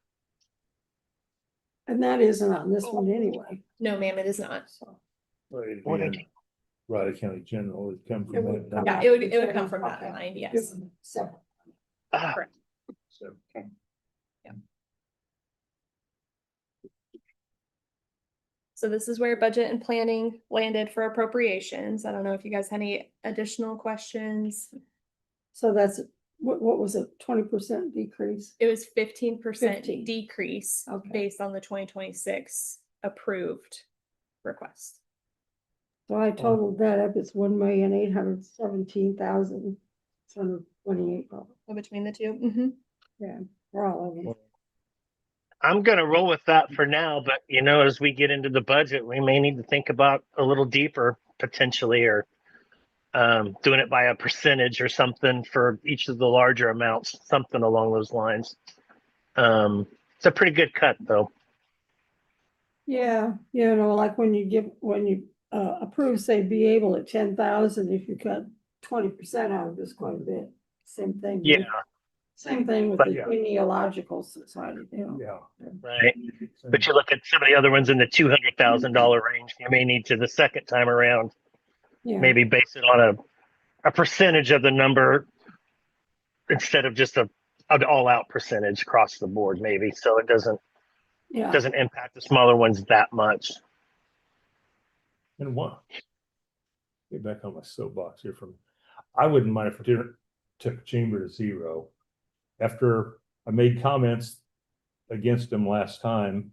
Speaker 8: And that isn't on this one anyway.
Speaker 13: No, ma'am, it is not.
Speaker 5: Riley County General would come from that.
Speaker 13: Yeah, it would come from that line, yes.
Speaker 8: Separate.
Speaker 13: Correct.
Speaker 5: So,
Speaker 13: So this is where budget and planning landed for appropriations. I don't know if you guys had any additional questions.
Speaker 8: So that's, what was it, 20% decrease?
Speaker 13: It was 15%
Speaker 8: 15.
Speaker 13: decrease
Speaker 8: Okay.
Speaker 13: based on the 2026 approved request.
Speaker 8: So I totaled that up, it's 1,817,628.
Speaker 13: Between the two.
Speaker 8: Yeah, for all of them.
Speaker 16: I'm gonna roll with that for now, but you know, as we get into the budget, we may need to think about a little deeper potentially, or doing it by a percentage or something for each of the larger amounts, something along those lines. It's a pretty good cut though.
Speaker 8: Yeah, you know, like when you approve, say, be able at 10,000, if you cut 20% out of this, quite a bit. Same thing.
Speaker 16: Yeah.
Speaker 8: Same thing with
Speaker 16: But-
Speaker 8: the genealogical society, you know.
Speaker 5: Yeah.
Speaker 16: Right. But you look at some of the other ones in the $200,000 range, you may need to the second time around,
Speaker 8: Yeah.
Speaker 16: maybe base it on a percentage of the number instead of just an all out percentage across the board, maybe. So it doesn't impact the smaller ones that much.
Speaker 5: And one, get back on my soapbox here I wouldn't mind if we took chamber to zero. After I made comments against them last time,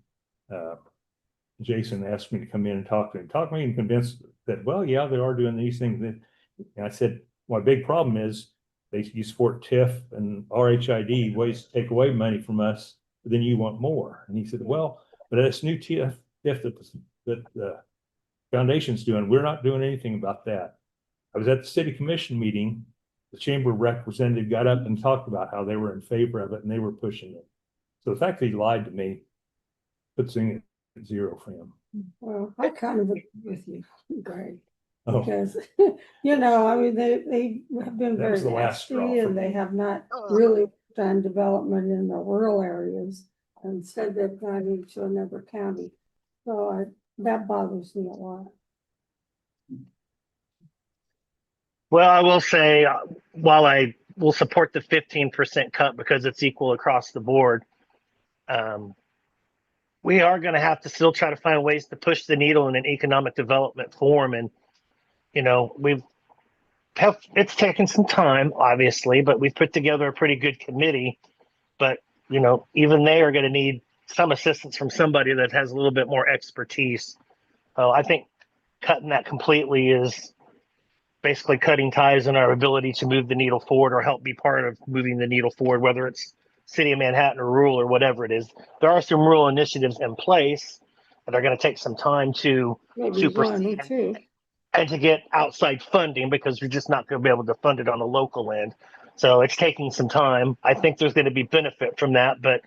Speaker 5: Jason asked me to come in and talk to me and convince that, well, yeah, they are doing these things. And I said, my big problem is you support TIF and RHID, ways to take away money from us, but then you want more. And he said, well, but this new TIF that the foundation's doing, we're not doing anything about that. I was at the city commission meeting. The chamber representative got up and talked about how they were in favor of it and they were pushing it. So the fact that he lied to me puts it at zero for him.
Speaker 8: Well, I kind of agree with you, Greg.
Speaker 5: Oh.
Speaker 8: Because, you know, I mean, they have been
Speaker 5: That
Speaker 8: very
Speaker 5: was the last straw
Speaker 8: nasty
Speaker 5: for
Speaker 8: and they
Speaker 5: me.
Speaker 8: have not really done development in the rural areas. Instead, they've gone into another county. So that bothers me a lot.
Speaker 16: Well, I will say, while I will support the 15% cut because it's equal across the board, we are going to have to still try to find ways to push the needle in an economic development form. And, you know, it's taken some time, obviously, but we've put together a pretty good committee. But, you know, even they are going to need some assistance from somebody that has a little bit more expertise. I think cutting that completely is basically cutting ties in our ability to move the needle forward or help be part of moving the needle forward, whether it's city of Manhattan or rural or whatever it is. There are some rural initiatives in place that are going to take some time to
Speaker 8: Maybe
Speaker 16: supersede
Speaker 8: one, too.
Speaker 16: and to get outside funding because you're just not going to be able to fund it on the local end. So it's taking some time. I think there's going to be benefit from that, but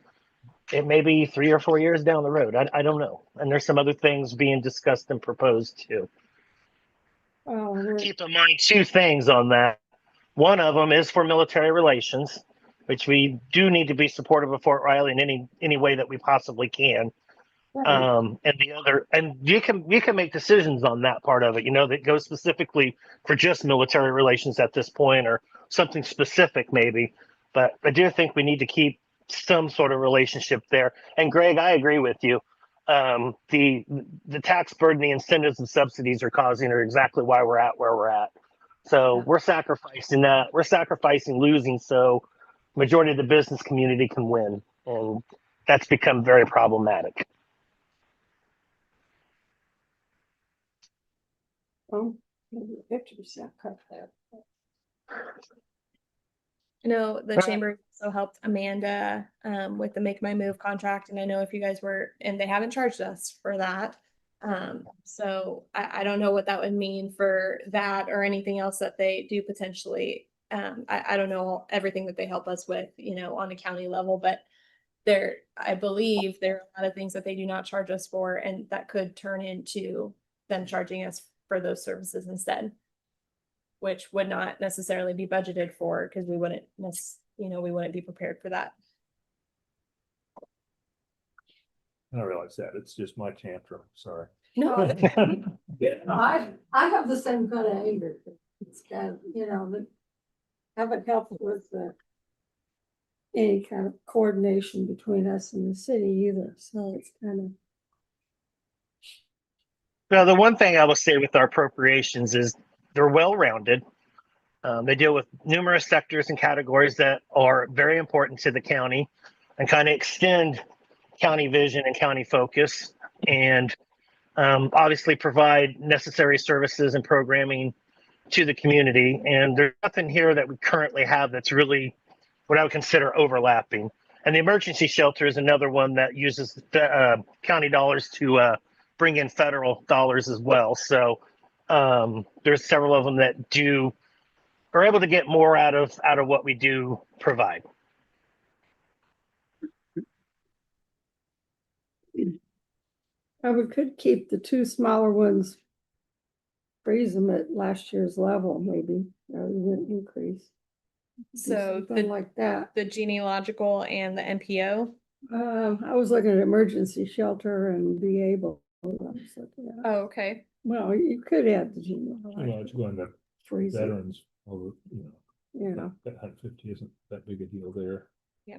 Speaker 16: it may be 3 or 4 years down the road. I don't know. And there's some other things being discussed and proposed too. Keep in mind 2 things on that. One of them is for military relations, which we do need to be supportive of Fort Riley in any way that we possibly can. And the other, and you can make decisions on that part of it, you know, that goes specifically for just military relations at this point or something specific maybe. But I do think we need to keep some sort of relationship there. And Greg, I agree with you. The tax burden, the incentives and subsidies are causing are exactly why we're at where we're at. So we're sacrificing that. We're sacrificing losing so majority of the business community can win. And that's become very problematic.
Speaker 8: Oh, maybe 50% cut there.
Speaker 13: I know the chamber also helped Amanda with the Make My Move contract, and I know if you guys were, and they haven't charged us for that. So I don't know what that would mean for that or anything else that they do potentially. I don't know everything that they help us with, you know, on a county level, but I believe there are a lot of things that they do not charge us for, and that could turn into them charging us for those services instead, which would not necessarily be budgeted for because we wouldn't be prepared for that.
Speaker 5: I don't realize that. It's just my tantrum. Sorry.
Speaker 8: No, I have the same kind of anger. It's kind of, you know, that haven't helped with any kind of coordination between us and the city either. So it's kind of.
Speaker 16: Now, the one thing I will say with our appropriations is they're well-rounded. They deal with numerous sectors and categories that are very important to the county and kind of extend county vision and county focus, and obviously provide necessary services and programming to the community. And there's nothing here that we currently have that's really what I would consider overlapping. And the emergency shelter is another one that uses county dollars to bring in federal dollars as well. So there's several of them that are able to get more out of what we do provide.
Speaker 8: We could keep the two smaller ones, freeze them at last year's level, maybe, rather than increase. Do
Speaker 13: So
Speaker 8: something like that.
Speaker 13: the genealogical and the NPO.
Speaker 8: I was looking at emergency shelter and be able.
Speaker 13: Oh, okay.
Speaker 8: Well, you could add the genealogical.
Speaker 5: You know, it's going to
Speaker 8: Freeze it.
Speaker 5: veterans over,
Speaker 8: Yeah.
Speaker 5: that 150 isn't that big a deal there.
Speaker 13: Yeah.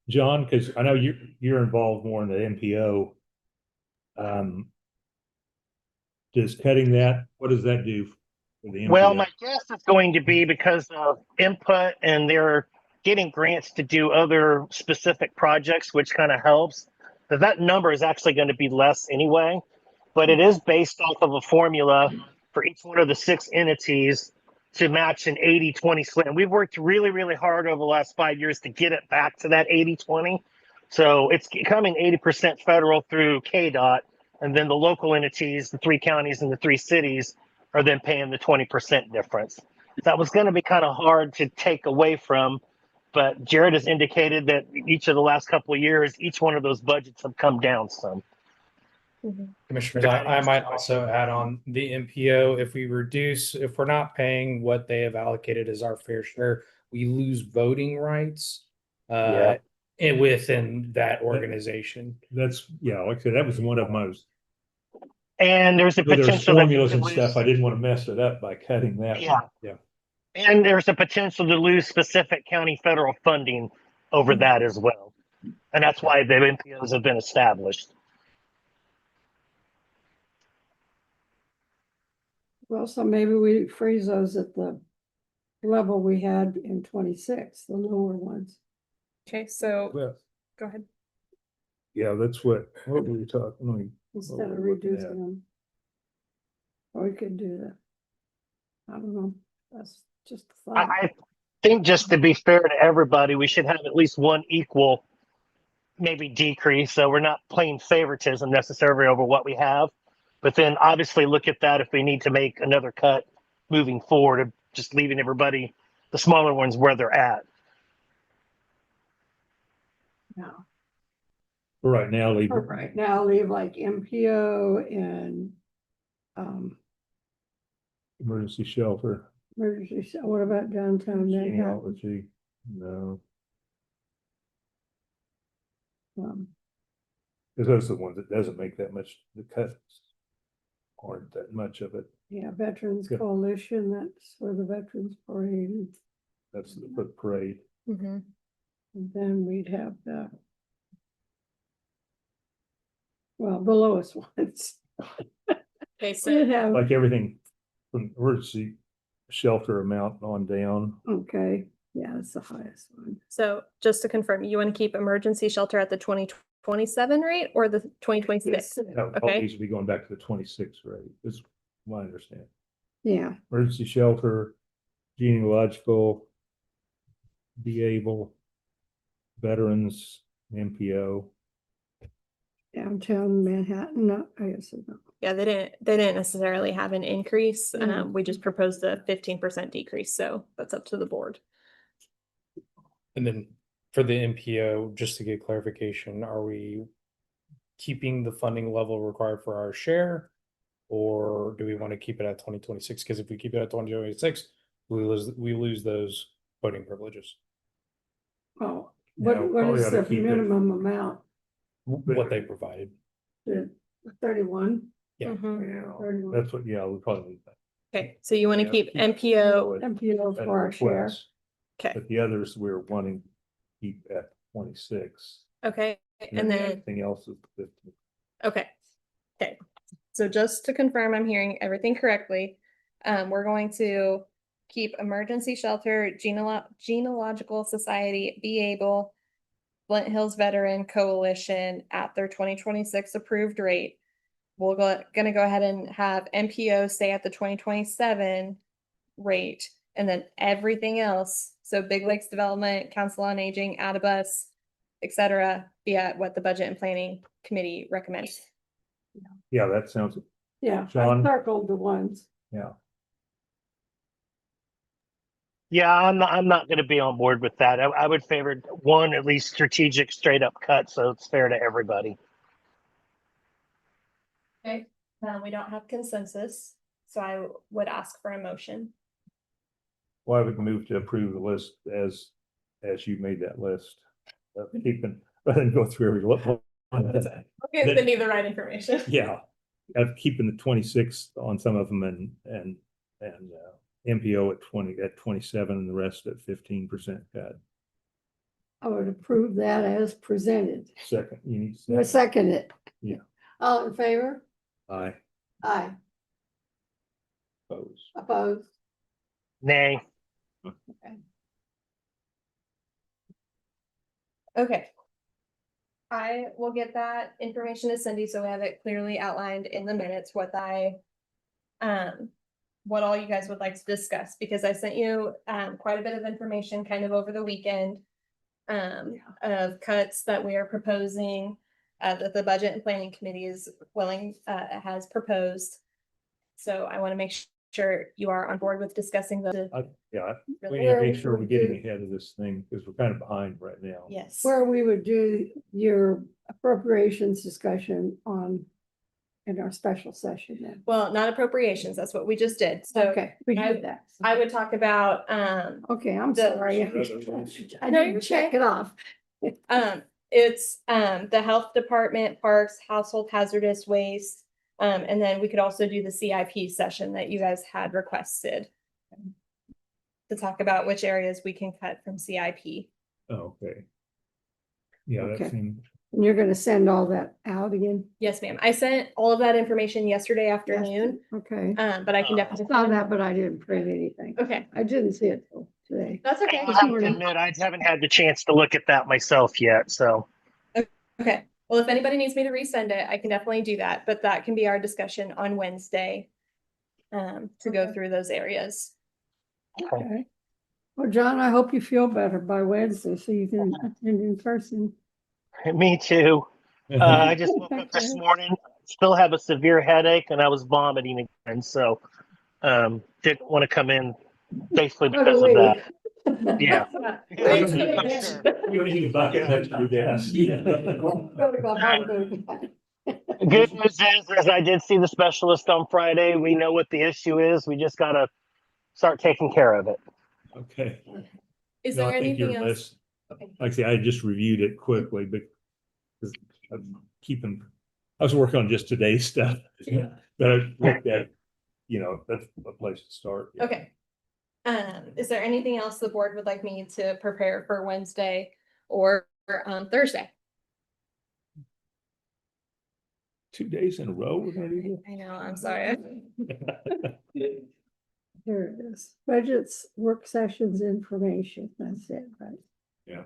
Speaker 5: John, because I know you're involved more in the NPO. Does cutting that, what does that do for the NPO?
Speaker 16: Well, my guess is going to be because of input and they're getting grants to do other specific projects, which kind of helps. That number is actually going to be less anyway, but it is based off of a formula for each one of the 6 entities to match an 80-20 split. And we've worked really, really hard over the last 5 years to get it back to that 80-20. So it's becoming 80% federal through KDOT, and then the local entities, the 3 counties and the 3 cities, are then paying the 20% difference. That was going to be kind of hard to take away from, but Jared has indicated that each of the last couple of years, each one of those budgets have come down some.
Speaker 4: Commissioners, I might also add on the MPO, if we're not paying what they have allocated as our fair share, we lose voting rights and within that organization.
Speaker 5: That's, like I said, that was one of my.
Speaker 16: And there's a
Speaker 5: There's
Speaker 16: potential
Speaker 5: formulas and stuff. I didn't want to mess it up by cutting that.
Speaker 16: Yeah.
Speaker 5: Yeah.
Speaker 16: And there's a potential to lose specific county federal funding over that as well. And that's why the MPOs have been established.
Speaker 8: Well, so maybe we freeze those at the level we had in 26, the lower ones.
Speaker 13: Okay, so
Speaker 5: Well,
Speaker 13: go ahead.
Speaker 5: yeah, that's what were we talking?
Speaker 8: Instead of reducing them. Or we could do that. I don't know. That's just a thought.
Speaker 16: I think just to be fair to everybody, we should have at least one equal, maybe decrease. So we're not playing favoritism necessarily over what we have. But then obviously look at that if we need to make another cut moving forward, of just leaving everybody, the smaller ones, where they're at.
Speaker 8: No.
Speaker 5: For right now, leave.
Speaker 8: For right now, leave like MPO and
Speaker 5: Emergency shelter.
Speaker 8: what about downtown Manhattan?
Speaker 5: Genealogy, no. Because those are the ones that doesn't make that much, the cuts aren't that much of it.
Speaker 8: Yeah, Veterans
Speaker 5: Yeah.
Speaker 8: Coalition, that's for the Veterans Parade.
Speaker 5: That's the parade.
Speaker 8: And then we'd have the lowest ones.
Speaker 13: Okay,
Speaker 8: We'd have,
Speaker 5: Like everything from emergency shelter amount on down.
Speaker 8: okay, yeah, it's the highest one.
Speaker 13: So just to confirm, you want to keep emergency shelter at the 2027 rate or the 2026?
Speaker 5: That
Speaker 13: Okay.
Speaker 5: needs to be going back to the 26 rate, is my understanding.
Speaker 8: Yeah,
Speaker 5: Emergency shelter, genealogical, be able, veterans, MPO.
Speaker 8: downtown Manhattan, no, I guess it's not.
Speaker 13: Yeah, they didn't necessarily have an increase.
Speaker 8: Mm.
Speaker 13: We just proposed a 15% decrease, so that's up to the board.
Speaker 4: And then for the MPO, just to get clarification, are we keeping the funding level required for our share? Or do we want to keep it at 2026? Because if we keep it at 2026, we lose those voting privileges.
Speaker 8: Oh,
Speaker 5: Yeah,
Speaker 8: what
Speaker 5: probably
Speaker 8: is
Speaker 5: ought to
Speaker 8: the
Speaker 5: keep it.
Speaker 8: minimum amount?
Speaker 4: What they provided.
Speaker 8: The 31?
Speaker 4: Yeah.
Speaker 5: Yeah,
Speaker 8: 31.
Speaker 5: that's what, yeah, we probably need that.
Speaker 13: Okay, so you want to
Speaker 5: Yeah,
Speaker 13: keep
Speaker 5: keep-
Speaker 13: MPO.
Speaker 8: MPO
Speaker 5: at
Speaker 8: for our share.
Speaker 5: request.
Speaker 13: Okay,
Speaker 5: But the others, we're wanting to keep at 26.
Speaker 13: okay, and then,
Speaker 5: Everything else is 15.
Speaker 13: okay. Okay, so just to confirm I'm hearing everything correctly, we're going to keep emergency shelter, genealogical society, Be Able, Flint Hills Veteran Coalition at their 2026 approved rate. Gonna go ahead and have MPO stay at the 2027 rate. And then everything else, so Big Lakes Development, Council on Aging, Adibus, et cetera, be at what the Budget and Planning Committee recommends.
Speaker 5: Yeah, that sounds,
Speaker 8: Yeah, I
Speaker 5: John?
Speaker 8: circled the ones.
Speaker 5: yeah.
Speaker 16: Yeah, I'm not gonna be on board with that. I would favor one, at least strategic, straight up cut, so it's fair to everybody.
Speaker 13: Okay, we don't have consensus, so I would ask for a motion.
Speaker 5: Well, I would move to approve the list as you made that list. Keeping, rather than go through every one.
Speaker 13: Okay, they need the right information.
Speaker 5: Yeah, of keeping the 26th on some of them and MPO at 27 and the rest at 15% cut.
Speaker 8: I would approve that as presented.
Speaker 5: Second, you need
Speaker 8: I second it.
Speaker 5: Yeah.
Speaker 8: All in favor?
Speaker 5: Aye.
Speaker 8: Aye.
Speaker 5: Opposed.
Speaker 8: Opposed?
Speaker 16: Nay.
Speaker 13: Okay. I will get that information to Cindy, so we have it clearly outlined in the minutes what what all you guys would like to discuss, because I sent you quite a bit of information kind of over the weekend of cuts that we are proposing, that the Budget and Planning Committee is has proposed. So I want to make sure you are on board with discussing the.
Speaker 5: Yeah, we need to make sure we're getting ahead of this thing because we're kind of behind right now.
Speaker 13: Yes.
Speaker 8: Where we would do your appropriations discussion in our special session then.
Speaker 13: Well, not appropriations, that's what we just did, so.
Speaker 8: Okay, we did that.
Speaker 13: I would talk about,
Speaker 8: Okay, I'm
Speaker 13: the-
Speaker 8: sorry. I
Speaker 13: No,
Speaker 8: didn't
Speaker 13: you're
Speaker 8: check
Speaker 13: okay.
Speaker 8: it off.
Speaker 13: It's, the health department, parks, household hazardous waste. And then we could also do the CIP session that you guys had requested. To talk about which areas we can cut from CIP.
Speaker 5: Oh, okay. Yeah,
Speaker 8: Okay.
Speaker 5: that seems.
Speaker 8: And you're gonna send all that out again?
Speaker 13: Yes, ma'am. I sent all of that information yesterday afternoon,
Speaker 8: Okay.
Speaker 13: but I can definitely.
Speaker 8: I saw that, but I didn't print anything.
Speaker 13: Okay,
Speaker 8: I didn't see it till today.
Speaker 13: that's okay.
Speaker 16: I have to admit, I haven't had the chance to look at that myself yet, so.
Speaker 13: Okay, well, if anybody needs me to resend it, I can definitely do that, but that can be our discussion on Wednesday. To go through those areas.
Speaker 8: Okay. Well, John, I hope you feel better by Wednesday so you can attend in person.
Speaker 16: Me too. I just woke up this morning, still have a severe headache, and I was vomiting again, so didn't want to come in basically because of that. Yeah.
Speaker 5: You need a bucket next to your desk.
Speaker 16: Good news is I did see the specialist on Friday. We know what the issue is. We just gotta start taking care of it.
Speaker 5: Okay.
Speaker 13: Is
Speaker 5: No,
Speaker 13: there
Speaker 5: I think your
Speaker 13: anything else?
Speaker 5: list- Like I say, I just reviewed it quickly, but I'm I was working on just today's stuff.
Speaker 13: Yeah.
Speaker 5: But I looked at, that's a place to start. Yeah.
Speaker 13: Okay. Is there anything else the board would like me to prepare for Wednesday or Thursday?
Speaker 5: 2 days in a row, we're gonna do
Speaker 13: I know, I'm sorry.
Speaker 5: this?
Speaker 8: Here it is. Budgets, work sessions, information. That's it, right?
Speaker 5: Yeah.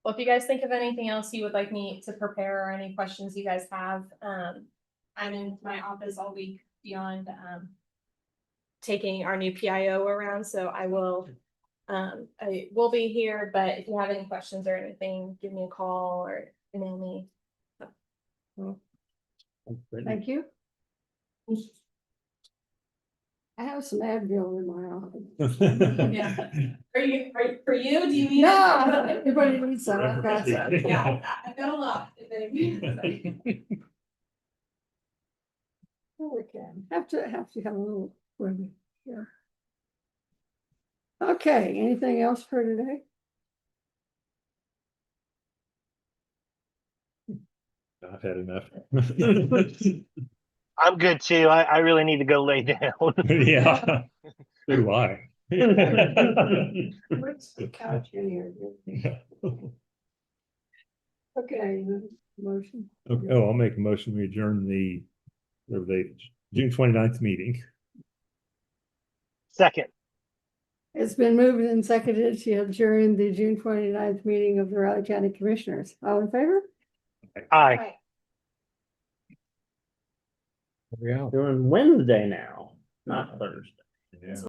Speaker 13: Well, if you guys think of anything else you would like me to prepare or any questions you guys have, I'm in my office all week beyond, taking our new PIO around, so I will be here, but if you have any questions or anything, give me a call or email me.
Speaker 8: Thank you. I have some Advil in my office.
Speaker 13: Yeah. For you, do you need?
Speaker 8: No, everybody needs some. I've got some.
Speaker 13: Yeah, I've got a lot. if anybody-
Speaker 8: Okay, have to have a little room here. Okay, anything else for today?
Speaker 5: I've had enough.
Speaker 16: I'm good too. I really need to go lay down.
Speaker 5: Yeah. So do I.
Speaker 8: Where's the couch in here? Okay, motion.
Speaker 5: Okay, I'll make a motion, we adjourn the June 29th meeting.
Speaker 16: Second.
Speaker 8: It's been moved and seconded to adjourn the June 29th meeting of the Riley County Commissioners. All in favor?
Speaker 16: Aye.
Speaker 1: Doing Wednesday now, not Thursday.